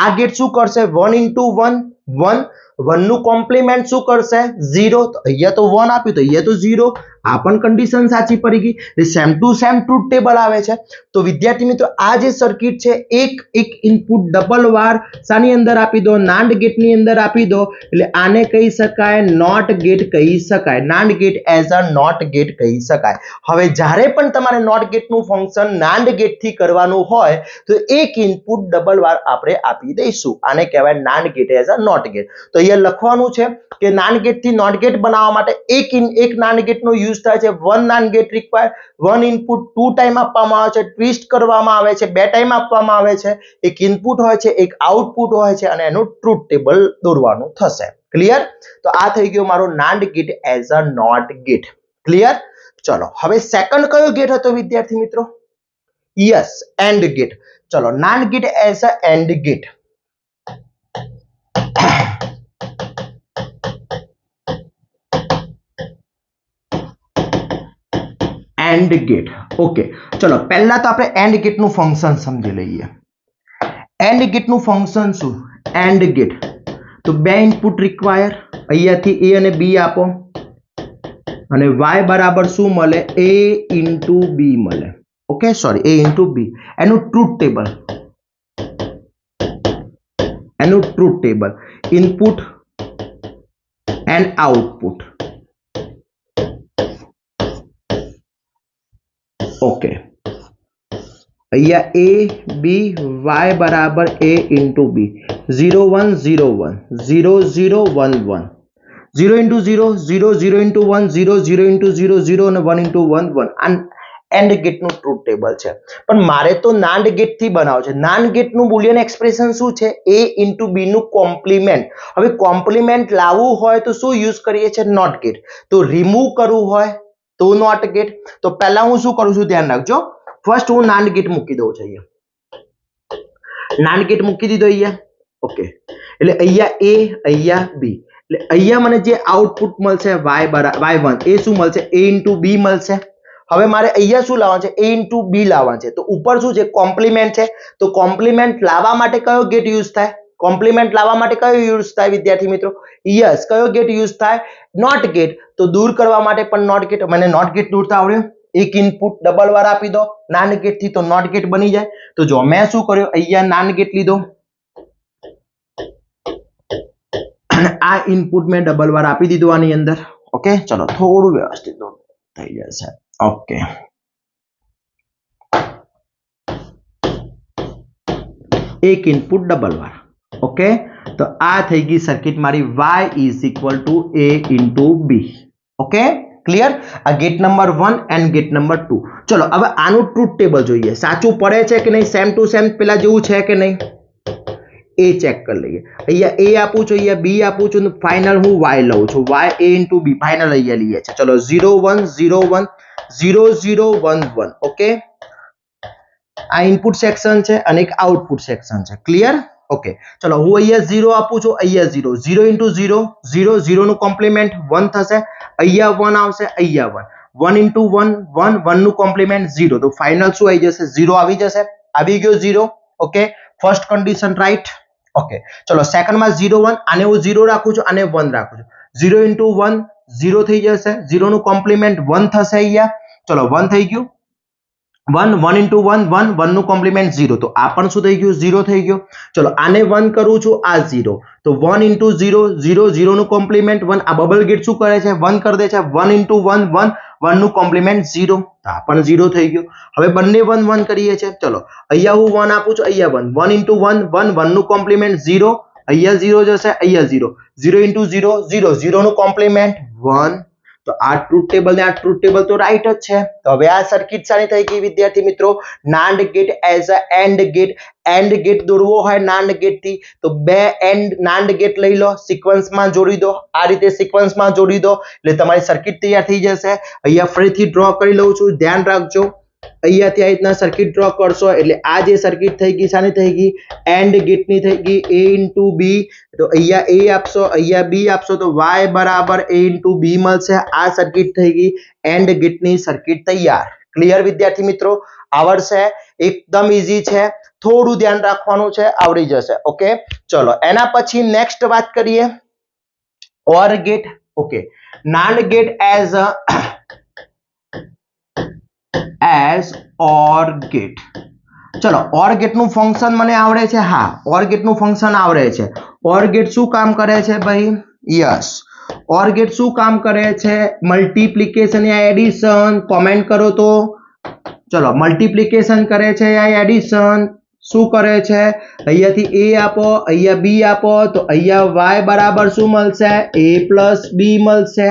આ ગેટ શું કરશે? 1 * 1 1. 1 નું કોમ્પ્લિમેન્ટ શું કરશે? 0. તો અહીંયા તો 1 આપ્યું તો અહીંયા તો 0. આ પણ કન્ડિશન સાચી પડી ગઈ. એટલે same to same truth table આવે છે. તો વિદ્યાર્થી મિત્રો આ જે સર્કિટ છે એક ઇનપુટ ડબલ વાર સાની અંદર આપી દો, નાન્ડ ગેટની અંદર આપી દો એટલે આને કહી શકાય નોટ ગેટ કહી શકાય. NAND gate as a NOT gate કહી શકાય. હવે જ્યારે પણ તમારે નોટ ગેટનું ફંક્શન નાન્ડ ગેટથી કરવાનું હોય તો એક ઇનપુટ ડબલ વાર આપણે આપી દઈશું. આને કહેવાય NAND gate as a NOT gate. તો અહીંયા લખવાનું છે કે નાન્ડ ગેટથી નોટ ગેટ બનાવવા માટે એક નાન્ડ ગેટનો યુઝ થાય છે. 1 નાન્ડ ગેટ રિક્વાયર. 1 ઇનપુટ 2 ટાઈમ આપવામાં આવે છે, ટ્વિસ્ટ કરવામાં આવે છે, 2 ટાઈમ આપવામાં આવે છે. એક ઇનપુટ હોય છે, એક આઉટપુટ હોય છે અને એનું ટ્રુથ ટેબલ દોરવાનું થશે. ક્લિયર? તો આ થઈ ગયો મારો NAND gate as a NOT gate. Clear? ચલો હવે સેકન્ડ કયો ગેટ હતો વિદ્યાર્થી મિત્રો? Yes, AND gate. ચલો NAND gate as a AND gate. And gate. Okay, ચલો પહેલા તો આપણે એન્ડ ગેટ નું ફંક્શન સમજી લઈએ. એન્ડ ગેટ નું ફંક્શન શું? એન્ડ ગેટ તો બે ઇનપુટ રિક્વાયર. અહીંયાથી a અને b આપો અને y બરાબર શું મળે? a * b મળે. Okay, sorry, a * b. એનું truth table input and output. Okay, અહીંયા a b y બરાબર a * b. 0 1 0 1 0 0 1 1 0 * 0 0 0 * 1 0 0 * 0 0 અને 1 * 1 1. આ એન્ડ ગેટ નું ટ્રુથ ટેબલ છે. પણ મારે તો નાન્ડ ગેટ થી બનાવવું છે. નાન્ડ ગેટ નું બુલિયન એક્સપ્રેશન શું છે? a * b નું કોમ્પ્લિમેન્ટ. હવે કોમ્પ્લિમેન્ટ લાવવું હોય તો શું યુઝ કરીએ છીએ? Not gate. તો રિમૂવ કરવું હોય તો નોટ ગેટ. તો પહેલા હું શું કરું છું ધ્યાન રાખજો. ફર્સ્ટ હું નાન્ડ ગેટ મૂકી દઉં છું. અહીંયા નાન્ડ ગેટ મૂકી દીધો અહીંયા. ઓકે, એટલે અહીંયા a અહીંયા b. એટલે અહીંયા મને જે આઉટપુટ મળશે y1 એ શું મળશે? a * b મળશે. હવે મારે અહીંયા શું લાવવાનું છે? a * b લાવવાનું છે. તો ઉપર શું છે? કોમ્પ્લિમેન્ટ છે. તો કોમ્પ્લિમેન્ટ લાવવા માટે કયો ગેટ યુઝ થાય? કોમ્પ્લિમેન્ટ લાવવા માટે કયો યુઝ થાય વિદ્યાર્થી મિત્રો? યસ, કયો ગેટ યુઝ થાય? Not gate. તો દૂર કરવા માટે પણ નોટ ગેટ. મને નોટ ગેટ દૂરતા આવડ્યું. એક ઇનપુટ ડબલ વાર આપી દો નાન્ડ ગેટ થી તો નોટ ગેટ બની જાય. તો જો મેં શું કર્યું? અહીંયા નાન્ડ ગેટ લીધો અને આ ઇનપુટ મેં ડબલ વાર આપી દીધું આની અંદર. ઓકે, ચલો થોડું વ્યવસ્થિત થઈ જશે. ઓકે, એક ઇનપુટ ડબલ વાર. ઓકે, તો આ થઈ ગઈ સર્કિટ મારી y = a * b. Okay, clear? આ gate number 1 AND gate number 2. ચલો હવે આનું ટ્રુથ ટેબલ જોઈએ. સાચું પડે છે કે નહીં? સેમ ટુ સેમ પેલા જેવું છે કે નહીં એ ચેક કરી લઈએ. અહીંયા a આપું છું, અહીંયા b આપું છું, ફાઇનલ હું y લઉં છું. y a * b ફાઇનલ અહીંયા લઈએ છે. ચલો 0 1 0 1 0 0 1 1. ઓકે, આ ઇનપુટ સેક્શન છે અને એક આઉટપુટ સેક્શન છે. ક્લિયર? ઓકે, ચલો હું અહીંયા 0 આપું છું, અહીંયા 0 0 * 0 0 0 નું કોમ્પ્લિમેન્ટ 1 થશે. અહીંયા 1 આવશે, અહીંયા 1 1 * 1 1 1 નું કોમ્પ્લિમેન્ટ 0. તો ફાઇનલ શું આવી જશે? 0 આવી જશે. આવી ગયો 0. Okay, first condition right. Okay, ચલો સેકન્ડ માં 0 1. આને હું 0 રાખું છું, આને 1 રાખું છું. 0 * 1 0 થઈ જશે. 0 નું કોમ્પ્લિમેન્ટ 1 થશે અહીંયા. ચલો 1 થઈ ગયું. 1 1 * 1 1 1 નું કોમ્પ્લિમેન્ટ 0. તો આ પણ શું થઈ ગયું? 0 થઈ ગયો. ચલો આને 1 કરું છું, આ 0. તો 1 * 0 0 0 નું કોમ્પ્લિમેન્ટ 1. આ બબલ ગેટ શું કરે છે? 1 કરી દે છે. 1 * 1 1 1 નું કોમ્પ્લિમેન્ટ 0. તો આ પણ 0 થઈ ગયો. હવે બંને 1 1 કરીએ છીએ. ચલો અહીંયા હું 1 આપું છું, અહીંયા 1 1 * 1 1 1 નું કોમ્પ્લિમેન્ટ 0. અહીંયા 0 જશે, અહીંયા 0 0 * 0 0 0 નું કોમ્પ્લિમેન્ટ 1. તો આ ટ્રુથ ટેબલ ને આ ટ્રુથ ટેબલ તો રાઈટ જ છે. તો હવે આ સર્કિટ સાની થઈ ગઈ વિદ્યાર્થી મિત્રો? NAND gate as a AND gate. And gate દોરવો હોય નાન્ડ ગેટ થી તો બે એન્ડ નાન્ડ ગેટ લઈ લો, સિક્વન્સમાં જોડી દો, આ રીતે સિક્વન્સમાં જોડી દો એટલે તમારી સર્કિટ તૈયાર થઈ જશે. અહીંયા ફરીથી ડ્રો કરી લઉં છું, ધ્યાન રાખજો. અહીંયાથી આ રીતના સર્કિટ ડ્રો કરશો એટલે આ જે સર્કિટ થઈ ગઈ શાની થઈ ગઈ? એન્ડ ગેટની થઈ ગઈ. a ઇન્ટુ બી, તો અહીંયા a આપશો, અહીંયા b આપશો તો y બરાબર a ઇન્ટુ b મળશે. આ સર્કિટ થઈ ગઈ એન્ડ ગેટની સર્કિટ તૈયાર. ક્લિયર વિદ્યાર્થી મિત્રો? આવડશે? એકદમ ઈઝી છે, થોડું ધ્યાન રાખવાનું છે, આવડી જશે. ઓકે, ચલો એના પછી નેક્સ્ટ વાત કરીએ OR gate. Okay, NAND gate as OR gate. ચલો OR ગેટ નું ફંક્શન મને આવડે છે. હા, OR ગેટ નું ફંક્શન આવડે છે. OR ગેટ શું કામ કરે છે ભાઈ? યસ, OR ગેટ શું કામ કરે છે? મલ્ટીપ્લિકેશન યા એડિશન? કોમેન્ટ કરો તો. ચલો, મલ્ટીપ્લિકેશન કરે છે યા એડિશન? શું કરે છે? અહીંયાથી a આપો, અહીંયા b આપો તો અહીંયા y બરાબર શું મળશે? a પ્લસ b મળશે.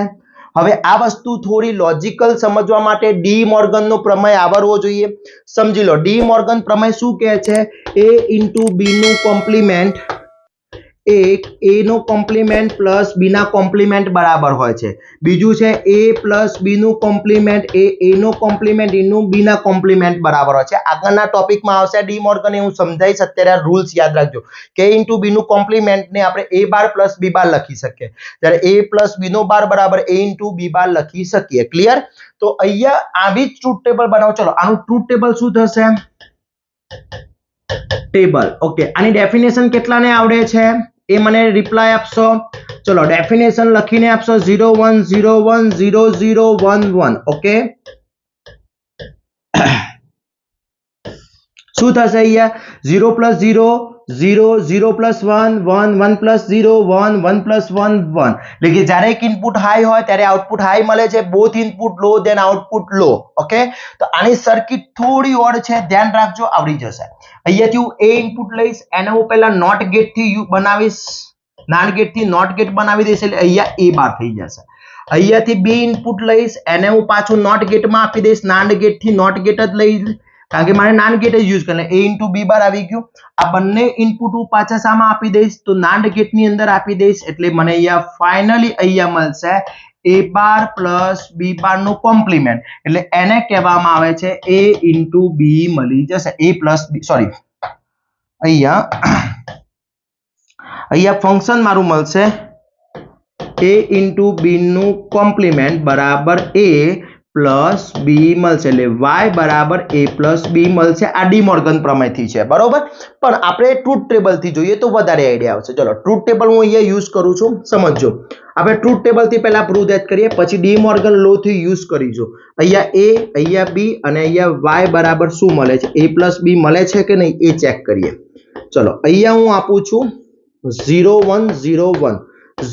હવે આ વસ્તુ થોડી લોજિકલ સમજવા માટે ડી મોર્ગન નો પ્રમેય આવડવો જોઈએ. સમજી લો, ડી મોર્ગન પ્રમેય શું કહે છે? a ઇન્ટુ b નું કોમ્પ્લિમેન્ટ એક a નો કોમ્પ્લિમેન્ટ પ્લસ b ના કોમ્પ્લિમેન્ટ બરાબર હોય છે. બીજું છે a પ્લસ b નું કોમ્પ્લિમેન્ટ એ a નો કોમ્પ્લિમેન્ટ એનું b ના કોમ્પ્લિમેન્ટ બરાબર હોય છે. આગળના ટોપિકમાં આવશે ડી મોર્ગન, હું સમજાઈશ. અત્યારે આ રૂલ્સ યાદ રાખજો. k ઇન્ટુ b નું કોમ્પ્લિમેન્ટ ને આપણે a બાર પ્લસ b બાર લખી શકીએ, ત્યારે a પ્લસ b નો બાર બરાબર a ઇન્ટુ b બાર લખી શકીએ. ક્લિયર? તો અહીંયા આવી જ ટ્રુથ ટેબલ બનાવો. ચલો, આનું ટ્રુથ ટેબલ શું થશે? ટેબલ. ઓકે, આની ડેફિનેશન કેટલાને આવડે છે એ મને રિપ્લાય આપશો. ચલો, ડેફિનેશન લખીને આપશો 0 1 0 1 0 0 1 1. ઓકે, શું થશે અહીંયા? 0 પ્લસ 0 0 0 પ્લસ 1 1 1 પ્લસ 0 1 1 પ્લસ 1 1. એટલે કે જ્યારે એક ઇનપુટ હાઈ હોય ત્યારે આઉટપુટ હાઈ મળે છે, બોથ ઇનપુટ લો ધેન આઉટપુટ લો. ઓકે, તો આની સર્કિટ થોડી ઓડ છે, ધ્યાન રાખજો, આવડી જશે. અહીંયાથી હું a ઇનપુટ લઈશ, એને હું પહેલા નોટ ગેટ થી બનાવીશ, નાન્ડ ગેટ થી નોટ ગેટ બનાવી દઈશ એટલે અહીંયા a બાર થઈ જશે. અહીંયાથી b ઇનપુટ લઈશ, એને હું પાછું નોટ ગેટમાં આપી દઈશ, નાન્ડ ગેટ થી નોટ ગેટ જ લઈશ કારણ કે મારે નાન્ડ ગેટ જ યુઝ કરને. a ઇન્ટુ b બાર આવી ગયું. આ બંને ઇનપુટ હું પાછા શામાં આપી દઈશ? તો નાન્ડ ગેટ ની અંદર આપી દઈશ એટલે મને અહીંયા ફાઇનલી અહીંયા મળશે a બાર પ્લસ b બાર નું કોમ્પ્લિમેન્ટ, એટલે એને કહેવામાં આવે છે a ઇન્ટુ b મળી જશે. a પ્લસ b, સોરી, અહીંયા ફંક્શન મારું મળશે a ઇન્ટુ b નું કોમ્પ્લિમેન્ટ બરાબર a પ્લસ બી મળશે, એટલે y બરાબર a પ્લસ બી મળશે. આ ડી મોર્ગન પ્રમેયથી છે, બરોબર. પણ આપણે ટ્રુથ ટેબલ થી જોઈએ તો વધારે આઈડિયા આવશે. ચલો, ટ્રુથ ટેબલ હું અહીંયા યુઝ કરું છું, સમજજો. આપણે ટ્રુથ ટેબલ થી પહેલા પ્રૂવ ધેટ કરીએ, પછી ડી મોર્ગન લો થી યુઝ કરીશું. અહીંયા a, અહીંયા b અને અહીંયા y બરાબર શું મળે છે? a પ્લસ b મળે છે કે નહીં એ ચેક કરીએ. ચલો, અહીંયા હું આપું છું 0 1 0 1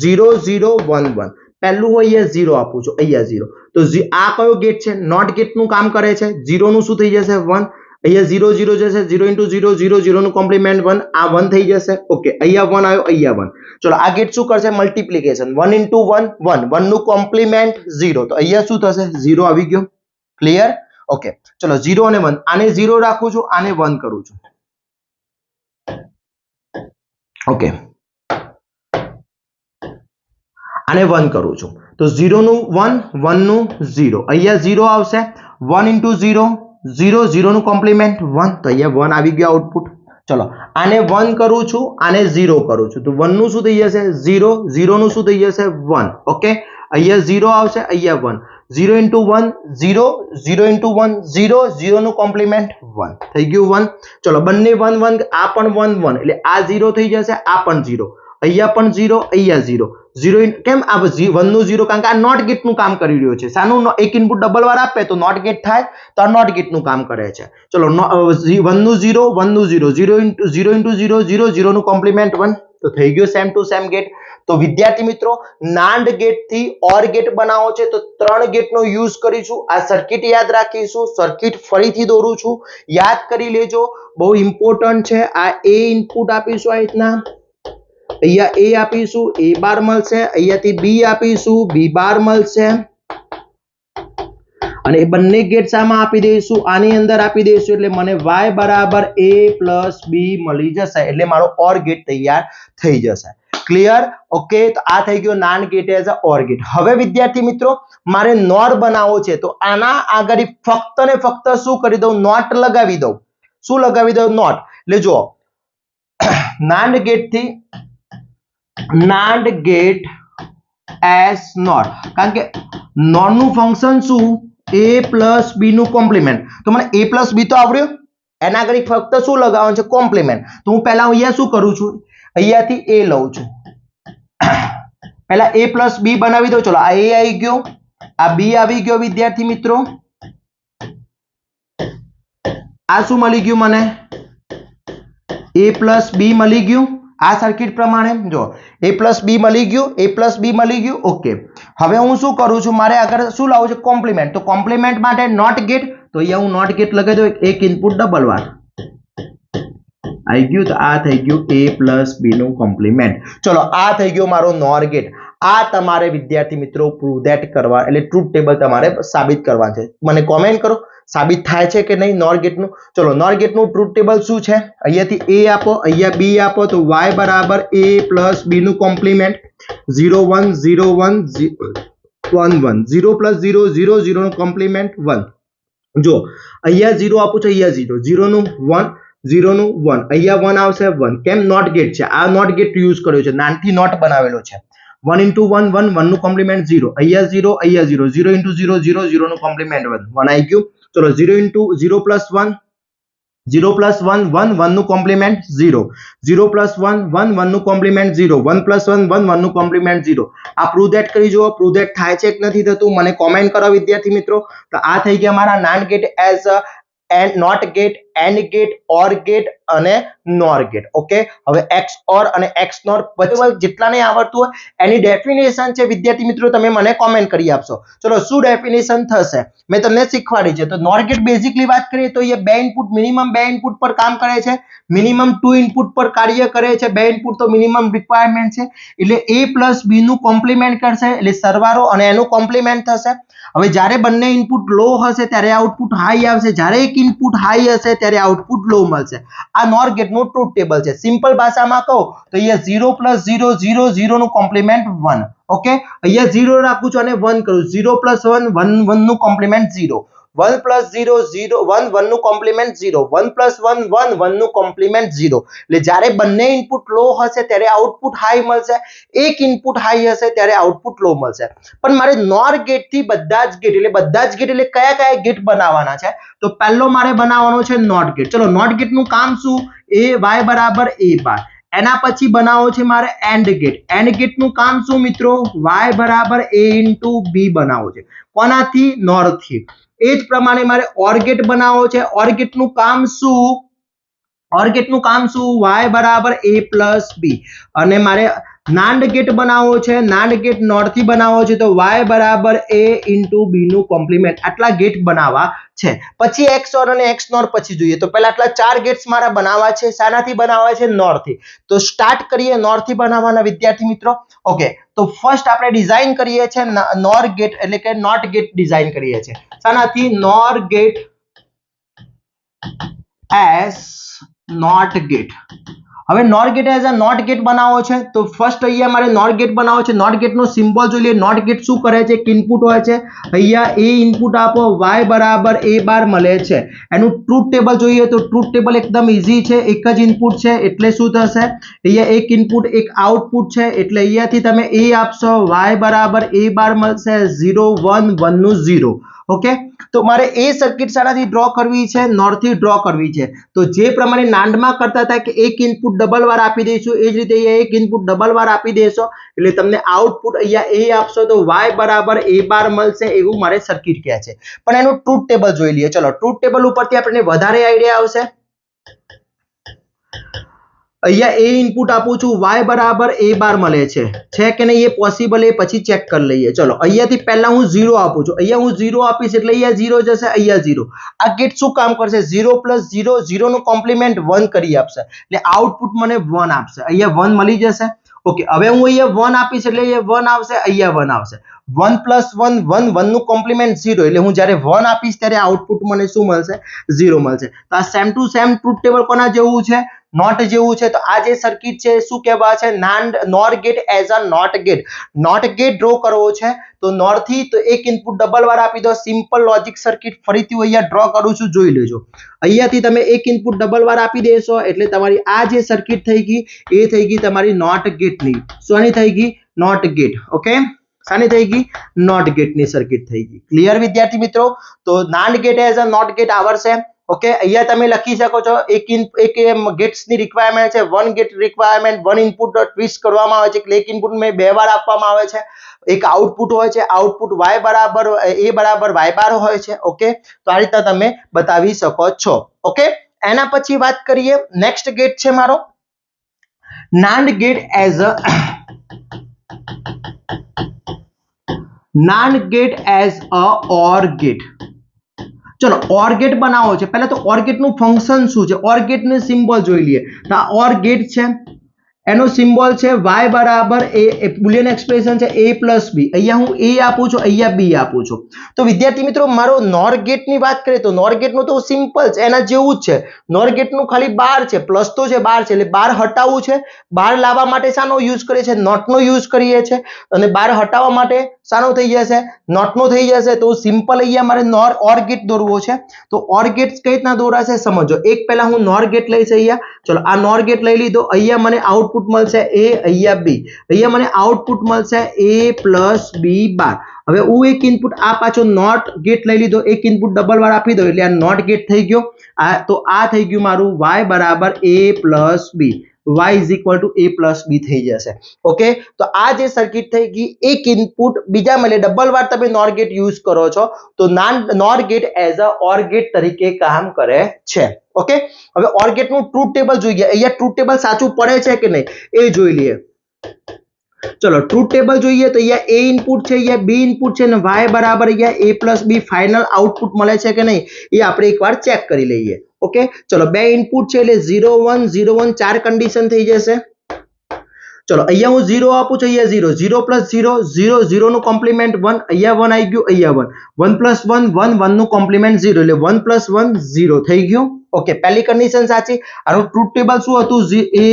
0 0 1 1. પહેલું હું અહીંયા 0 આપું છું, અહીંયા 0. તો આ કયો ગેટ છે? નોટ ગેટ નું કામ કરે છે. 0 નું શું થઈ જશે? 1. અહીંયા 0 0 જશે, 0 ઇન્ટુ 0 0 0 નું કોમ્પ્લિમેન્ટ 1, આ 1 થઈ જશે. ઓકે, અહીંયા 1 આવ્યો, અહીંયા 1. ચલો, આ ગેટ શું કરશે? મલ્ટીપ્લિકેશન. 1 ઇન્ટુ 1 1, 1 નું કોમ્પ્લિમેન્ટ 0, તો અહીંયા શું થશે? 0 આવી ગયો. ક્લિયર? ઓકે, ચલો, 0 અને 1, આને 0 રાખું છું, આને 1 કરું છું. ઓકે, આને 1 કરું છું તો 0 નું 1 1 નું 0, અહીંયા 0 આવશે. 1 ઇન્ટુ 0 0 0 નું કોમ્પ્લિમેન્ટ 1, તો અહીંયા 1 આવી ગયો આઉટપુટ. ચલો, આને 1 કરું છું, આને 0 કરું છું, તો 1 નું શું થઈ જશે? 0 0 નું શું થઈ જશે? 1. ઓકે, અહીંયા 0 આવશે, અહીંયા 1. 0 ઇન્ટુ 1 0 0 ઇન્ટુ 1 0 0 નું કોમ્પ્લિમેન્ટ 1 થઈ ગયું 1. ચલો, બંને 1 1, આ પણ 1 1 એટલે આ 0 થઈ જશે, આ પણ 0, અહીંયા પણ 0, અહીંયા 0 0. કેમ આ 1 નું 0? કારણ કે આ નોટ ગેટ નું કામ કરી રહ્યો છે. સાનું એક ઇનપુટ ડબલ વાર આપે તો નોટ ગેટ થાય, તો આ નોટ ગેટ નું કામ કરે છે. ચલો, 1 નું 0 1 નું 0 0 ઇન્ટુ 0 0 0 નું કોમ્પ્લિમેન્ટ 1, તો થઈ ગયો સેમ ટુ સેમ ગેટ. તો વિદ્યાર્થી મિત્રો, નાન્ડ ગેટ થી ઓર ગેટ બનાવો છે તો 3 ગેટ નો યુઝ કરીશું. આ સર્કિટ યાદ રાખીશું. સર્કિટ ફરીથી દોરું છું, યાદ કરી લેજો, બહુ ઇમ્પોર્ટન્ટ છે. આ a ઇનપુટ આપીશું, આ રીતના અહીંયા a આપીશું, a બાર મળશે. અહીંયાથી b આપીશું, b બાર મળશે. અને એ બંને ગેટ સામાં આપી દઈશું, આની અંદર આપી દઈશું એટલે મને y બરાબર a પ્લસ b મળી જશે, એટલે મારો ઓર ગેટ તૈયાર થઈ જશે. ક્લિયર? ઓકે, તો આ થઈ ગયો NAND gate as a or gate. હવે વિદ્યાર્થી મિત્રો મારે નોર બનાવવો છે, તો આના આગળ ફક્ત ને ફક્ત શું કરી દઉં, નોટ લગાવી દઉં. શું લગાવી દઉં? નોટ. એટલે જો નાન્ડ ગેટ થી નાન્ડ ગેટ એસ નોટ, કારણ કે નોર નું ફંક્શન શું, a પ્લસ b નું કોમ્પ્લિમેન્ટ. તો મને a પ્લસ b તો આવડ્યું, એના આગળ ફક્ત શું લગાવવાનું છે, કોમ્પ્લિમેન્ટ. તો હું પહેલા અહીંયા શું કરું છું, અહીંયાથી a લઉં છું, પહેલા a પ્લસ b બનાવી દઉં. ચલો, આ a આવી ગયો, આ b આવી ગયો વિદ્યાર્થી મિત્રો. આ શું મળી ગયું મને, a પ્લસ b મળી ગયું. આ સર્કિટ પ્રમાણે જો a પ્લસ b મળી ગયું, a પ્લસ b મળી ગયું. ઓકે, હવે હું શું કરું છું, મારે આગળ શું લાવવું છે, કોમ્પ્લિમેન્ટ. તો કોમ્પ્લિમેન્ટ માટે નોટ ગેટ, તો અહીંયા હું નોટ ગેટ લગાવી દઉં, એક ઇનપુટ ડબલ વાર આવી ગયું. તો આ થઈ ગયું a પ્લસ b નું કોમ્પ્લિમેન્ટ. ચલો, આ થઈ ગયો મારો નોર ગેટ. આ તમારે વિદ્યાર્થી મિત્રો પ્રૂવ ધેટ કરવા, એટલે ટ્રુથ ટેબલ તમારે સાબિત કરવા છે. મને કોમેન્ટ કરો સાબિત થાય છે કે નહીં નોર ગેટ નું. ચલો, નોર ગેટ નું ટ્રુથ ટેબલ શું છે, અહીંયાથી a આપો, અહીંયા b આપો, તો y બરાબર a પ્લસ b નું કોમ્પ્લિમેન્ટ 0 1 0 1 1 1 0 પ્લસ 0 0 0 નું કોમ્પ્લિમેન્ટ 1. જો અહીંયા 0 આપું છું, અહીંયા 0 0 નું 1 0 નું 1, અહીંયા 1 આવશે 1. કેમ? નોટ ગેટ છે, આ નોટ ગેટ યુઝ કર્યો છે, નાનથી નોટ બનાવેલો છે. 1 into 1 1 1 નું કોમ્પ્લિમેન્ટ 0, અહીંયા 0 અહીંયા 0 0 into 0 0 0 નું કોમ્પ્લિમેન્ટ 1 1 આવી ગયું. ચલો, 0 into 0 plus 1 0 plus 1 1 1 નું કોમ્પ્લિમેન્ટ 0 0 plus 1 1 1 નું કોમ્પ્લિમેન્ટ 0 1 plus 1 1 1 નું કોમ્પ્લિમેન્ટ 0. આ પ્રૂવ ધેટ કરી જુઓ, પ્રૂવ ધેટ થાય છે કે નથી થતું મને કોમેન્ટ કરો વિદ્યાર્થી મિત્રો. તો આ થઈ ગયા મારા NAND gate as and not gate, and gate, or gate અને નોર ગેટ. ઓકે, હવે એક્સ ઓર અને એક્સ નોર બરાબર જેટલાને આવડતું હોય એની ડેફિનેશન છે વિદ્યાર્થી મિત્રો, તમે મને કોમેન્ટ કરી આપશો. ચલો, શું ડેફિનેશન થશે મેં તમને શીખવાડી છે. તો નોર ગેટ બેઝિકલી વાત કરીએ તો એ બે ઇનપુટ, મિનિમમ બે ઇનપુટ પર કામ કરે છે, મિનિમમ 2 ઇનપુટ પર કાર્ય કરે છે. બે ઇનપુટ તો મિનિમમ રિક્વાયરમેન્ટ છે, એટલે a પ્લસ b નું કોમ્પ્લિમેન્ટ કરશે, એટલે સરવાળો અને એનું કોમ્પ્લિમેન્ટ થશે. હવે જ્યારે બંને ઇનપુટ લો હશે ત્યારે આઉટપુટ હાઈ આવશે, જ્યારે એક ઇનપુટ હાઈ હશે ત્યારે આઉટપુટ લો મળશે. આ નોર ગેટ નું ટ્રુથ ટેબલ છે. સિમ્પલ ભાષામાં કહું તો અહીંયા 0 પ્લસ 0 0 0 નું કોમ્પ્લિમેન્ટ 1. ઓકે, અહીંયા 0 રાખું છું અને 1 કરું, 0 પ્લસ 1 1 1 નું કોમ્પ્લિમેન્ટ 0, 1 plus 0 0 1 1 નું કોમ્પ્લિમેન્ટ 0, 1 plus 1 1 1 નું કોમ્પ્લિમેન્ટ 0. એટલે જ્યારે બંને ઇનપુટ લો હશે ત્યારે આઉટપુટ હાઈ મળશે, એક ઇનપુટ હાઈ હશે ત્યારે આઉટપુટ લો મળશે. પણ મારે નોર ગેટ થી બધા જ ગેટ, એટલે બધા જ ગેટ એટલે કયા કયા ગેટ બનાવવાના છે, તો પહેલો મારે બનાવવાનો છે નોટ ગેટ. ચલો, નોટ ગેટ નું કામ શું, a y બરાબર a બાર. એના પછી બનાવો છે મારે એન્ડ ગેટ. એન્ડ ગેટ નું કામ શું મિત્રો, y બરાબર a into b બનાવો છે. કોનાથી? નોર થી. એ જ પ્રમાણે મારે ઓર ગેટ બનાવવો છે. ઓર ગેટ નું કામ શું, ઓર ગેટ નું કામ શું, y બરાબર a પ્લસ b. અને મારે નાન્ડ ગેટ બનાવવો છે. નાન્ડ ગેટ નોર થી બનાવવો છે, તો y બરાબર a into b નું કોમ્પ્લિમેન્ટ. આટલા ગેટ બનાવવા છે. પછી એક્સ ઓર અને એક્સ નોર પછી જોઈએ. તો પહેલા આટલા 4 ગેટ્સ મારા બનાવવા છે. શાનાથી બનાવવા છે? નોર થી. તો સ્ટાર્ટ કરીએ નોર થી બનાવવાના વિદ્યાર્થી મિત્રો. ઓકે, તો ફર્સ્ટ આપણે ડિઝાઇન કરીએ છીએ નોર ગેટ, એટલે કે નોટ ગેટ ડિઝાઇન કરીએ છીએ. શાનાથી? NOR gate as NOT gate. હવે NOR gate as a NOT gate બનાવવો છે, તો ફર્સ્ટ અહીંયા મારે નોર ગેટ બનાવવો છે. નોટ ગેટ નો સિમ્બોલ જોઈ લઈએ. નોટ ગેટ શું કરે છે, એક ઇનપુટ હોય છે, અહીંયા a ઇનપુટ આપો, y બરાબર a બાર મળે છે. એનું ટ્રુથ ટેબલ જોઈએ તો ટ્રુથ ટેબલ એકદમ ઈઝી છે, એક જ ઇનપુટ છે એટલે શું થશે, અહીંયા એક ઇનપુટ એક આઉટપુટ છે, એટલે અહીંયાથી તમે a આપશો, y બરાબર a બાર મળશે, 0 1 1 નું 0. ઓકે, તો મારે એ સર્કિટ શાનાથી ડ્રો કરવી છે, નોરથી ડ્રો કરવી છે. તો જે પ્રમાણે નાન્ડમાં કરતા હતા કે એક ઇનપુટ ડબલ વાર આપી દઈશું, એ જ રીતે અહીંયા એક ઇનપુટ ડબલ વાર આપી દેશો, એટલે તમને આઉટપુટ અહીંયા a આપશો તો y બરાબર a બાર મળશે. એવું મારે સર્કિટ કહે છે. પણ એનું ટ્રુથ ટેબલ જોઈ લઈએ. ચલો, ટ્રુથ ટેબલ ઉપરથી આપણને વધારે આઈડિયા આવશે. અહીંયા a ઇનપુટ આપું છું, y બરાબર a બાર મળે છે કે નહીં એ પોસિબલ, એ પછી ચેક કરી લઈએ. ચલો, અહીંયાથી પહેલા હું 0 આપું છું, અહીંયા હું 0 આપીશ એટલે અહીંયા 0 જશે, અહીંયા 0. આ ગેટ શું કામ કરશે, 0 પ્લસ 0 0 નું કોમ્પ્લિમેન્ટ 1 કરી આપશે, એટલે આઉટપુટ મને 1 આપશે. અહીંયા 1 મળી જશે. ઓકે, હવે હું અહીંયા 1 આપીશ એટલે અહીંયા 1 આવશે, અહીંયા 1 આવશે. 1 + 1 1 1 નું કોમ્પ્લિમેન્ટ 0 એટલે હું જ્યારે 1 આપીશ ત્યારે આઉટપુટ મને શું મળશે? 0 મળશે. તો આ same to same truth table કોના જેવું છે? નોટ જેવું છે. તો આ જે સર્કિટ છે શું કહેવાય છે? NOR gate as a NOT gate. NOT gate draw કરવો છે તો નોર થી તો એક ઇનપુટ ડબલ વાર આપી દો. સિમ્પલ લોજિક સર્કિટ ફરીથી અહીંયા ડ્રો કરું છું, જોઈ લેજો. અહીંયાથી તમે એક ઇનપુટ ડબલ વાર આપી દેશો એટલે તમારી આ જે સર્કિટ થઈ ગઈ એ થઈ ગઈ તમારી નોટ ગેટની. શાની થઈ ગઈ? Not gate. ઓકે, શાની થઈ ગઈ? નોટ ગેટની સર્કિટ થઈ ગઈ. ક્લિયર વિદ્યાર્થી મિત્રો? તો NAND gate as a NOT gate આવડશે. ઓકે, અહીંયા તમે લખી શકો છો એક ગેટ્સની રિક્વાયરમેન્ટ છે. 1 ગેટ રિક્વાયરમેન્ટ, 1 ઇનપુટ ટ્વિસ્ટ કરવામાં આવે છે એટલે એક ઇનપુટ મેં 2 વાર આપવામાં આવે છે. એક આઉટપુટ હોય છે, આઉટપુટ y બરાબર a બરાબર y બાર હોય છે. ઓકે, તો આ રીતે તમે બતાવી શકો છો. ઓકે, એના પછી વાત કરીએ નેક્સ્ટ ગેટ છે મારો NAND gate as a NAND gate as a or gate. ચલો ઓર ગેટ બનાવો છે. પહેલા તો ઓર ગેટ નું ફંક્શન શું છે? ઓર ગેટ નું સિમ્બોલ જોઈ લઈએ. તો આ ઓર ગેટ છે, એનો સિમ્બોલ છે y બરાબર a, બુલિયન એક્સપ્રેશન છે a + b. અહીંયા હું a આપું છું, અહીંયા b આપું છું. તો વિદ્યાર્થી મિત્રો મારો નોર ગેટ ની વાત કરીએ તો નોર ગેટ નું તો સિમ્પલ છે, એના જેવું જ છે. નોર ગેટ નું ખાલી બાર છે, પ્લસ તો છે, બાર છે એટલે બાર હટાવવું છે. બાર લાવવા માટે શાનો યુઝ કરીએ છીએ? નોટ નો યુઝ કરીએ છીએ. અને બાર હટાવવા માટે શાનો થઈ જશે? નોટ નો થઈ જશે. તો સિમ્પલ અહીંયા મારે ઓર ગેટ દોરવો છે. તો ઓર ગેટ કઈ રીતના દોરાશે સમજો. એક પહેલા હું નોર ગેટ લઈશ અહીંયા. ચલો આ નોર ગેટ લઈ લીધો. અહીંયા મને આઉટપુટ મળશે a, અહીંયા b. અહીંયા મને આઉટપુટ મળશે a + b બાર. હવે હું એક ઇનપુટ આ પાછો નોટ ગેટ લઈ લીધો. એક ઇનપુટ ડબલ વાર આપી દો એટલે આ નોટ ગેટ થઈ ગયો. તો આ થઈ ગયું મારું y બરાબર a + b. y = a + b થઈ જશે. ઓકે, તો આ જે સર્કિટ થઈ ગઈ એક ઇનપુટ બીજા મળે ડબલ વાર તમે નોર ગેટ યુઝ કરો છો તો NOR gate as a or gate તરીકે કામ કરે છે. ઓકે, હવે ઓર ગેટ નું ટ્રુથ ટેબલ જોઈએ. અહીંયા ટ્રુથ ટેબલ સાચું પડે છે કે નહીં એ જોઈ લઈએ. ચલો ટ્રુથ ટેબલ જોઈએ તો અહીંયા a ઇનપુટ છે, અહીંયા b ઇનપુટ છે અને y બરાબર અહીંયા a + b ફાઇનલ આઉટપુટ મળે છે કે નહીં એ આપણે એકવાર ચેક કરી લઈએ. ઓકે, ચલો બે ઇનપુટ છે એટલે 0 1 0 1 ચાર કન્ડિશન થઈ જશે. ચલો અહીંયા હું 0 આપું છું, અહીંયા 0 0 + 0 0 0 નું કોમ્પ્લિમેન્ટ 1, અહીંયા 1 આવી ગયું, અહીંયા 1 1 + 1 1 1 નું કોમ્પ્લિમેન્ટ 0 એટલે 1 + 1 0 થઈ ગયું. ઓકે, પહેલી કન્ડિશન સાચી. આનું ટ્રુથ ટેબલ શું હતું? a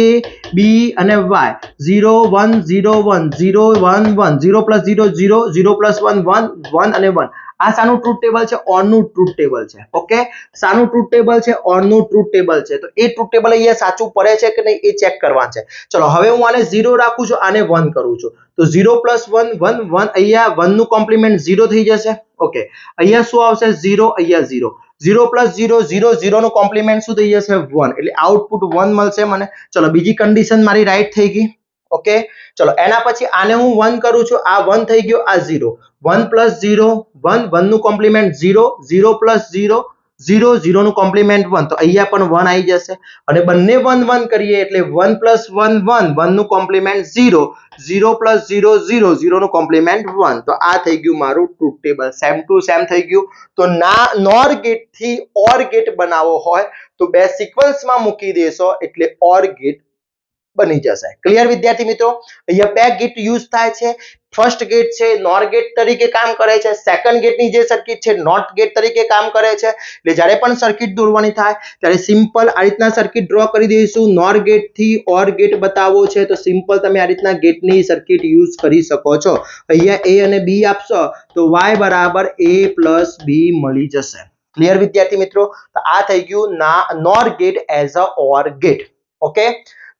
b અને y 0 1 0 1 0 1 1 0 + 0 0 0 + 1 1 1 અને 1. આ સાનું ટ્રુથ ટેબલ છે? ઓર નું ટ્રુથ ટેબલ છે. ઓકે, સાનું ટ્રુથ ટેબલ છે? ઓર નું ટ્રુથ ટેબલ છે. તો એ ટ્રુથ ટેબલ અહીંયા સાચું પડે છે કે નહીં એ ચેક કરવાનું છે. ચલો હવે હું આને 0 રાખું છું, આને 1 કરું છું. તો 0 + 1 1 1 અહીંયા 1 નું કોમ્પ્લિમેન્ટ 0 થઈ જશે. ઓકે, અહીંયા શું આવશે? 0, અહીંયા 0 0 + 0 0 0 નું કોમ્પ્લિમેન્ટ શું થઈ જશે? 1 એટલે આઉટપુટ 1 મળશે મને. ચલો બીજી કન્ડિશન મારી રાઈટ થઈ ગઈ. ઓકે, ચલો એના પછી આને હું 1 કરું છું, આ 1 થઈ ગયો, આ 0 1 + 0 1 1 નું કોમ્પ્લિમેન્ટ 0 0 + 0 0 0 નું કોમ્પ્લિમેન્ટ 1 તો અહીંયા પણ 1 આવી જશે અને બંને 1 1 કરીએ એટલે 1 + 1 1 1 નું કોમ્પ્લિમેન્ટ 0 0 + 0 0 0 નું કોમ્પ્લિમેન્ટ 1. તો આ થઈ ગયું મારું truth table. Same to same થઈ ગયું. તો નોર ગેટ થી ઓર ગેટ બનાવવો હોય તો બે સિક્વન્સમાં મૂકી દેશો એટલે ઓર ગેટ બની જશે. ક્લિયર વિદ્યાર્થી મિત્રો? અહીંયા બે ગેટ યુઝ થાય છે. ફર્સ્ટ ગેટ છે નોર ગેટ તરીકે કામ કરે છે. સેકન્ડ ગેટની જે સર્કિટ છે નોટ ગેટ તરીકે કામ કરે છે. એટલે જ્યારે પણ સર્કિટ દોરવાની થાય ત્યારે સિમ્પલ આ રીતના સર્કિટ ડ્રો કરી દઈશું. નોર ગેટ થી ઓર ગેટ બતાવવો છે તો સિમ્પલ તમે આ રીતના ગેટની સર્કિટ યુઝ કરી શકો છો. અહીંયા a અને b આપશો તો y બરાબર a + b મળી જશે. ક્લિયર વિદ્યાર્થી મિત્રો? તો આ થઈ ગયું NOR gate as a or gate. Okay,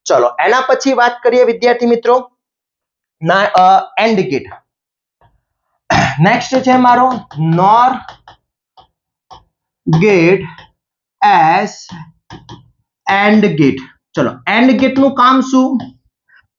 ચલો એના પછી વાત કરીએ વિદ્યાર્થી મિત્રો એન્ડ ગેટ. નેક્સ્ટ છે મારો નોર ગેટ એઝ એન્ડ ગેટ. ચલો એન્ડ ગેટ નું કામ શું?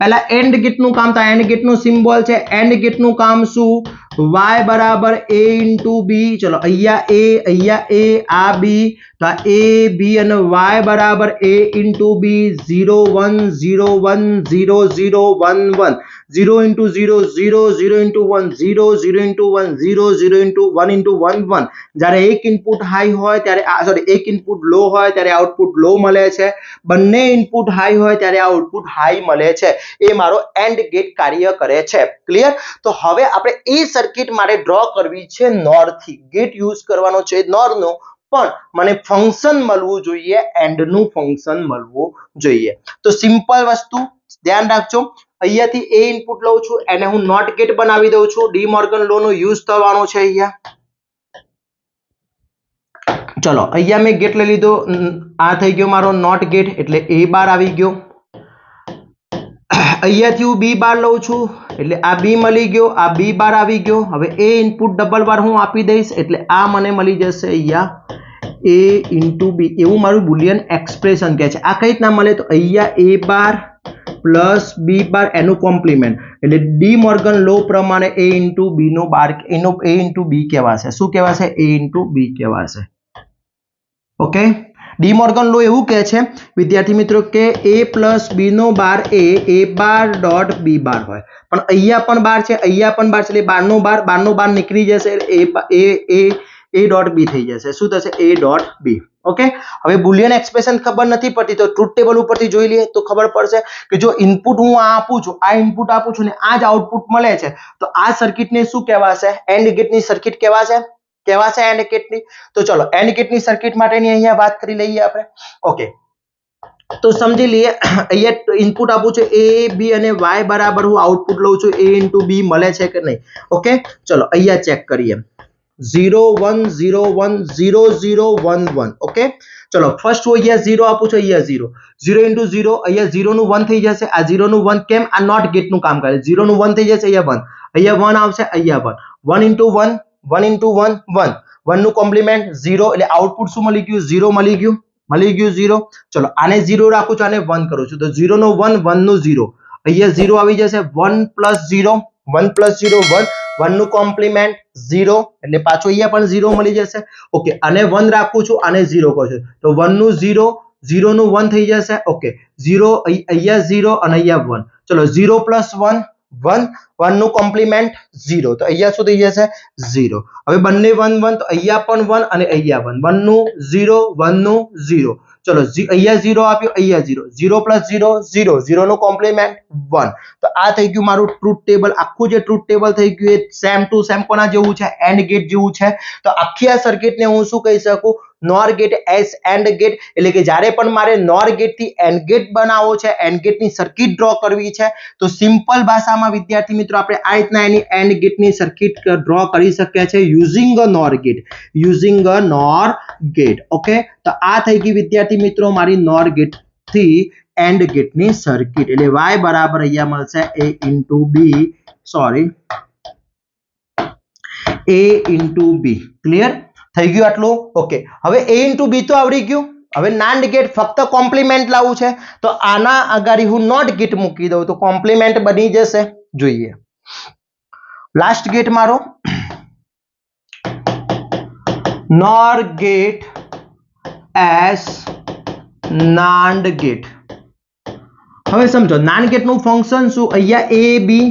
પહેલા એન્ડ ગેટ નું કામ. તો એન્ડ ગેટ નું સિમ્બોલ છે. એન્ડ ગેટ નું કામ શું? y બરાબર a ઇન્ટુ બી. ચલો અહીંયા a આ બી, તો આ a b અને y બરાબર a into B 0 1 0 1 0 0 1 1 0 into 0 0 0 into 1 0 0 into 1 0 0 into 1 into 1 1. જ્યારે એક ઇનપુટ હાઈ હોય ત્યારે સોરી એક ઇનપુટ લો હોય ત્યારે આઉટપુટ લો મળે છે, બંને ઇનપુટ હાઈ હોય ત્યારે આઉટપુટ હાઈ મળે છે. એ મારો એન્ડ ગેટ કાર્ય કરે છે. ક્લિયર? તો હવે આપણે એ સર્કિટ માટે ડ્રો કરવી છે નોર થી. ગેટ યુઝ કરવાનો છે નોર નો, પણ મને ફંક્શન મળવું જોઈએ, એન્ડ નું ફંક્શન મળવું જોઈએ. તો સિમ્પલ વસ્તુ ધ્યાન રાખજો. અહીંયાથી એ ઇનપુટ લઉં છું, એને હું નોટ ગેટ બનાવી દઉં છું. ડી મોર્ગન લો નો યુઝ થવાનો છે અહીંયા. ચલો અહીંયા મેં ગેટ લઈ લીધો, આ થઈ ગયો મારો નોટ ગેટ, એટલે a બાર આવી ગયો. અહીંયાથી હું બી બાર લઉં છું, એટલે આ બી મળી ગયો, આ બી બાર આવી ગયો. હવે એ ઇનપુટ ડબલ બાર હું આપી દઈશ, એટલે આ મને મળી જશે અહીંયા a ઇન્ટુ બી. એવું મારું બુલિયન એક્સપ્રેશન કહે છે. આ કઈ રીતના મળે? તો અહીંયા a બાર પ્લસ બી બાર એનું કોમ્પ્લિમેન્ટ, એટલે ડી મોર્ગન લો પ્રમાણે a ઇન્ટુ બી નો બાર એનો a ઇન્ટુ બી કહેવાશે. શું કહેવાશે? a ઇન્ટુ બી કહેવાશે. ઓકે, ડી મોર્ગન લો એવું કહે છે વિદ્યાર્થી મિત્રો કે a પ્લસ બી નો bar A bar dot B bar હોય. પણ અહીંયા પણ બાર છે, અહીંયા પણ બાર છે, એટલે બારનો બાર નીકળી જશે, એ ડોટ બી થઈ જશે. શું થશે? a dot B. ઓકે, હવે બુલિયન એક્સપ્રેશન ખબર નથી પડતી તો ટ્રુથ ટેબલ ઉપરથી જોઈ લઈએ તો ખબર પડશે કે જો ઇનપુટ હું આ આપું છું, આ ઇનપુટ આપું છું ને આ જ આઉટપુટ મળે છે, તો આ સર્કિટને શું કહેવાશે? એન્ડ ગેટની સર્કિટ કહેવાશે. એન્ડ ગેટની. તો ચલો એન્ડ ગેટની સર્કિટ માટેની અહીંયા વાત કરી લઈએ આપણે. ઓકે, તો સમજી લઈએ. અહીંયા ઇનપુટ આપું છું a b અને y બરાબર હું આઉટપુટ લઉં છું a ઇન્ટુ બી મળે છે કે નહીં. ઓકે, ચલો અહીંયા ચેક કરીએ. 0 1 0 1 0 0 1 1. ઓકે, ચલો ફર્સ્ટ હું અહીંયા 0 આપું છું, અહીંયા 0 0 ઇન્ટુ 0, અહીંયા 0 નું 1 થઈ જશે. આ 0 નું 1 કેમ? આ નોટ ગેટ નું કામ કરે. 0 નું 1 થઈ જશે, અહીંયા 1, અહીંયા 1 આવશે, અહીંયા 1 1 ઇન્ટુ 1 1 ઇન્ટુ 1 1 1 નું કોમ્પ્લિમેન્ટ 0, એટલે આઉટપુટ શું મળી ગયું? 0 મળી ગયું 0. ચલો આને 0 રાખું છું, આને 1 કરું છું, તો 0 નો 1 1 નું 0, અહીંયા 0 આવી જશે. 1 પ્લસ 0 1 પ્લસ 0 1 1 નું કોમ્પ્લિમેન્ટ 0, એટલે પાછો અહીંયા પણ 0 મળી જશે. ઓકે, આને 1 રાખું છું, આને 0 કહું છું, તો 1 નું 0 0 નું 1 થઈ જશે. ઓકે, 0 અહીંયા 0 અને અહીંયા 1. ચલો 0 પ્લસ 1 1 1 નું કોમ્પ્લિમેન્ટ 0, તો અહીંયા શું થઈ જશે? 0. હવે બંને 1 1, તો અહીંયા પણ 1 અને અહીંયા 1 1 નું 0 1 નું 0. ચલો અહીંયા 0 આપ્યો, અહીંયા 0 0 પ્લસ 0 0 0 નું કોમ્પ્લિમેન્ટ 1. તો આ થઈ ગયું મારું ટ્રુથ ટેબલ. આખું જે ટ્રુથ ટેબલ થઈ ગયું એ સેમ ટુ સેમ કોના જેવું છે? એન્ડ ગેટ જેવું છે. તો આખી આ સર્કિટને હું શું કહી શકું? નોર ગેટ એસ એન્ડ ગેટ. એટલે કે જ્યારે પણ મારે નોર ગેટ થી એન્ડ ગેટ બનાવવો છે, એન્ડ ગેટની સર્કિટ ડ્રો કરવી છે, તો સિમ્પલ ભાષામાં વિદ્યાર્થી મિત્રો આપણે આ રીતના એની એન્ડ ગેટની સર્કિટ ડ્રો કરી શકીએ છીએ using a NOR gate. Okay, તો આ થઈ ગઈ વિદ્યાર્થી મિત્રો મારી નોર ગેટ થી એન્ડ ગેટની સર્કિટ. એટલે y બરાબર અહીંયા મળશે a into B, sorry a into B. Clear થઈ ગયું આટલું? ઓકે, હવે a ઇન્ટુ બી તો આવડી ગયું. હવે નાન્ડ ગેટ ફક્ત કોમ્પ્લિમેન્ટ લાવવું છે, તો આના આગળ હું નોટ ગેટ મૂકી દઉં તો કોમ્પ્લિમેન્ટ બની જશે. જોઈએ લાસ્ટ ગેટ મારો નોર ગેટ એસ નાન્ડ ગેટ. હવે સમજો નાન્ડ ગેટ નું ફંક્શન શું? અહીંયા a b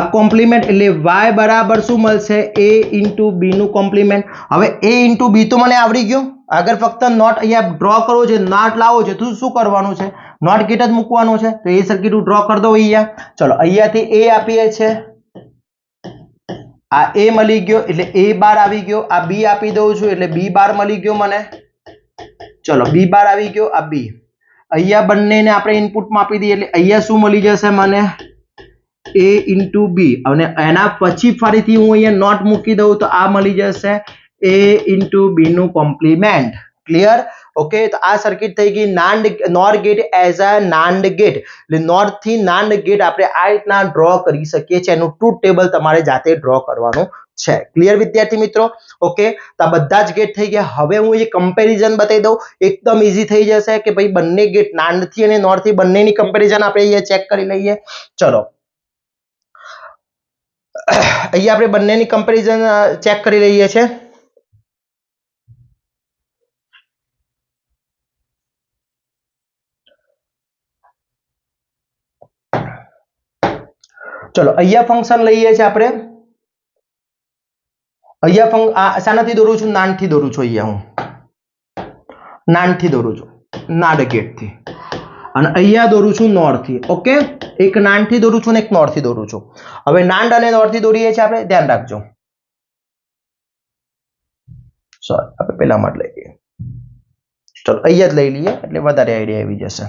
આ કોમ્પ્લિમેન્ટ, એટલે y બરાબર શું મળશે? a ઇન્ટુ બી નું કોમ્પ્લિમેન્ટ. હવે a ઇન્ટુ બી તો મને આવડી ગયું. આગળ ફક્ત નોટ અહીંયા ડ્રો કરવો છે, નોટ લાવવો છે, તો શું કરવાનું છે? નોટ ગેટ જ મૂકવાનું છે. તો એ સર્કિટ હું ડ્રો કરી દઉં અહીંયા. ચલો અહીંયાથી a આપીએ છે, આ a મળી ગયો એટલે a બાર આવી ગયો. આ b આપી દઉં છું એટલે b બાર મળી ગયો મને. ચલો b બાર આવી ગયો, આ b. અહીંયા બંનેને આપણે ઇનપુટમાં આપી દઈએ એટલે અહીંયા શું મળી જશે મને? a into B. અને એના પછી ફરીથી હું અહીંયા નોટ મૂકી દઉં તો આ મળી જશે a ઇન્ટુ બી નું કોમ્પ્લિમેન્ટ. ક્લિયર? ઓકે, તો આ સર્કિટ થઈ ગઈ નોર gate as a NAND gate. એટલે નોર થી નાન્ડ ગેટ આપણે આ રીતના ડ્રો કરી શકીએ છીએ. એનું ટ્રુથ ટેબલ તમારે જાતે ડ્રો કરવાનું છે. ક્લિયર વિદ્યાર્થી મિત્રો? ઓકે, તો આ બધા જ ગેટ થઈ ગયા. હવે હું એ કમ્પેરિઝન બતાવી દઉં, એકદમ ઈઝી થઈ જશે કે ભાઈ બંને ગેટ નાન્ડ થી અને નોર થી બંનેની કમ્પેરિઝન આપણે અહીંયા ચેક કરી લઈએ. ચલો અહીંયા આપણે બંનેની કમ્પેરિઝન ચેક કરી લઈએ છીએ. ચલો અહીંયા ફંક્શન લઈએ છીએ આપણે. અહીંયા શાનાથી દોરું છું? નાનથી દોરું છું. અહીંયા હું નાનથી દોરું છું, નાડ ગેટથી. અને અહીંયા દોરું છું નોરથી. ઓકે, એક નાનથી દોરું છું ને એક નોરથી દોરું છું. હવે નાંદ અને નોરથી દોરીએ છીએ આપણે, ધ્યાન રાખજો. સોરી, આપણે પહેલામાં જ લઈ લઈએ. ચલો અહીંયા જ લઈ લઈએ એટલે વધારે આઈડિયા આવી જશે.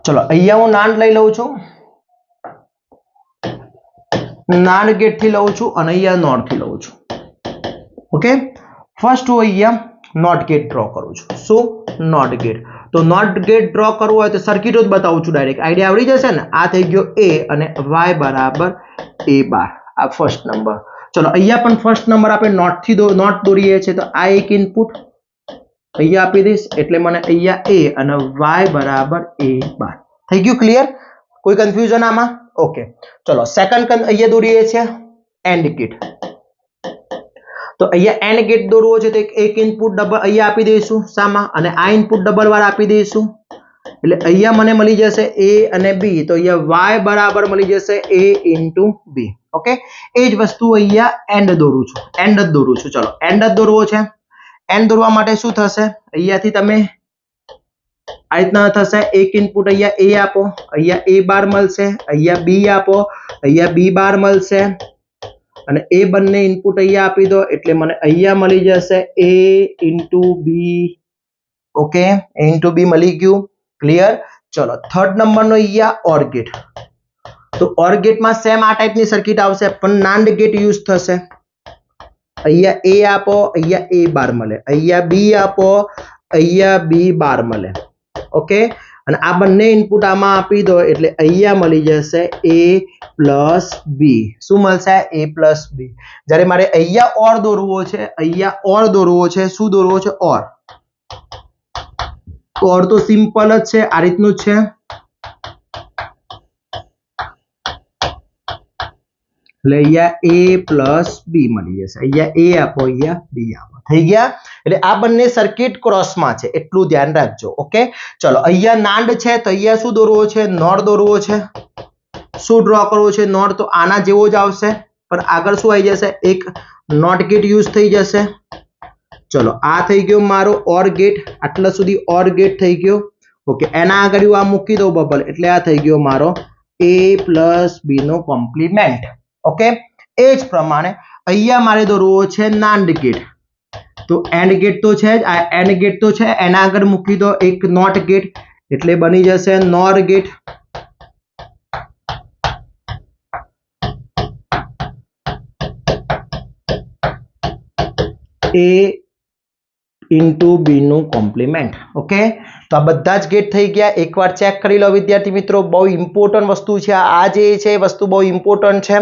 ચલો અહીંયા હું નાંદ લઈ લઉં છું, નાંદ ગેટ થી લઉં છું અને અહીંયા નોટ થી લઉં છું. ઓકે, ફર્સ્ટ હું અહીંયા નોટ ગેટ ડ્રો કરું છું. શું? Not gate. તો નોટ ગેટ ડ્રો કરવું હોય તો સર્કિટ જ બતાવું છું ડાયરેક્ટ, આઈડિયા આવડી જશે ને. આ થઈ ગયો a અને y બરાબર a બાર, આ ફર્સ્ટ નંબર. ચલો અહીંયા પણ ફર્સ્ટ નંબર આપણે નોટ દોરીએ છીએ, તો આ એક ઇનપુટ અહીંયા આપી દઈશ એટલે મને અહીંયા a અને y બરાબર a બાર થઈ ગયું. ક્લિયર? કોઈ કન્ફ્યુઝન આમાં? ઓકે, ચલો સેકન્ડ અહીંયા દોરીએ છીએ એન્ડ ગેટ. તો અહીંયા એન્ડ ગેટ દોરવો છે તો એક ઇનપુટ ડબલ અહીંયા આપી દઈશું સામા, અને આ ઇનપુટ ડબલ વાર આપી દઈશું એટલે અહીંયા મને મળી જશે a અને b. તો અહીંયા y બરાબર મળી જશે a into b. ઓકે, એ જ વસ્તુ અહીંયા એન્ડ દોરું છું, એન્ડ જ દોરું છું. ચલો એન્ડ જ દોરવો છે. એન્ડ દોરવા માટે શું થશે? અહીંયાથી તમે આ રીતના થશે. એક ઇનપુટ અહીંયા a આપો, અહીંયા a બાર મળશે, અહીંયા b આપો, અહીંયા b બાર મળશે, અને એ બંને ઇનપુટ અહીંયા આપી દો એટલે મને અહીંયા મળી જશે a into b. Okay, a into b મળી ગયું. ક્લિયર? ચલો થર્ડ નંબરનો અહીંયા ઓર ગેટ. તો ઓર ગેટમાં સેમ આ ટાઈપની સર્કિટ આવશે પણ નાન્ડ ગેટ યુઝ થશે. અહીંયા a આપો, અહીંયા a બાર મળે, અહીંયા b આપો, અહીંયા b બાર મળે. ઓકે, અને આ બંને ઇનપુટ આમાં આપી દો એટલે અહીંયા મળી જશે a પ્લસ b. શું મળશે? a plus b. જ્યારે મારે અહીંયા ઓર દોરવો છે, અહીંયા ઓર દોરવો છે, શું દોરવો છે? ઓર. ઓર તો સિમ્પલ જ છે, આ રીતનું જ છે. એટલે અહીંયા a પ્લસ b મળી જશે. અહીંયા a આપો, અહીંયા b આપો. થઈ ગયા? એટલે આ બંને સર્કિટ ક્રોસમાં છે, એટલું ધ્યાન રાખજો. ઓકે, ચલો અહીંયા નાંડ છે તો અહીંયા શું દોરવો છે? નોર દોરવો છે. શું ડ્રો કરવો છે? નોર. તો આના જેવો જ આવશે પણ આગળ શું આવી જશે? એક નોટ ગેટ યુઝ થઈ જશે. ચલો આ થઈ ગયો મારો ઓર ગેટ, આટલા સુધી ઓર ગેટ થઈ ગયો. ઓકે, એના આગળ આ મૂકી દઉં બબલ એટલે આ થઈ ગયો મારો a પ્લસ b નો કોમ્પ્લિમેન્ટ. ઓકે, એ જ પ્રમાણે અહીંયા મારે દોરવો છે નાન્ડ ગેટ. તો એન્ડ ગેટ તો છે જ, આ એન્ડ ગેટ તો છે, એના આગળ મૂકી દો એક નોટ ગેટ એટલે બની જશે નોર ગેટ. a into b નું કોમ્પ્લિમેન્ટ. ઓકે, તો આ બધા જ ગેટ થઈ ગયા. એકવાર ચેક કરી લો વિદ્યાર્થી મિત્રો, બહુ ઇમ્પોર્ટન્ટ વસ્તુ છે આ. જે છે એ વસ્તુ બહુ ઇમ્પોર્ટન્ટ છે.